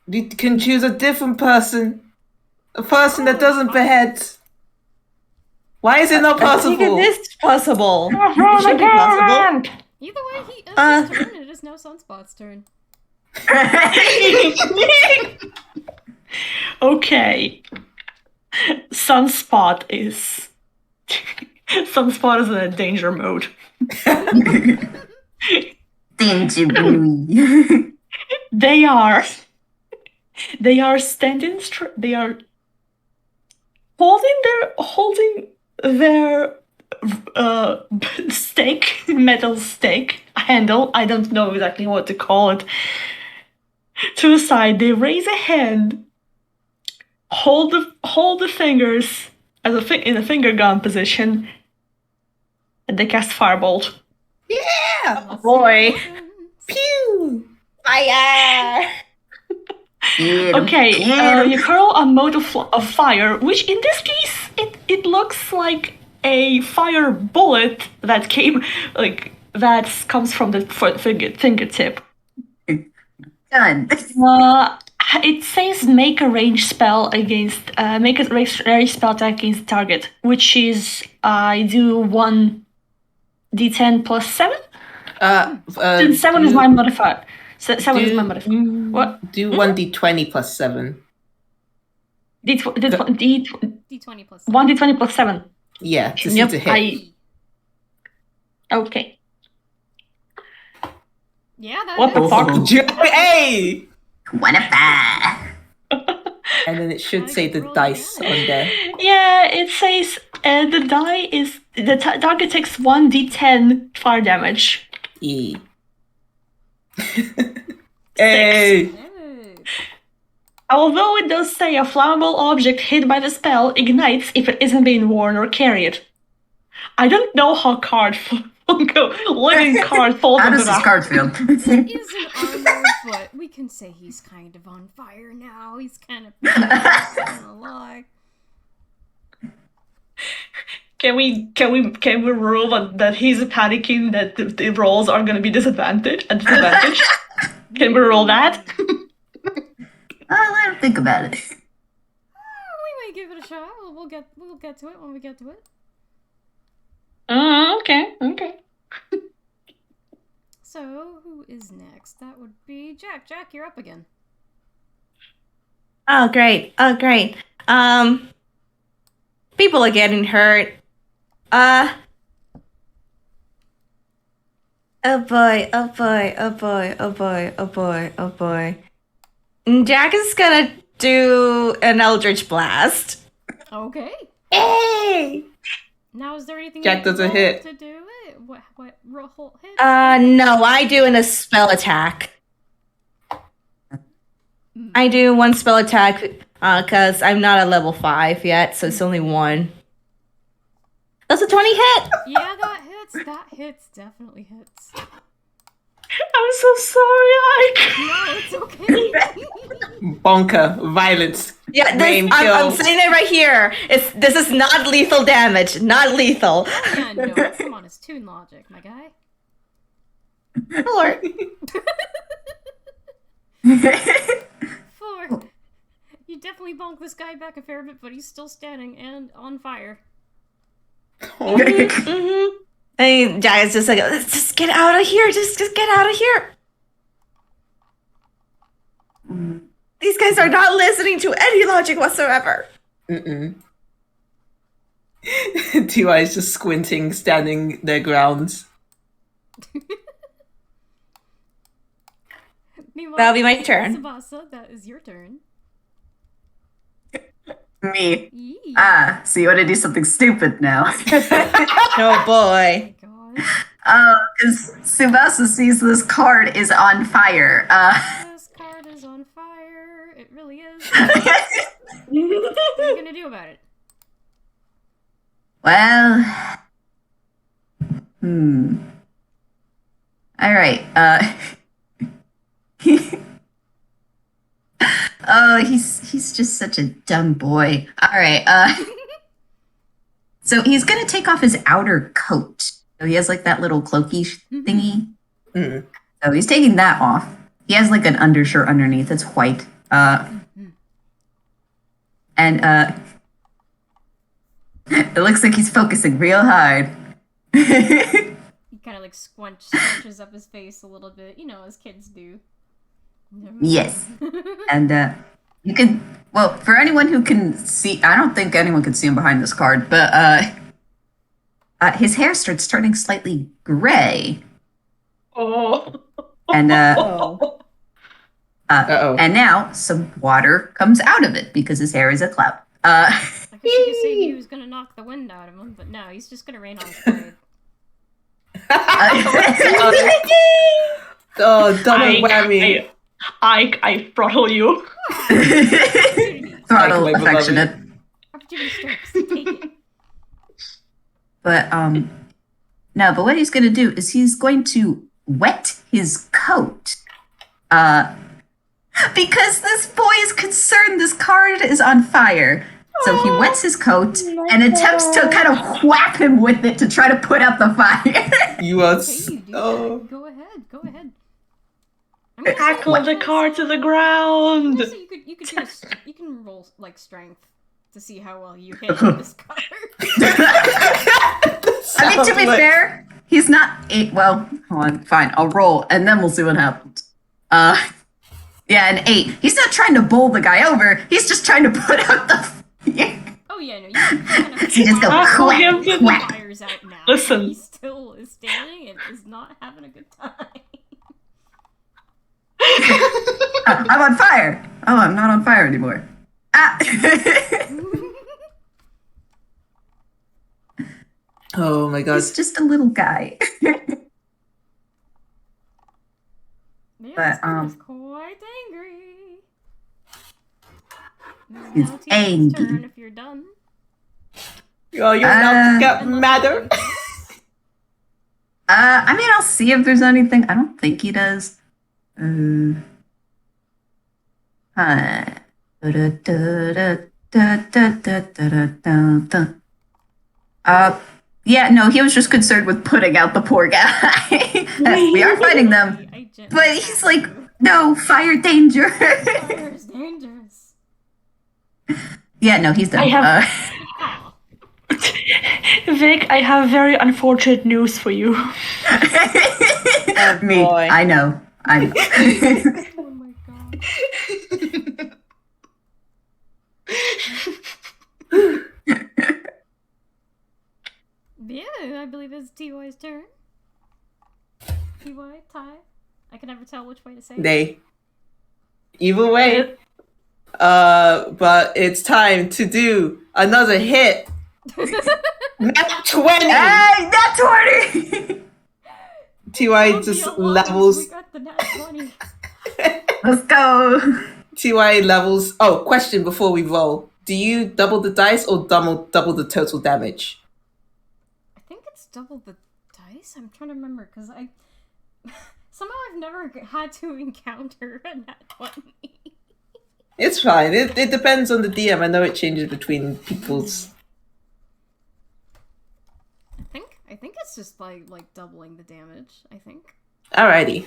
You can choose a different person. A person that doesn't behead. Why is it not I think possible? it is possible. It should be possible. Either way, it's his turn. It is now Sunspot's turn. Okay. Sunspot is in a danger mode. Danger boy. They are standing they are holding their stake, metal stake handle, I don't know exactly what to call it, to the side. They raise a hand, hold the fingers in a finger gun position, and they cast Firebolt. Yeah! Let's boy. see what happens. Pew! Fire! Okay, you curl a mode of fire, which in this case it looks like a fire bullet that comes from the fingertip. Done. It says make a range spell against make a range spell attack against the target, which is I do 1d10 plus 7. Since 7 is my modifier. 7 is my modifier. What? Do 1d20 plus 7. D20 plus 1d20 plus 7. Yeah, to see to hit. Okay. Yeah, that What the is. fuck? Hey! 25. And then it should say the dice on there. Yeah, it says the die is the target takes 1d10 fire damage. E. Hey! Hey. Although it does say a flammable object hit by the spell ignites if it isn't being worn or carried. I don't know how living card falls How into does this that. card feel? He is an armor, but we can say he's kind of on fire now. He's kind of gonna lie. Can we rule that he's panicking that the rolls are going to be disadvantaged? Can we roll that? Let him think about it. We may give it a shot. We'll get to it when we get to it. Okay. So who is next? That would be Jack. Jack, you're up again. Oh great. People are getting hurt. Oh boy. Jack is gonna do an Eldritch Blast. Okay. Hey! Now, is there anything Jack you does a roll hit. to do it? What roll hit? No, I do a spell attack. I do one spell attack, cause I'm not at level 5 yet, so it's only 1. That's a 20 hit! Yeah, that hits. That hits. Definitely hits. I'm so sorry, Ike. No, it's okay. Bonker, violence. Yeah, Rain I'm kills. saying it right here. This is not lethal damage. Not lethal. Yeah, no, come on, it's toon logic, my guy. Lord. 4. You definitely bonk this guy back a fair bit, but he's still standing and on fire. Mm-hmm. And Jack is just like, just get out of here. Just get out of here. These guys are not listening to any logic whatsoever. Mm-mm. TY is just squinting, standing their grounds. Meanwhile, That'll be my turn. Tsubasa, that is your turn. Me. Yee. So you want to do something stupid now? Oh boy. Oh my god. Because Tsubasa sees this card is on fire. This card is on fire. It really is. What are you gonna do about it? Well, all right. Oh, he's just such a dumb boy. All right. So he's gonna take off his outer coat. So he has like that little cloaky thingy. Mm. So he's taking that off. He has like an undershirt underneath. It's white. And it looks like he's focusing real hard. He kind of like scrunches up his face a little bit, you know, as kids do. Yes. And you can, well, for anyone who can see, I don't think anyone can see him behind this card, but his hair starts turning slightly gray. Oh. And Oh. Uh-oh. and now some water comes out of it because his hair is a cloud. I guess you could say he was gonna knock the wind out of him, but no, he's just gonna rain on his parade. Oh, double whammy. I throttle you. Throttle Like my affectionate. Opportunity strikes. Take it. But no, but what he's gonna do is he's going to wet his coat. Because this boy is concerned this card is on fire. So he wets his coat and attempts to kind of whap him with it to try to put out the fire. You are Okay, you do so... that. Go ahead. Go ahead. Tackle the car to the ground. So you could do you can roll like strength to see how well you hit this card. I mean, to be fair, he's not eight. Well, hold on, fine. I'll roll, and then we'll see what happens. Yeah, an 8. He's not trying to bowl the guy over. He's just trying to put out the. Oh yeah, no, you kind of You just go quack, quack. fires out now. Listen. He still is standing and is not having a good time. I'm on fire. Oh, I'm not on fire anymore. Ah. Oh my god. He's just a little guy. Yeah, But, this card is quite angry. He's Now Tia's angry. turn if you're done. Oh, your mouth got madder. I mean, I'll see if there's anything. I don't think he does. Yeah, no, he was just concerned with putting out the poor guy. We are fighting them, I gently but tap he's like, you. no, fire danger. Fire is dangerous. Yeah, no, he's done. I have- Aw. Vic, I have very unfortunate news for you. Me, boy. I know. I know. Oh my god. Yeah, I believe it's TY's turn. TY, Ty. I can never tell which way to say it. They. Either way. But it's time to do another hit. Nat 20! Hey, not 20! TY Don't just be alarmed, levels. We got the nat 20. Let's go. TY levels. Oh, question before we roll. Do you double the dice or double the total damage? I think it's double the dice. I'm trying to remember because I somehow I've never had to encounter a nat 20. It's fine. It depends on the DM. I know it changes between people's. I think it's just like doubling the damage. I think. Alrighty.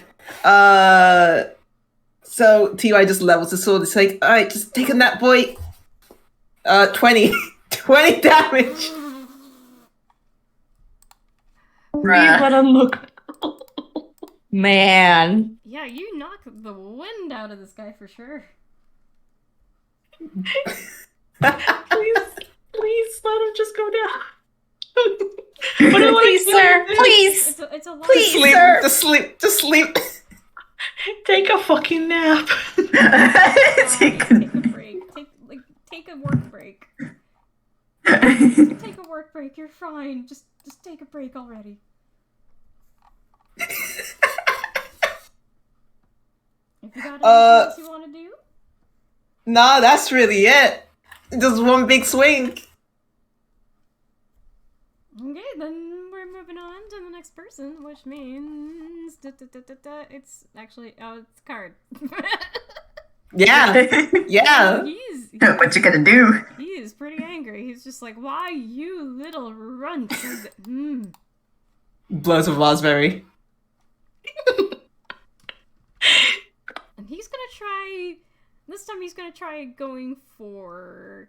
So TY just levels the sword. It's like, alright, just taking that boy. 20. 20 damage. Please let him look. Man. Yeah, you knock the wind out of this guy for sure. Please. Please let him just go down. What do I Please, do? sir. Please. It's a lot. Please, Sleep, sir. just sleep, just sleep. Take a fucking nap. Take a break. Take a work break. Take a work break. You're fine. Just take a break already. If you got anything else you want to do? Nah, that's really it. Just one big swing. Okay, then we're moving on to the next person, which means it's actually it's card. Yeah, yeah. He's What you gonna do? he is pretty angry. He's just like, "Why, you little runt?" Blows of raspberry. And he's gonna try. This time he's gonna try going for.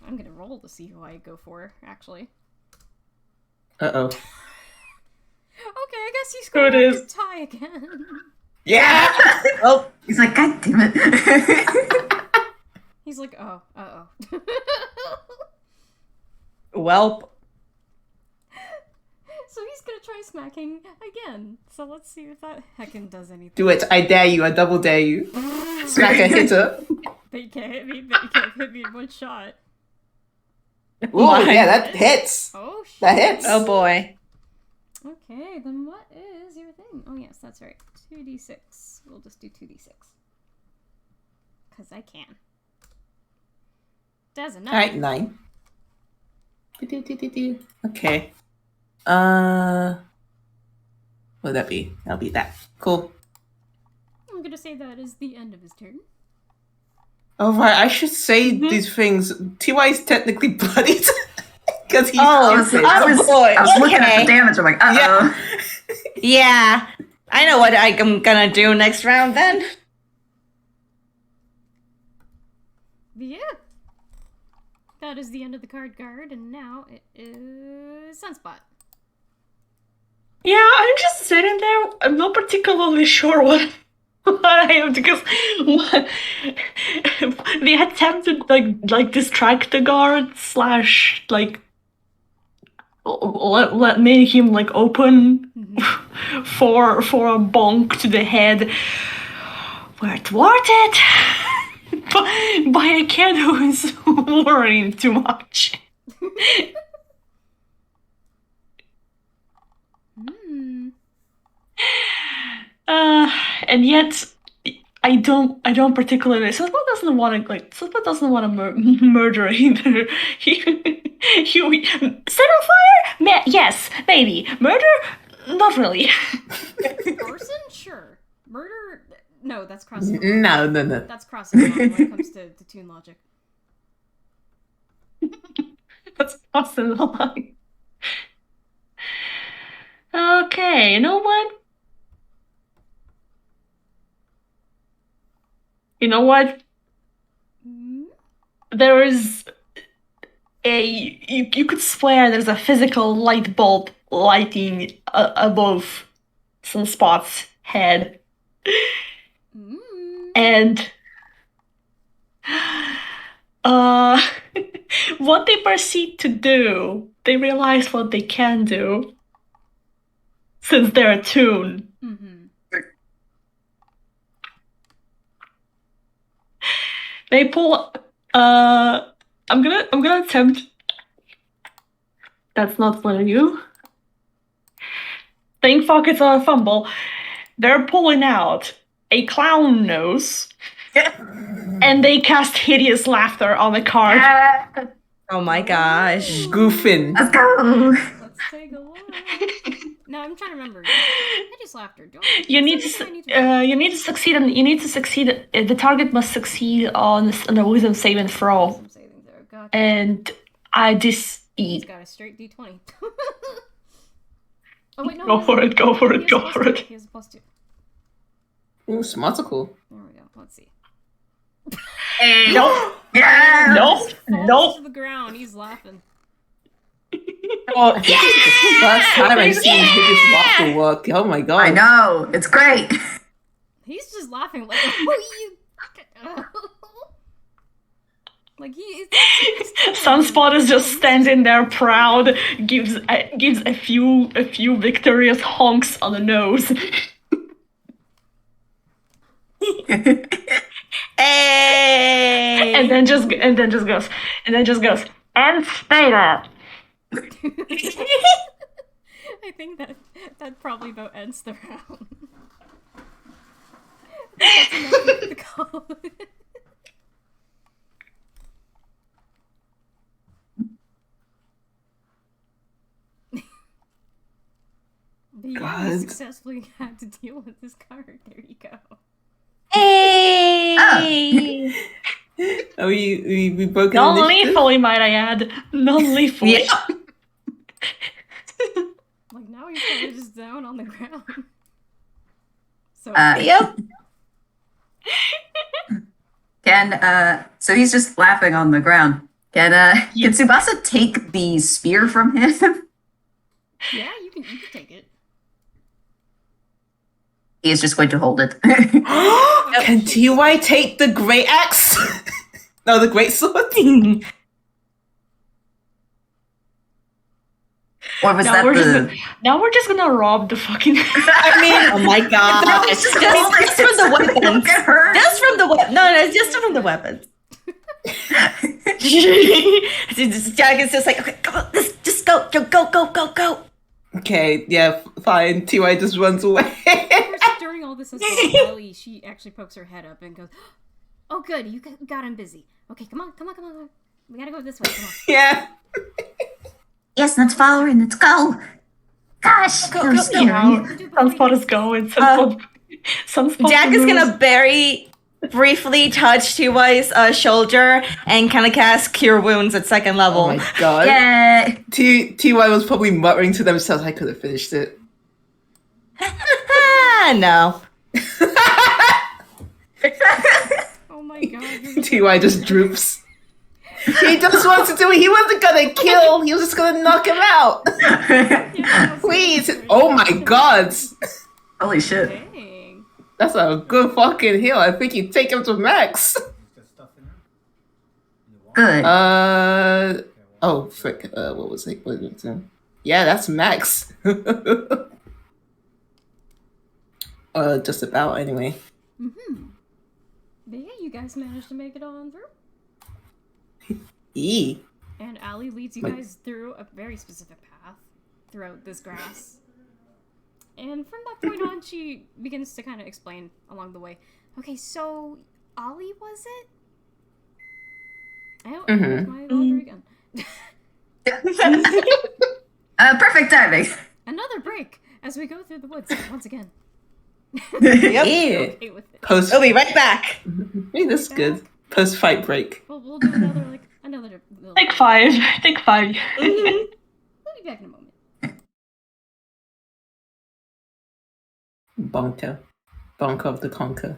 I'm gonna roll to see who I go for. Actually. Uh-oh. Okay, I guess he's Who it going is? to tie again. Yeah! Oh, He's like, God damn it. He's like, oh, uh-oh. welp. So he's gonna try smacking again. So let's see if that heckin' does anything. Do it. I dare you. I double dare you. Smack a hitter. But you can't hit me, but you can't hit me in one shot. Ooh, yeah, that hits. Oh, shit. That hits. Oh boy. Okay, then what is your thing? Oh, yes, that's right. 2d6. We'll just do 2d6. Because I can. Does a 9. Alright, 9. Okay. What'd that be? That'll be that. Cool. I'm gonna say that is the end of his turn. Oh, right, I should say these things. TY is technically bloodied. Because he's Oh, stupid. oh boy. I was looking at Okay. the damage. I'm like, uh-oh. Yeah. I know what I'm gonna do next round then. Yeah. That is the end of the card guard, and now it is Sunspot. Yeah, I'm just sitting there. I'm not particularly sure what I am because the attempt to like distract the guard slash like let make him like open for a bonk to the head were thwarted by a kid who is worrying too much. And yet I don't particularly. Sunspot doesn't want to murder either. He set on fire? Yes, maybe. Murder? Not really. Arson? Sure. Murder? No, that's crossing. No. That's crossing the line when it comes to toon logic. That's awesome. Line. Okay, you know what? There is you could swear there's a physical light bulb lighting above Sunspot's head. And what they proceed to do, they realize what they can do since they're attuned. They pull. I'm gonna attempt. That's not for you. Think fuck, it's a fumble. They're pulling out a clown nose, and they cast hideous laughter on the card. Oh my gosh. Goofing. Let's go. Let's take a look. No, I'm trying to remember. Hideous laughter. You need to succeed. The target must succeed on a wisdom saving throw. Wisdom saving throw. Gotcha. And I He's eat. got a straight D20. Oh wait, no. Go for it. Go for He it. has a Go plus for two. it. He has a +2. Ooh, smarticle. There we go. Let's see. Nope. Yeah. Nope. Falls Nope. to the ground. He's laughing. Oh, this is the first time I've seen hideous laughter work. Oh my god. I know. It's great. He's just laughing like, oh, you. Like he's Sunspot is just standing there proud, gives a few victorious honks on the nose. Hey! and then just goes, and stay there. I think that probably about ends the round. I think that's enough of the call. But yeah, you God. successfully had to deal with this card. There you go. Hey! Are we broken initiative? Non-lethally, might I add. Non-lethally. Yeah. Like now he's kind of just down on the ground. So Yep. So he's just laughing on the ground. Can Tsubasa take the spear from him? yeah, you can take it. He is just going to hold it. Can TY take the great axe? No, the great sword. Or was that Now we're just gonna rob the fucking. I mean, Oh my god. Just Just hold it. from the weapons. Look at her. Just from the weapons. No, just from the weapons. Jack is just like, okay, come on, just go. okay, yeah, fine. TY just runs away. Of course, during all this as well, Ellie, she actually pokes her head up and goes, "Oh, good, you got him busy. Okay, come on. We gotta go this way. Come on." Yeah. Yes, let's follow her and let's go. Gosh, that was scary. Sunspot is going. Sunspot. Jack is gonna briefly touch TY's shoulder and kind of cast Cure Wounds at second level. Oh my god. Yeah. TY was probably muttering to themselves, I could have finished it. No. Oh my god. TY just droops. He just wants to do it. He wasn't gonna kill. He was just gonna knock him out. Please. Oh my god. Holy shit. Dang. That's a good fucking heal. I think you take him to max. Good. Oh, frick. What was it? Yeah, that's max. Just about, anyway. Mm-hmm. But yeah, you guys managed to make it on through. E. And Allie leads you guys through a very specific path throughout this grass. And from that point on, she begins to kind of explain along the way. Okay, so Ollie, was it? Oh, there's my laundry again. Perfect timing. Another break as we go through the woods once again. Yep. Yeah. Okay with it. Post. We'll be right back. Hey, that's good. Post fight break. We'll do another little Take 5. Take 5. We'll be back in a moment. Bonker. Bonker of the Conquer.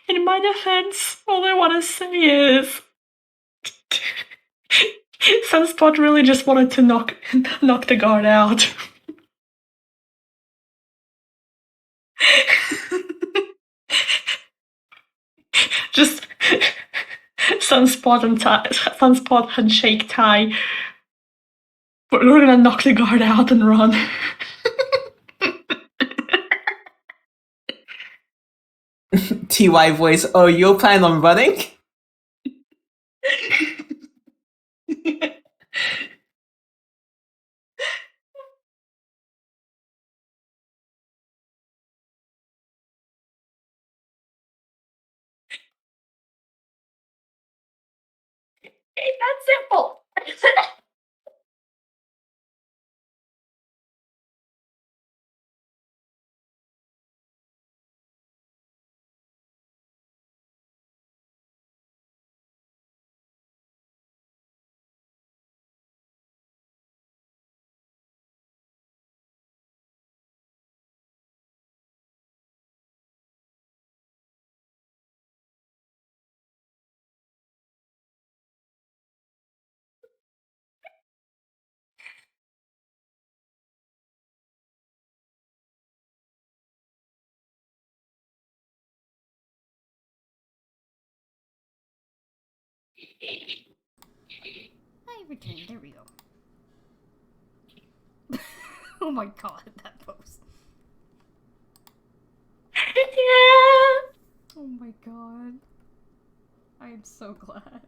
In my defense, all I want to say is Sunspot really just wanted to knock the guard out. Just Sunspot and Shake Tie. We're gonna knock the guard out and run. TY voice, oh, you plan on running? Ain't that simple? I returned. There we go. Oh my god, that pose. Yeah. Oh my god. I am so glad.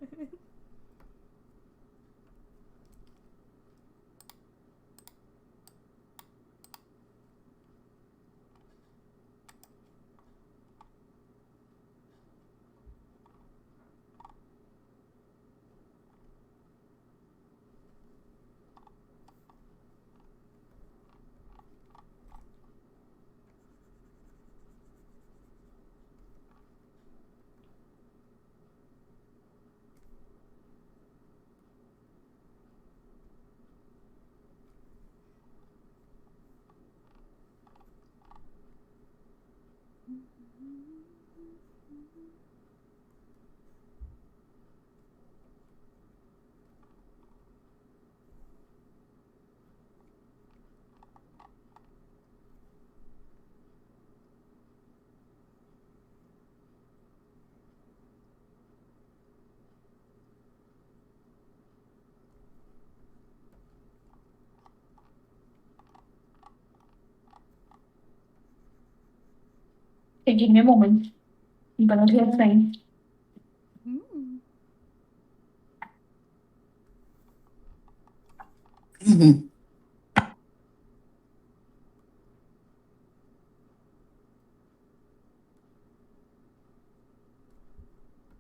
Okay, give me a moment. I'm gonna do a thing.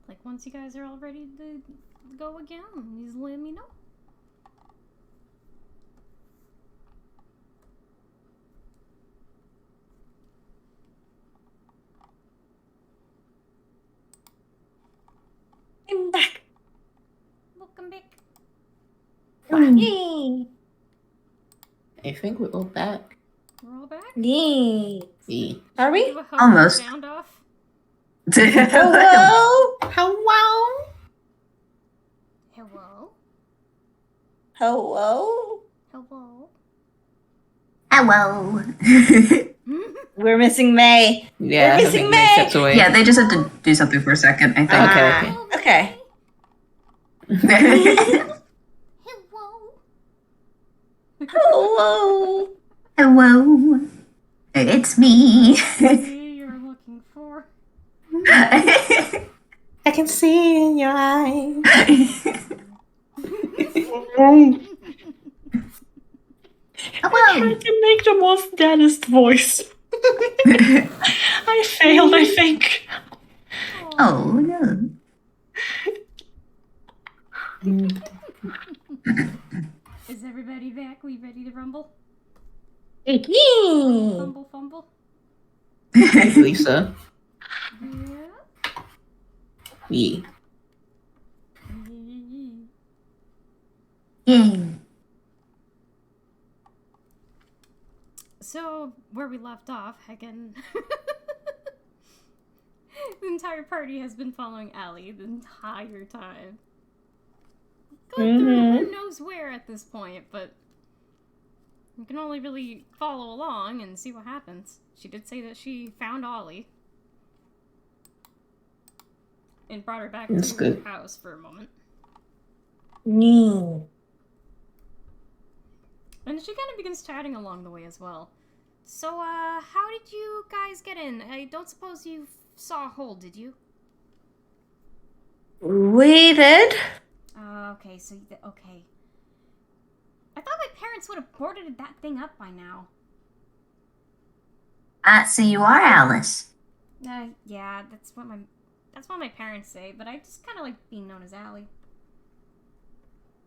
Like, once you guys are all ready to go again, just let me know. I'm back. Welcome back. Yay! I think we're all back. We're all back? Yay! Yeah. Are we? Do a hover Almost. sound off? Hello? Hello? Hello? Hello? Hello? Hello. We're missing May. Yeah, We're I missing think May stepped May. away. Yeah, they just have to do something for a second, I think. Okay. Okay. Hello? Hello. Hello. It's me. See you're looking for. I can see in your eyes. I Hello. tried to make the most deadest voice. I failed, I think. Oh no. Is everybody back? We ready to rumble? Yay. Fumble, fumble. Lisa. Yeah. Yeah. Yay. So, where we left off, heckin'. entire party has been following Allie the entire time. Going through who knows where at this point, but you can only really follow along and see what happens. She did say that she found Ollie and brought her back That's to good. her house for a moment. No. And she kind of begins chatting along the way as well. So, how did you guys get in? I don't suppose you saw a hole, did you? We did? Okay, so, okay. I thought my parents would have boarded that thing up by now. So you are Alice. Yeah, that's what my parents say, but I just kind of like being known as Allie.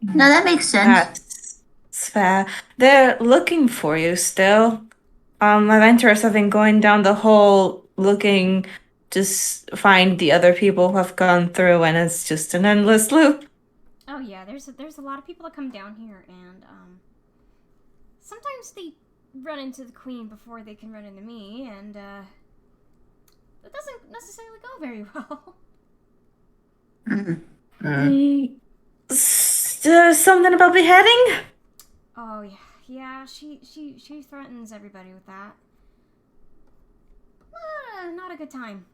No, that makes sense. That's fair. They're looking for you still. Adventurers have been going down the hole looking to find the other people who have gone through, and it's just an endless loop. Oh yeah, there's a lot of people that come down here, and sometimes they run into the queen before they can run into me, and that doesn't necessarily go very well. There's something about beheading? Oh yeah, she threatens everybody with that. Not a good time.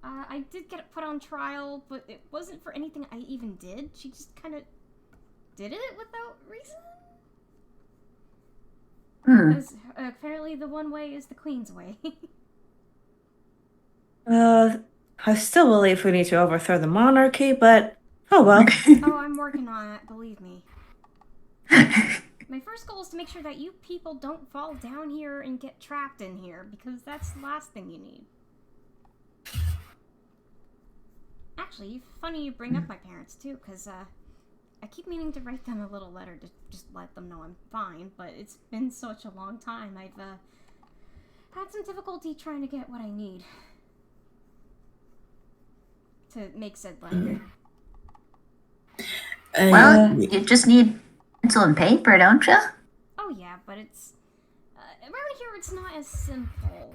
I did get put on trial, but it wasn't for anything I even did. She just kind of did it without reason. Because apparently the one way is the queen's way. I still believe we need to overthrow the monarchy, but oh well. Oh, I'm working on it, believe me. My first goal is to make sure that you people don't fall down here and get trapped in here, because that's the last thing you need. Actually, funny you bring up my parents, too, because I keep meaning to write them a little letter to just let them know I'm fine, but it's been such a long time. I've had some difficulty trying to get what I need to make said letter. Well, you just need pencil and paper, don't you? Oh yeah, but it's around here it's not as simple.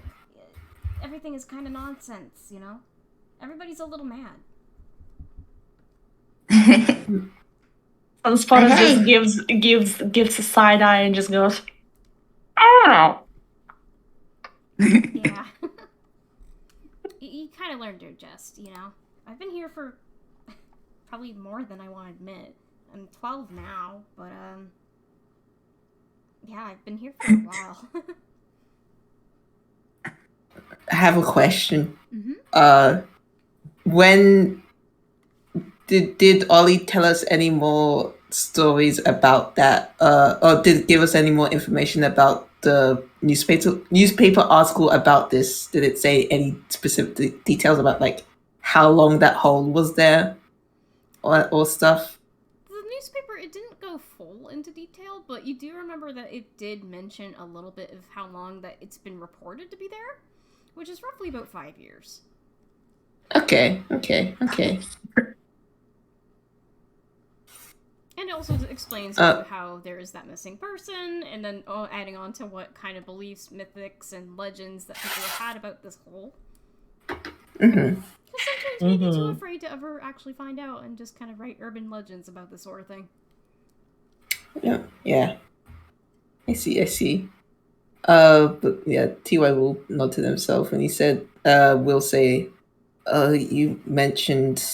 Everything is kind of nonsense, you know? Everybody's a little mad. Sunspot just gives a side eye and just goes, I don't know. Yeah. You kind of learn to adjust, you know? I've been here for probably more than I want to admit. I'm 12 now, but yeah, I've been here for a while. I have a question. Mm-hmm. When did Ollie tell us any more stories about that? Or did it give us any more information about the newspaper article about this? Did it say any specific details about like how long that hole was there, or stuff? The newspaper, it didn't go full into detail, but you do remember that it did mention a little bit of how long that it's been reported to be there, which is roughly about 5 years. Okay. And it also explains how there is that missing person, and then adding on to what kind of beliefs, mythics, and legends that people have had about this hole. Mm-hmm. Because sometimes we get too afraid to ever actually find out and just kind of write urban legends about this sort of thing. Yeah. I see. But yeah, TY will nod to himself and he said, we'll say, you mentioned...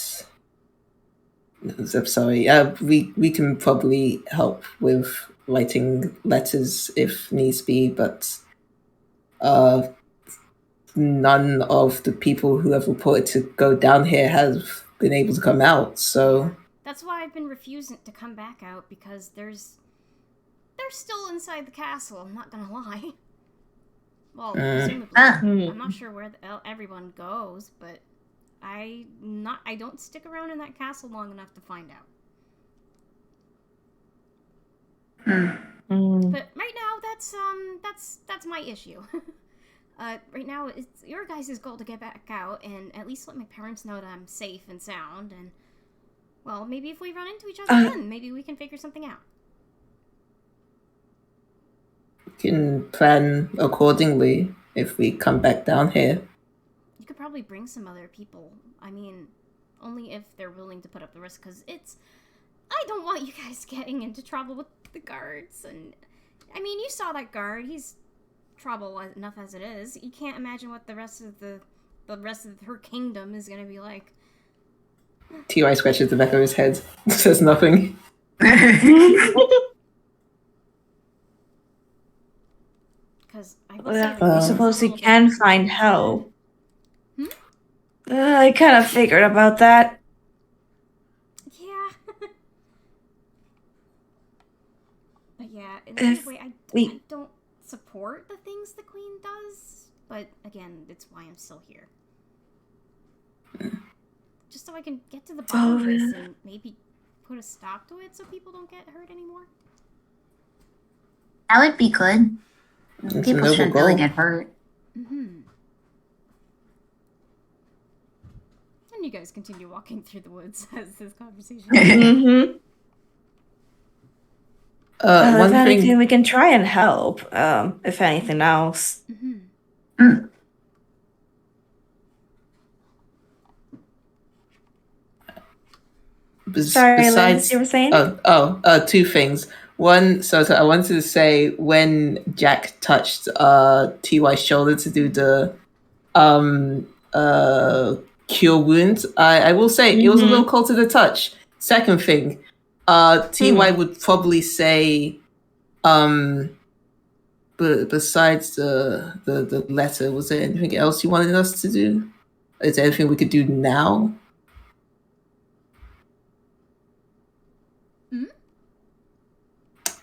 I'm sorry. We can probably help with writing letters if needs be, but none of the people who have reported to go down here have been able to come out, so... That's why I've been refusing to come back out, because they're still inside the castle, I'm not gonna lie. Well, presumably. I'm not sure where everyone goes, but I don't stick around in that castle long enough to find out. But right now, that's my issue. Right now, it's your guys' goal to get back out and at least let my parents know that I'm safe and sound. And well, maybe if we run into each other again, maybe we can figure something out. We can plan accordingly if we come back down here. You could could probably bring some other people. I mean, only if they're willing to put up the risk, because I don't want you guys getting into trouble with the guards. And I mean, you saw that guard. He's trouble enough as it is. You can't imagine what the rest of her kingdom is gonna be like. T.Y. scratches the back of his head. Says nothing. Because I suppose we can find help. I kind of figured about that. Yeah. But yeah, in a way, I don't support the things the queen does. But again, it's why I'm still here. Just so I can get to the bottom of this and maybe put a stop to it so people don't get hurt anymore. That would be good. That's People shouldn't really get hurt. And you guys continue walking through the woods as this conversation. If anything, we can try and help. If anything else. Sorry, Lizz, you were saying? Two things. One, so I wanted to say when Jack touched T.Y.'s shoulder to do the cure wounds, I will say it was a little cold to the touch. Second thing, T.Y. would probably say, but besides the letter, was there anything else you wanted us to do? Is there anything we could do now?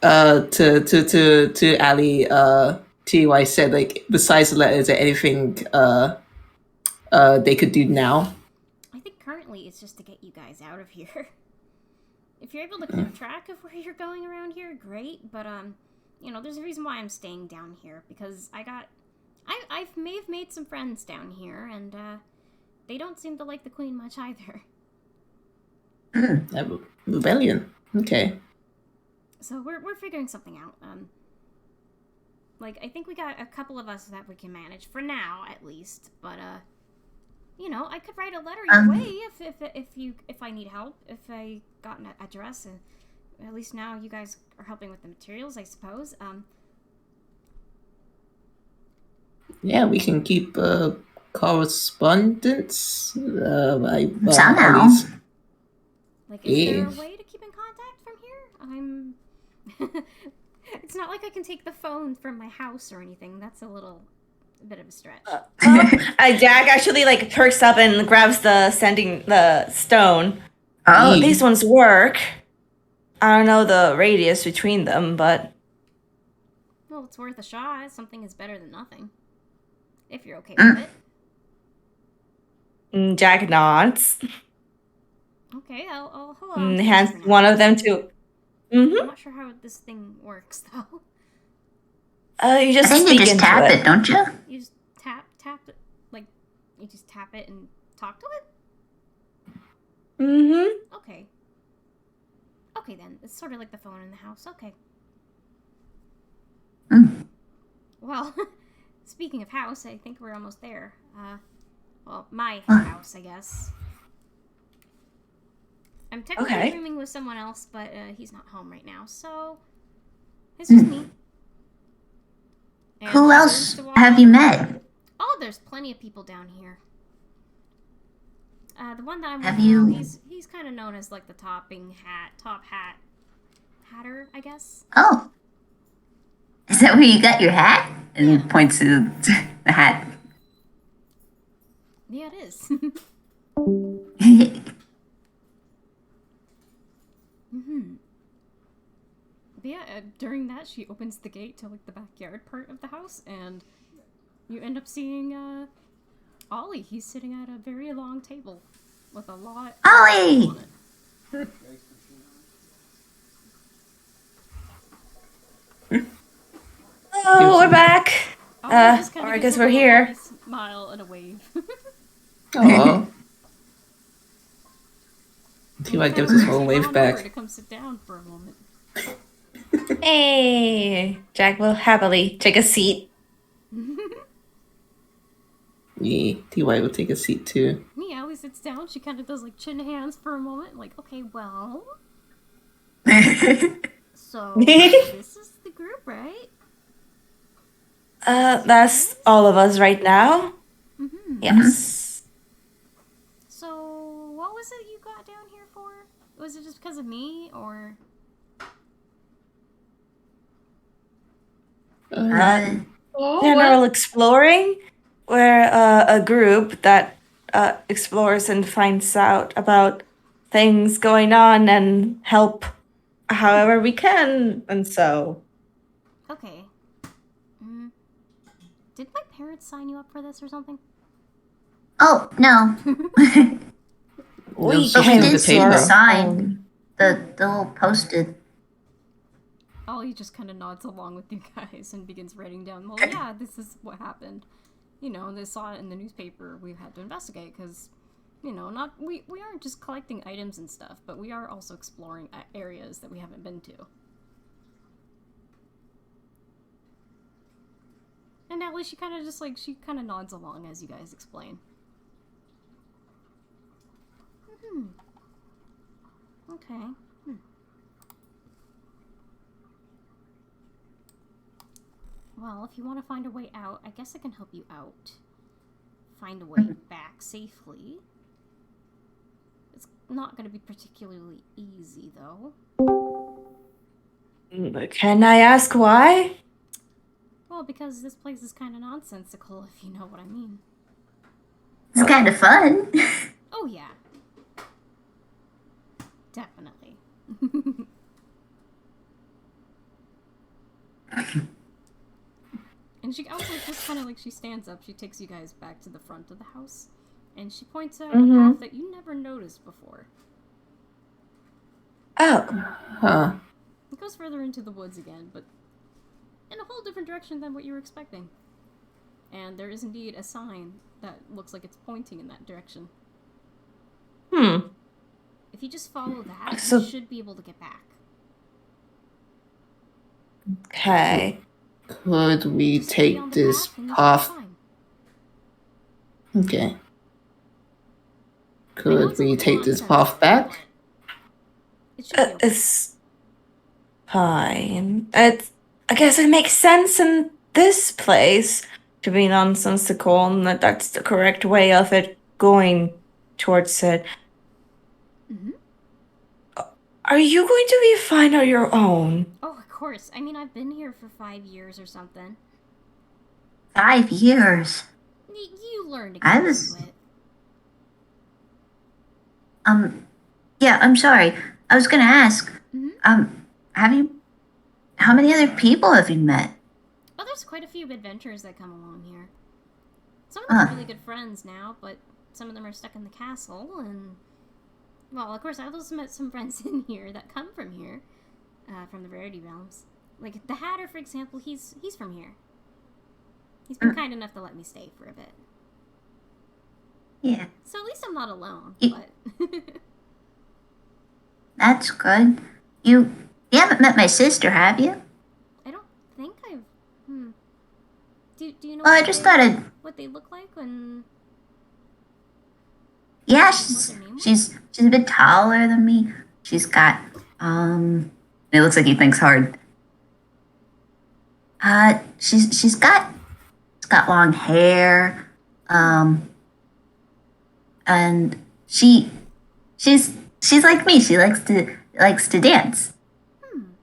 To Ali, T.Y. said, like, besides the letter, is there anything they could do now? I think currently it's just to get you guys out of here. If you're able to keep track of where you're going around here, great. But there's a reason why I'm staying down here, because I may have made some friends down here, and they don't seem to like the queen much either. Rebellion. Okay. So we're figuring something out. I think we got a couple of us that we can manage for now, at least. But I could write a letter your way if I need help. If I got an address, and at least now you guys are helping with the materials, I suppose. Yeah, we can keep correspondence. Somehow. Is there a way to keep in contact from here? It's not like I can take the phone from my house or anything. That's a bit of a stretch. Jack actually perks up and grabs the stone. Oh, these ones work. I don't know the radius between them, but well, it's worth a shot. Something is better than nothing. If you're okay with it. Jack nods. Okay, I'll hold on. Hands one of them to. I'm not sure how this thing works, though. You just I think you just tap it, don't you? You just tap it, you just tap it and talk to it? Okay. Okay, then. It's sort of like the phone in the house. Okay. Well, speaking of house, I think we're almost there. My house, I guess. I'm technically rooming with someone else, but he's not home right now, so it's just me. And who else have you met? Oh, there's plenty of people down here. The one that I'm with now, he's kind of known as the top hatter, I guess. Oh, is that where you got your hat? And he points to the hat. Yeah, it is. But yeah, during that, she opens the gate to the backyard part of the house, and you end up seeing Ollie. He's sitting at a very long table with a lot Ollie! on it. Oh, we're back. Or I guess we're here. Smile and a wave. Oh. T.Y. gives us a wave back. To come sit down for a moment. Hey, Jack will happily take a seat. Yeah, TY will take a seat too. Me, Allie sits down. She kind of does like chin hands for a moment. Like, okay, well, so this is the group, right? That's all of us right now. Mm-hmm. Yes. So, what was it you got down here for? Was it just because of me, or? General exploring. We're a group that explores and finds out about things going on and help however we can. And so, Okay. Mm. Did my parents sign you up for this or something? Oh, no. we But we can did see the sort sign. The little posted. Ollie just kind of nods along with you guys and begins writing down, well, yeah, this is what happened. You know, they saw it in the newspaper. We've had to investigate because, you know, not we aren't just collecting items and stuff, but we are also exploring areas that we haven't been to. And Natalie, she kind of just like, she kind of nods along as you guys explain. Okay. Well, if you want to find a way out, I guess I can help you out. Find a way back safely. It's not going to be particularly easy, though. Can I ask why? Well, because this place is kind of nonsensical, if you know what I mean. It's kind of fun. Oh, yeah. Definitely. And she also just kind of like, she stands up, she takes you guys back to the front of the house, and she points out a path that you never noticed before. Oh. Huh. It goes further into the woods again, but in a whole different direction than what you were expecting. And there is indeed a sign that looks like it's pointing in that direction. If you just follow that, you should be able to get back. Okay. Could we Just stay on take the this path and you should be path? fine. Okay. I know Could it's a we little take this nonsensical, path back? but it should be okay. It's fine. I guess it makes sense in this place to be nonsensical, and that's the correct way of it going towards it. Are you going to be fine on your own? Oh, of course. I mean, I've been here for 5 years or something. 5 years. You learn to I get was- into it. Yeah, I'm sorry. I was gonna ask, how many other people have you met? Oh, there's quite a few adventurers that come along here. Some of them are really good friends now, but some of them are stuck in the castle, and... Well, of course, I've also met some friends in here that come from here, from the Rarity Realms. Like, the Hatter, for example, he's from here. He's been kind enough to let me stay for a bit. Yeah, So at least I'm not alone, Y- but... that's good. You haven't met my sister, have you? I don't think I've... Do you know Well, I just thought what they look like when... Yeah, What's her name? she's a bit taller than me. She's got It looks like he thinks hard. She's got long hair. And she's like me. She likes to dance. I'm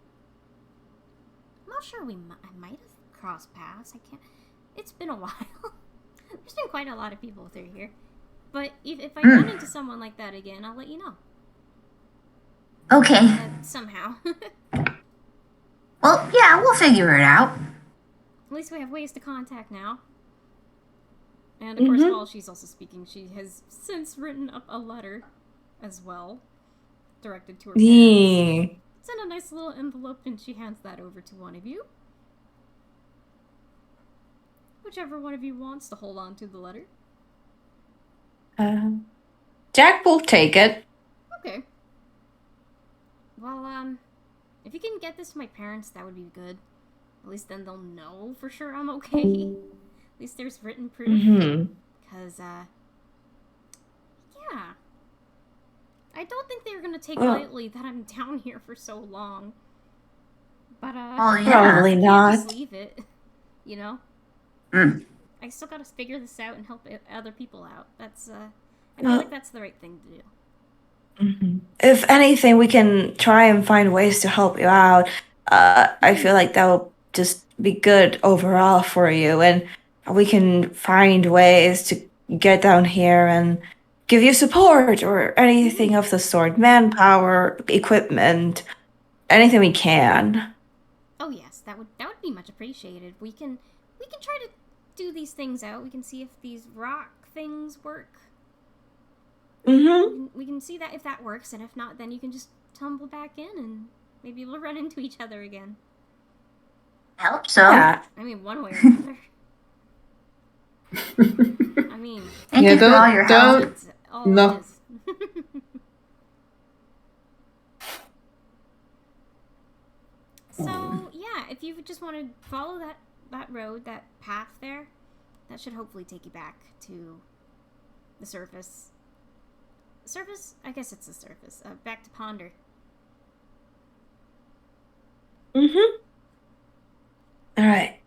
not sure I might have crossed paths. I can't... It's been a while. There's been quite a lot of people through here. But if I run into someone like that again, I'll let you know. Okay. Somehow. Well, yeah, we'll figure it out. At least we have ways to contact now. And of course, while she's also speaking, she has since written up a letter as well, directed to her parents. Yeah. It's in a nice little envelope, and she hands that over to one of you. Whichever one of you wants to hold on to the letter. Jack will take it. Okay. Well, if you can get this to my parents, that would be good. At least then they'll know for sure I'm okay. At least there's written proof. because, yeah. I don't think they're gonna take Well- lightly that I'm down here for so long. But, Oh, yeah. Probably I can't not. just leave it, you know? Mm. I still gotta figure this out and help other people out. That's, I feel like that's the right thing to do. If anything, we can try and find ways to help you out. I feel like that will just be good overall for you, and we can find ways to get down here and give you support or anything of the sort, manpower, equipment, anything we can. Oh yes, that would be much appreciated. We can try to do these things out. We can see if these rock things work. We can see that if that works, and if not, then you can just tumble back in, and maybe we'll run into each other again. I hope so. Yeah. I mean, one way or another. I mean, Thank Yeah, you for all your help. don't- that's all No. it is. So yeah, if you just want to follow that road, that path there, that should hopefully take you back to the surface. Surface? I guess it's the surface. Back to Ponder. Alright.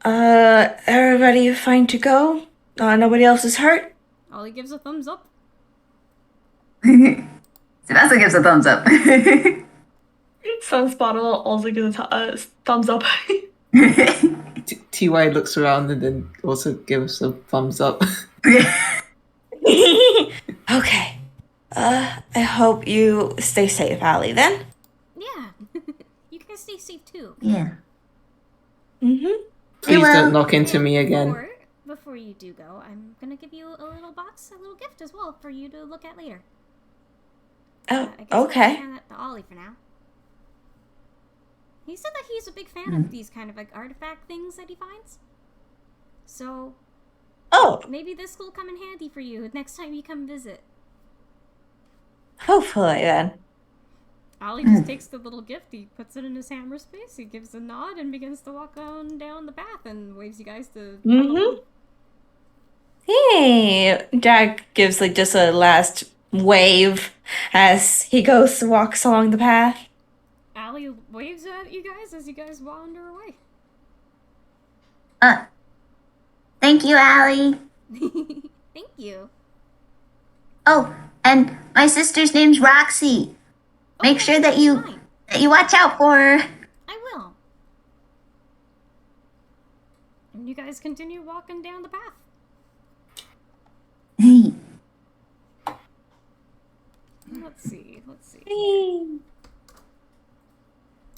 Everybody fine to go? Nobody else is hurt? Ollie gives a thumbs up. Tsubasa gives a thumbs up. Sunspot will also give a thumbs up. Ty looks around and then also gives a thumbs up. Okay. I hope you stay safe, Allie, then. Yeah. You guys stay safe too. Yeah. Please will. don't knock into me again. Before you do go, I'm gonna give you a little box, a little gift as well for you to look at later. Oh, I guess I'll okay. hand that to Ollie for now. He said that he's a big fan of these kind of like artifact things that he finds. So Oh, maybe this will come in handy for you next time you come visit. hopefully then. Ollie just takes the little gift, he puts it in his hammer space, he gives a nod and begins to walk on down the path and waves you guys to come along. Hey, Jack gives like just a last wave as he walks along the path. Ollie waves at you guys as you guys wander away. Thank you, Allie. Thank you. Oh, and my sister's name's Roxy. Make sure that you watch out for her. I will. And you guys continue walking down the path. Hey. Let's see.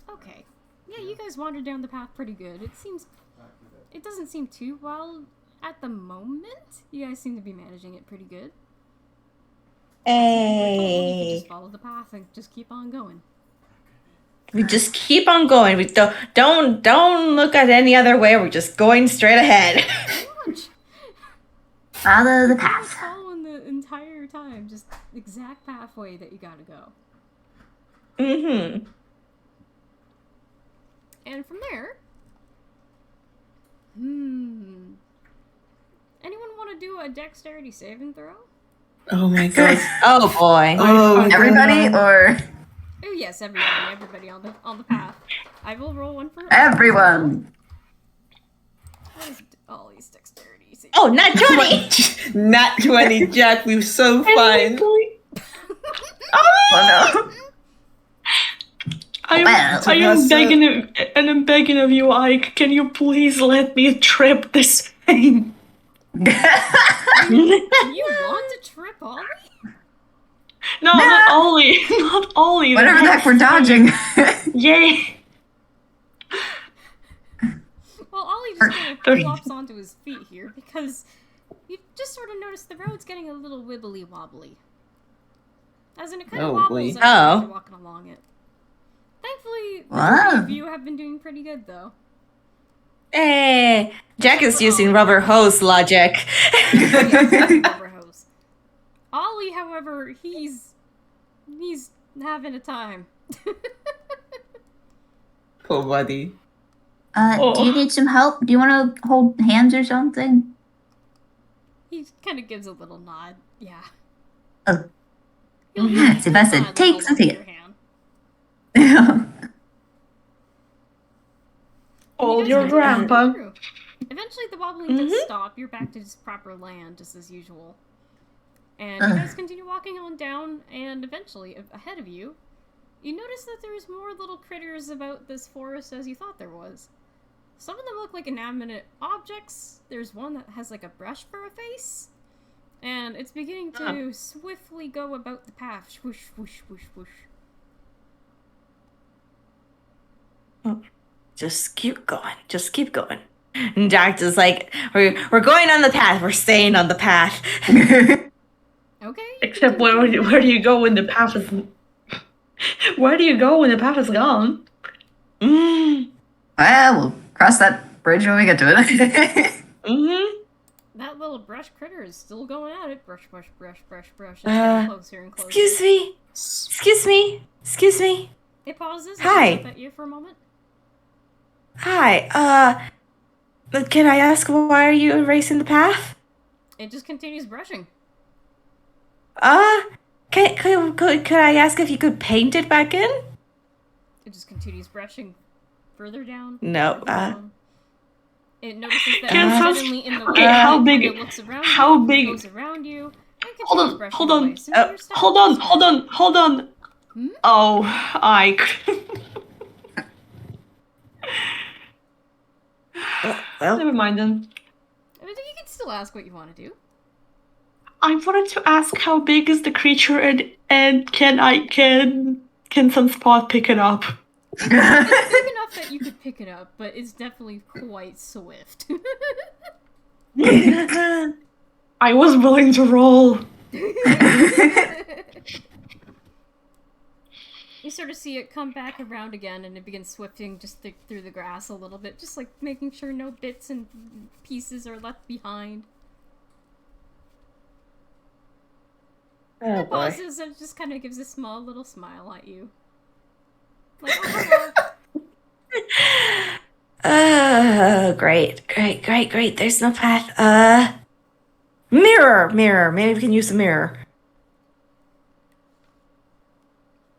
Okay. Yeah, you guys wandered down the path pretty good. It doesn't seem too well at the moment. You guys seem to be managing it pretty good. You Hey. just follow the path and just keep on going. We just keep on going. We don't look at any other way. We're just going straight ahead. Watch. Follow the You guys path. following the entire time, just exact pathway that you gotta go. And from there, anyone want to do a dexterity saving throw? Oh my god. Oh boy. Oh, Everybody or Oh yes, everybody on the path. I will roll one for everyone? What is Ollie's dexterity saving? Oh, not 20. Nat 20, Jack, we were so fine. Oh no. I Well, am Tsubasa. I'm begging of you, Ike. Can you please let me trip this thing? Do you want to trip Ollie? No, not Ollie. Not Ollie. Whatever the heck we're dodging. Yay. Well, Ollie just kind of flops onto his feet here because you just sort of notice the road's getting a little wibbly wobbly. As in, it kind of Oh, wobbles boy. as you're walking along it. Thankfully, the Wow. three of you have been doing pretty good, though. Hey, Jack is using rubber hose logic. Rubber hose. Ollie, however, he's having a time. Poor buddy. Do you need some help? Do you want to hold hands or something? He kind of gives a little nod. Yeah. Oh. He'll Tsubasa, nod take along something. with your hand. Hold You your guys continue grandpa. through. Eventually, the wobbling does stop. You're back to just proper land, just as usual. And you guys continue walking on down, and eventually, ahead of you, you notice that there's more little critters about this forest as you thought there was. Some of them look like inanimate objects. There's one that has like a brush for a face. And it's beginning to swiftly go about the path. Swoosh, swoosh, swoosh, swoosh. Just keep going. Just keep going. And Jack is like, we're going on the path. We're staying on the path. Okay. Except where do you go when the path is... Where do you go when the path is gone? Mm. Well, we'll cross that bridge when we get to it. Mm-hmm. That little brush critter is still going at it. Brush, brush, brush, brush, brush. It's getting closer and closer. Excuse me. Excuse me. Excuse me. It pauses. Hi. It looks up at you for a moment. Hi. Can I ask why are you erasing the path? It just continues brushing. Could I ask if you could paint it back in? It just continues brushing further down. No. further down. It notices that Can it's some- suddenly in the okay, way. how It big- kinda looks around how you, big- goes around you, and continues Hold on, brushing hold on. away. So you're stuck Hold in on, this hold on, hold on. Hmm? Oh, Well, Never mind then. I mean, you can still ask what you want to do. I wanted to ask how big is the creature and can Sunspot pick it up? It's big enough that you could pick it up, but it's definitely quite swift. I was willing to roll. You sort of see it come back around again, and it begins swifting just through the grass a little bit, just like making sure no bits and pieces are left behind. oh It boy. pauses and just kind of gives a small little smile at you. Like, oh, hello. Great. There's no path. Mirror. Maybe we can use a mirror.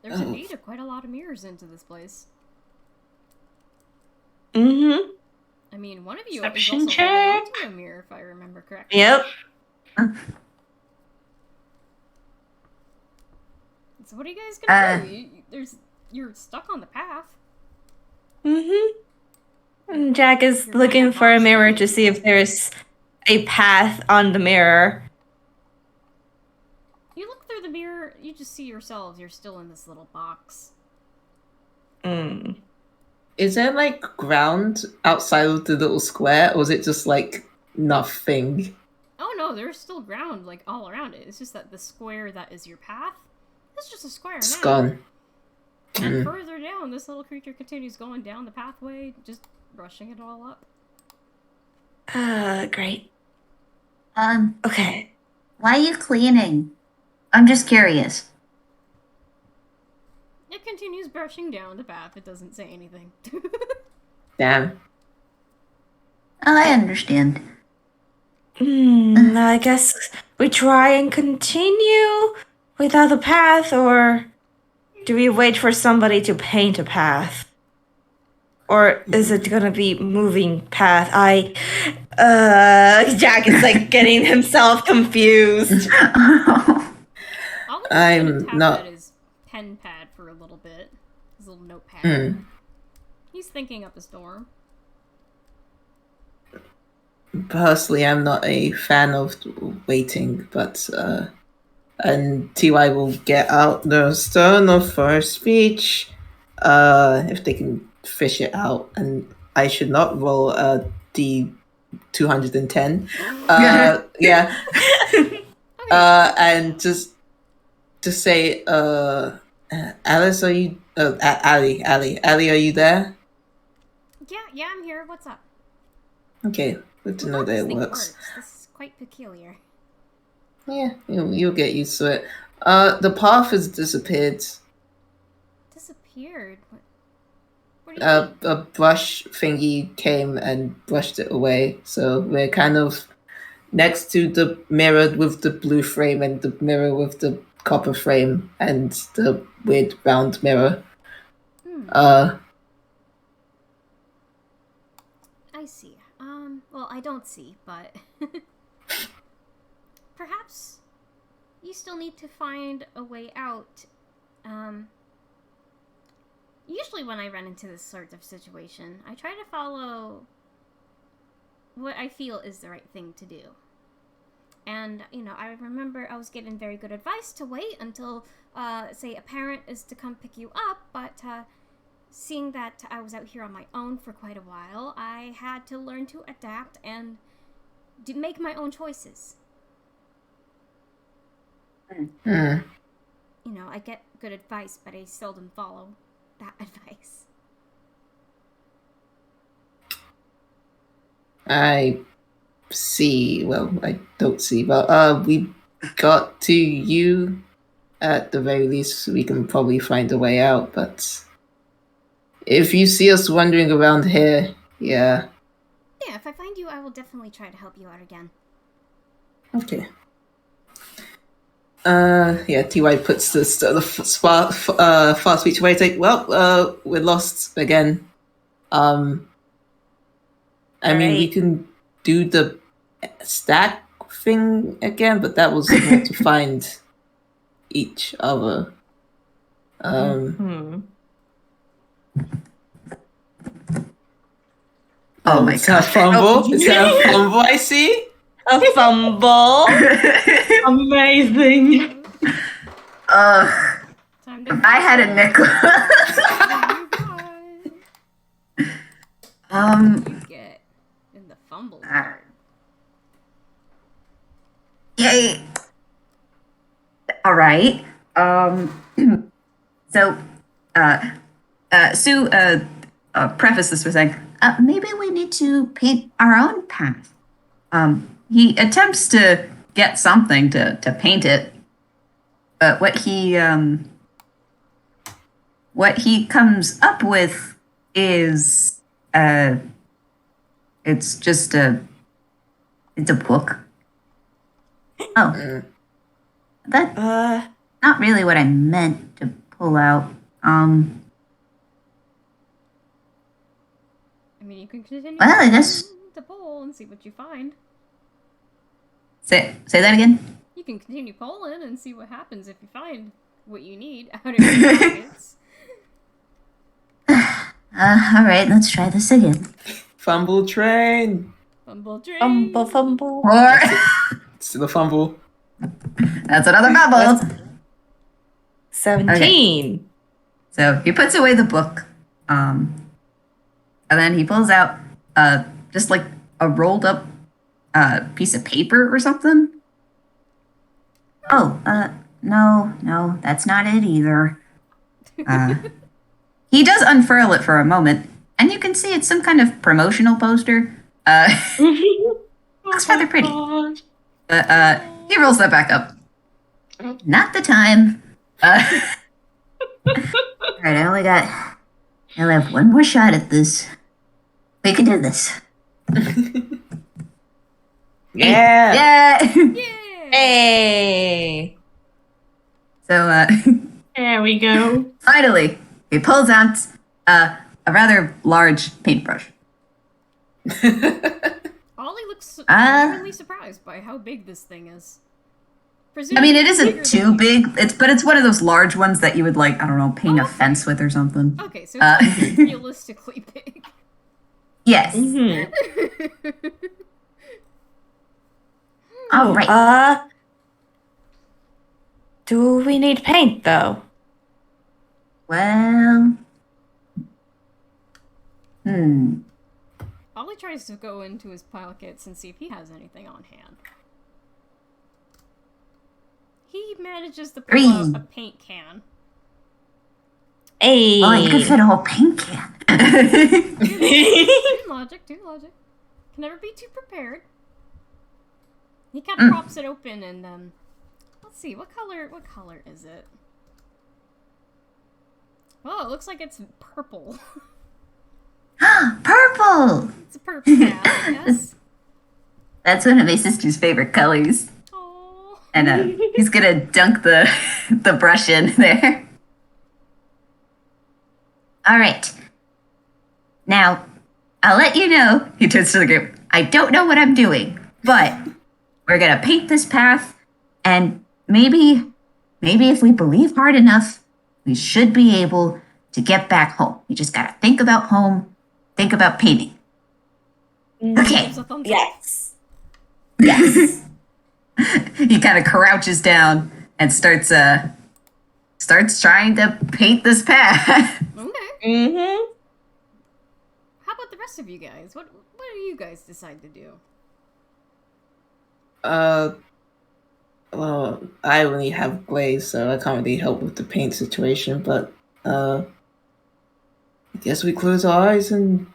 There's indeed quite a lot of mirrors into this place. Mm-hmm. I mean, one of you Perception is also holding check. onto a mirror, if I remember correctly. Yep. So what are you guys gonna do? You're stuck on the path. Mm-hmm. And Jack is looking for a mirror to see if there's a path on the mirror. You look through the mirror, you just see yourselves. You're still in this little box. Mm. Is there like ground outside of the little square, or is it just like nothing? Oh no, there's still ground like all around it. It's just that the square that is your path, it's just a square It's now. gone. And further down, this little creature continues going down the pathway, just brushing it all up. Great. Okay. Why are you cleaning? I'm just curious. It continues brushing down the path. It doesn't say anything. Damn. Oh, I understand. I guess we try and continue without the path, or do we wait for somebody to paint a path? Or is it gonna be moving path? Jack is like getting himself confused. I'll just I'm kind of tap not- at his pen pad for a little bit. His little notepad. Hmm. He's thinking up a storm. Personally, I'm not a fan of waiting, but and TY will get out the stone of first speech if they can fish it out, and I should not roll a D210. Yeah. And just to say, Alice, are you? Ali, are you there? Yeah, I'm here. What's up? Okay, good to know that it This thing works. This is quite peculiar. Yeah, you'll get used to it. The path has disappeared. Disappeared? What do you mean? A brush thingy came and brushed it away, so we're kind of next to the mirror with the blue frame and the mirror with the copper frame and the weird round mirror. I see. Well, I don't see, but perhaps you still need to find a way out. Usually when I run into this sort of situation, I try to follow what I feel is the right thing to do. And, I remember I was given very good advice to wait until, say, a parent is to come pick you up, but, seeing that I was out here on my own for quite a while, I had to learn to adapt and make my own choices. I get good advice, but I seldom follow that advice. I see. Well, I don't see, but we got to you. At the very least, we can probably find a way out, but if you see us wandering around here, yeah. Yeah, if I find you, I will definitely try to help you out again. Okay. Yeah, TY puts the fast speech away. It's like, well, we're lost again. I mean, we can do the stack thing again, but that was more to find each other. Oh my god. A fumble? Is that a fumble I see? A fumble? Amazing. If I had a nickel. You get in the fumble part. Yay. All right. So, Sue, preface this by saying, maybe we need to paint our own path. He attempts to get something to paint it, but what he comes up with is, it's just it's a book. Oh. That's not really what I meant to pull out. I mean, you can continue Well, I guess to pull and see what you find. say that again. You can continue pulling and see what happens if you find what you need out of your pockets. All right, let's try this again. Fumble train. Fumble train. Fumble. Or It's the fumble. that's another bubble. 17. Okay. So he puts away the book, and then he pulls out just like a rolled up piece of paper or something. Oh, no, that's not it either. He does unfurl it for a moment, and you can see it's some kind of promotional poster. Looks rather pretty. But he rolls that back up. Not the time. Alright, I only have one more shot at this. We can do this. Yeah. Yeah! Hey. So, There we go. finally, he pulls out a rather large paintbrush. Ollie looks genuinely surprised by how big this thing is. I mean, it Presumably bigger isn't too than you. big, but it's one of those large ones that you would, like, I don't know, paint a fence with or something. Okay, so it's realistically big. Yes. All right. Do we need paint though? Well. Ollie tries to go into his pockets and see if he has anything on hand. He manages to pull out a paint can. Hey. Oh, you could fit a whole paint can. Too logic. Can never be too prepared. He kind of props it open and let's see, what color is it? Oh, it looks like it's purple. Purple! It's a purple can, I guess. That's one of my sister's favorite colors. Oh. And he's gonna dunk the the brush in there. All right. Now, I'll let you know. He turns to the group. I don't know what I'm doing, but we're gonna paint this path, and maybe if we believe hard enough, we should be able to get back home. We just gotta think about home, think about painting. Okay. Gives a thumbs up. Yes. Yes. He kind of crouches down and starts trying to paint this path. Okay. Mm-hmm. How about the rest of you guys? What do you guys decide to do? Well, I only have glaze, so I can't really help with the paint situation, but, I guess we close our eyes and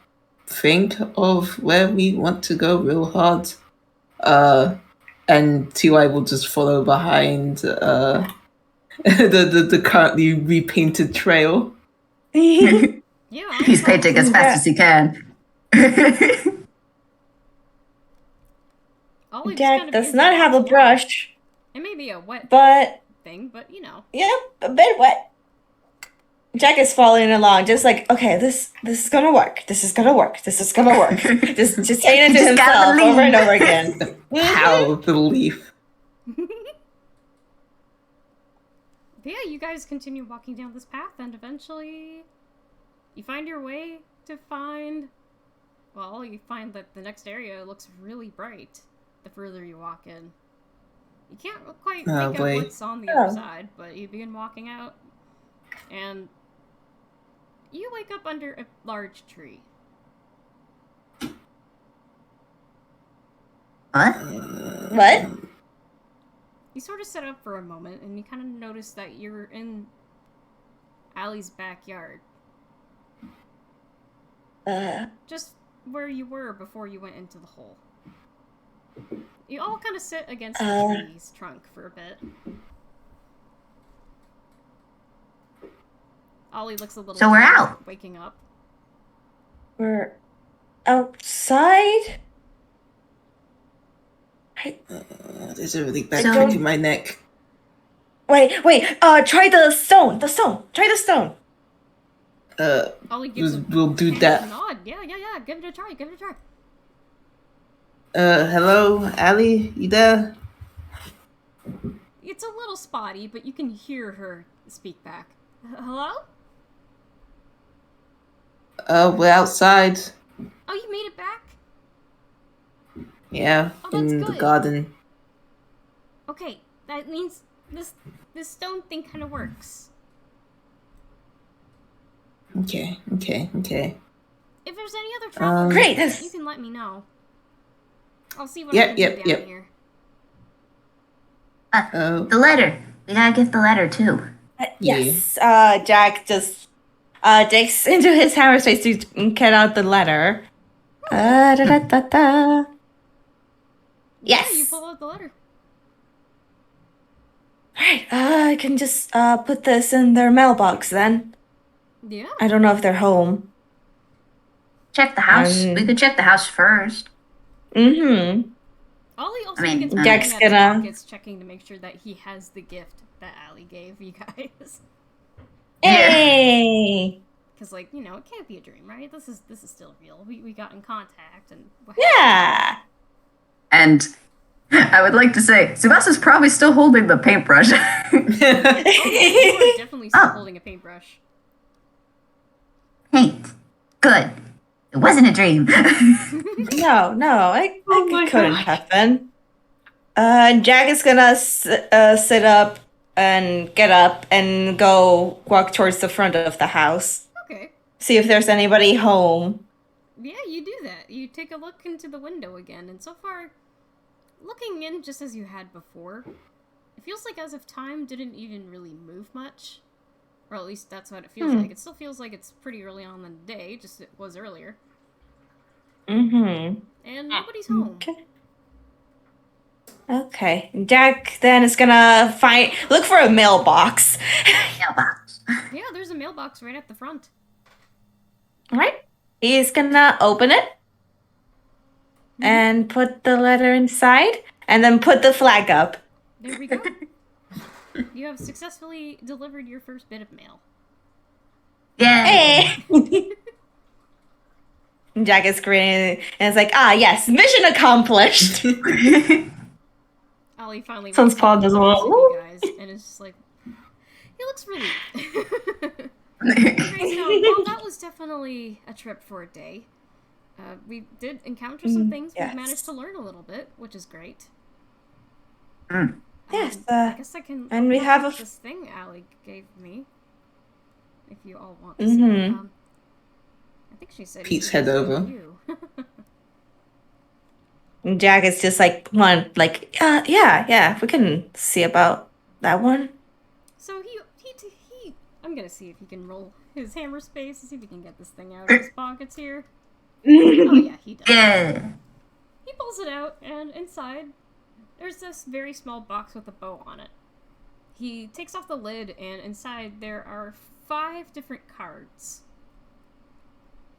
think of where we want to go real hard. And T.Y. will just follow behind, the currently repainted trail. Yeah. He's painting as fast as he can. Ollie just Jack kind of does is not like, have a yeah. brush, It may be a wet but thing, but you know. yeah, a bit wet. Jack is following along, just like, okay, this is gonna work. This is gonna work. This is gonna work. just saying it to Just gotta himself over believe. and over again. The power of belief. But yeah, you guys continue walking down this path, and eventually you find your way to find. Well, you find that the next area looks really bright the further you walk in. You can't quite Oh, make out boy. what's on the other side, but you begin walking out, and you wake up under a large tree. What? What? You sort of sit up for a moment, and you kind of notice that you're in Allie's backyard. Just where you were before you went into the hole. You all kind of sit against the tree's trunk for a bit. Ollie looks a little So we're tired, out. waking up. We're outside? There's a really bad So- crick in my neck. Wait, try the stone. Try the stone. Ollie gives a We'll do hand that. nod. Yeah, give it a try, Hello, Allie? You there? It's a little spotty, but you can hear her speak back. Hello? We're outside. Oh, you made it back? Yeah, Oh, that's in the good. garden. Okay, that means this stone thing kind of works. Okay. If there's any other trouble, Great, you can let me know. I'll see what Yep, I can do down yep. here. The letter. We gotta get the letter too. Yes. Jack just digs into his hammer space to get out the letter. Da-da-da-da-da. Yeah, you Yes. pull out the letter. Alright, I can just put this in their mailbox then. Yeah. I don't know if they're home. Check the house. We could check the house first. Mm-hmm. Ollie also I mean, begins Jack's looking at his gonna- pockets, checking to make sure that he has the gift that Allie gave you guys. Hey! Because, like, you know, it can't be a dream, right? This is still real. We got in contact and Yeah! And I would like to say, Tsubasa's probably still holding the paintbrush. Oh, yeah, you are definitely still Oh. holding a paintbrush. Paint. Good. It wasn't a dream. No, my it couldn't gosh. happen. Jack is gonna sit up and get up and go walk towards the front of the house. Okay. See if there's anybody home. Yeah, you do that. You take a look into the window again, and so far, looking in just as you had before, it feels like as if time didn't even really move much. Or at least that's what it feels like. It still feels like it's pretty early on in the day, just it was earlier. Mm-hmm. And nobody's home. Okay. Jack then is gonna look for a mailbox. Mailbox. Yeah, there's a mailbox right at the front. Alright. He's gonna open it. and put the letter inside, and then put the flag up. There we go. You have successfully delivered your first bit of mail. Yay! Hey! Jack is grinning, and it's like, yes, mission accomplished. Ollie finally Sunspot as well. you guys, and it's just like, he looks relieved. Great, no, well, that was definitely a trip for a day. We did encounter some things. Yes. We've managed to learn a little bit, which is great. Yes, I guess I can. and we look have up a this thing Allie gave me. If you all want to see. I think she said. Pete's even head just over. you. Jack is just like, yeah, we can see about that one. So he. I'm gonna see if he can roll his hammer space and see if he can get this thing out of his pockets here. Oh yeah, he does. Yeah. He pulls it out, and inside, there's this very small box with a bow on it. He takes off the lid, and inside there are 5 different cards.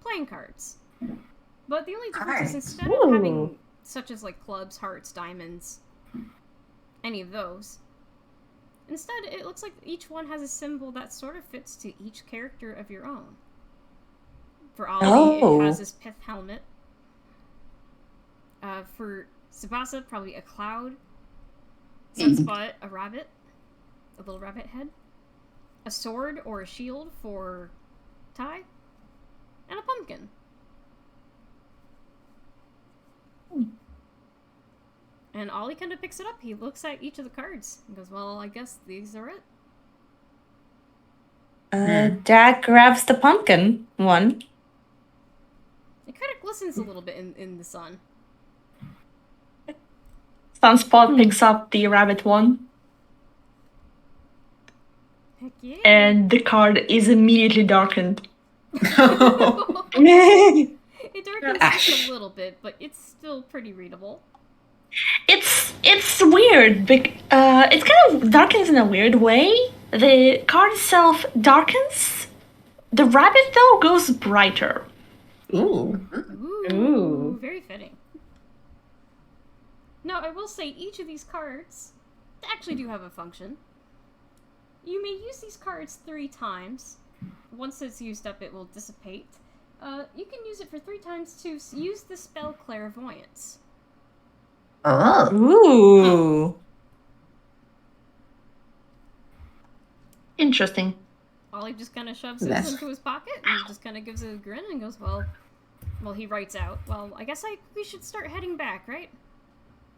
Playing cards. But the only difference is instead of having such as like clubs, hearts, diamonds, any of those, instead it looks like each one has a symbol that sort of fits to each character of your own. For Ollie, it has his pith helmet. For Tsubasa, probably a cloud. Sunspot, a rabbit. A little rabbit head. A sword or a shield for Tai. And a pumpkin. And Ollie kind of picks it up. He looks at each of the cards and goes, well, I guess these are it. Jack grabs the pumpkin one. It kind of glistens a little bit in the sun. Sunspot picks up the rabbit one, Heck yeah. and the card is immediately darkened. It darkens just a little bit, but it's still pretty readable. It's weird. It kind of darkens in a weird way. The card itself darkens. The rabbit though goes brighter. Ooh. Ooh. Very fitting. Now, I will say each of these cards actually do have a function. You may use these cards 3 times. Once it's used up, it will dissipate. You can use it for 3 times to use the spell Clairvoyance. Oh. Ooh. Interesting. Ollie just kind of shoves his That's- into his pocket and just kind of gives it a grin and goes, well, he writes out, well, I guess we should start heading back, right?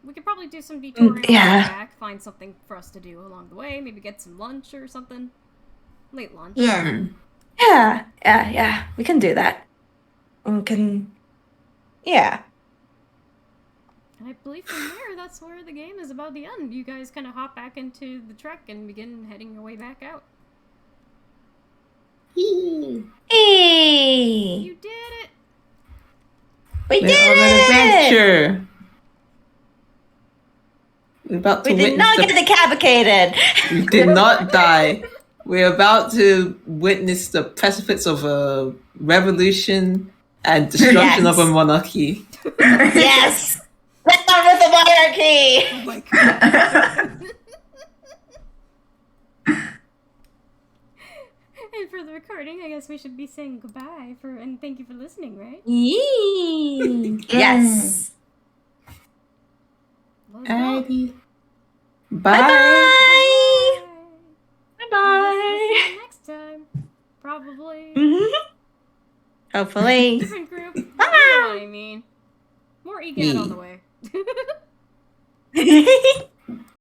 We could probably do some detouring on the way back, find something for us to do along the way, maybe get some lunch or something. Late lunch. Yeah. Yeah, we can do that. We can, yeah. And I believe from there, that's where the game is about the end. You guys kind of hop back into the truck and begin heading your way back out. Hey! You did it! We We're did on an it! adventure. We're about to We did witness not the- get decapitated. We did not die. We're about to witness the precipice of a revolution and destruction of a monarchy. Yes! Down with the monarchy! Oh my god. And for the recording, I guess we should be saying goodbye and thank you for listening, right? Yee. Yes. Let's go. Alrighty. Bye Bye. bye. We'll see you next time. Probably. Hopefully. Different group. You know what I mean. More EGAD on the way. Bye.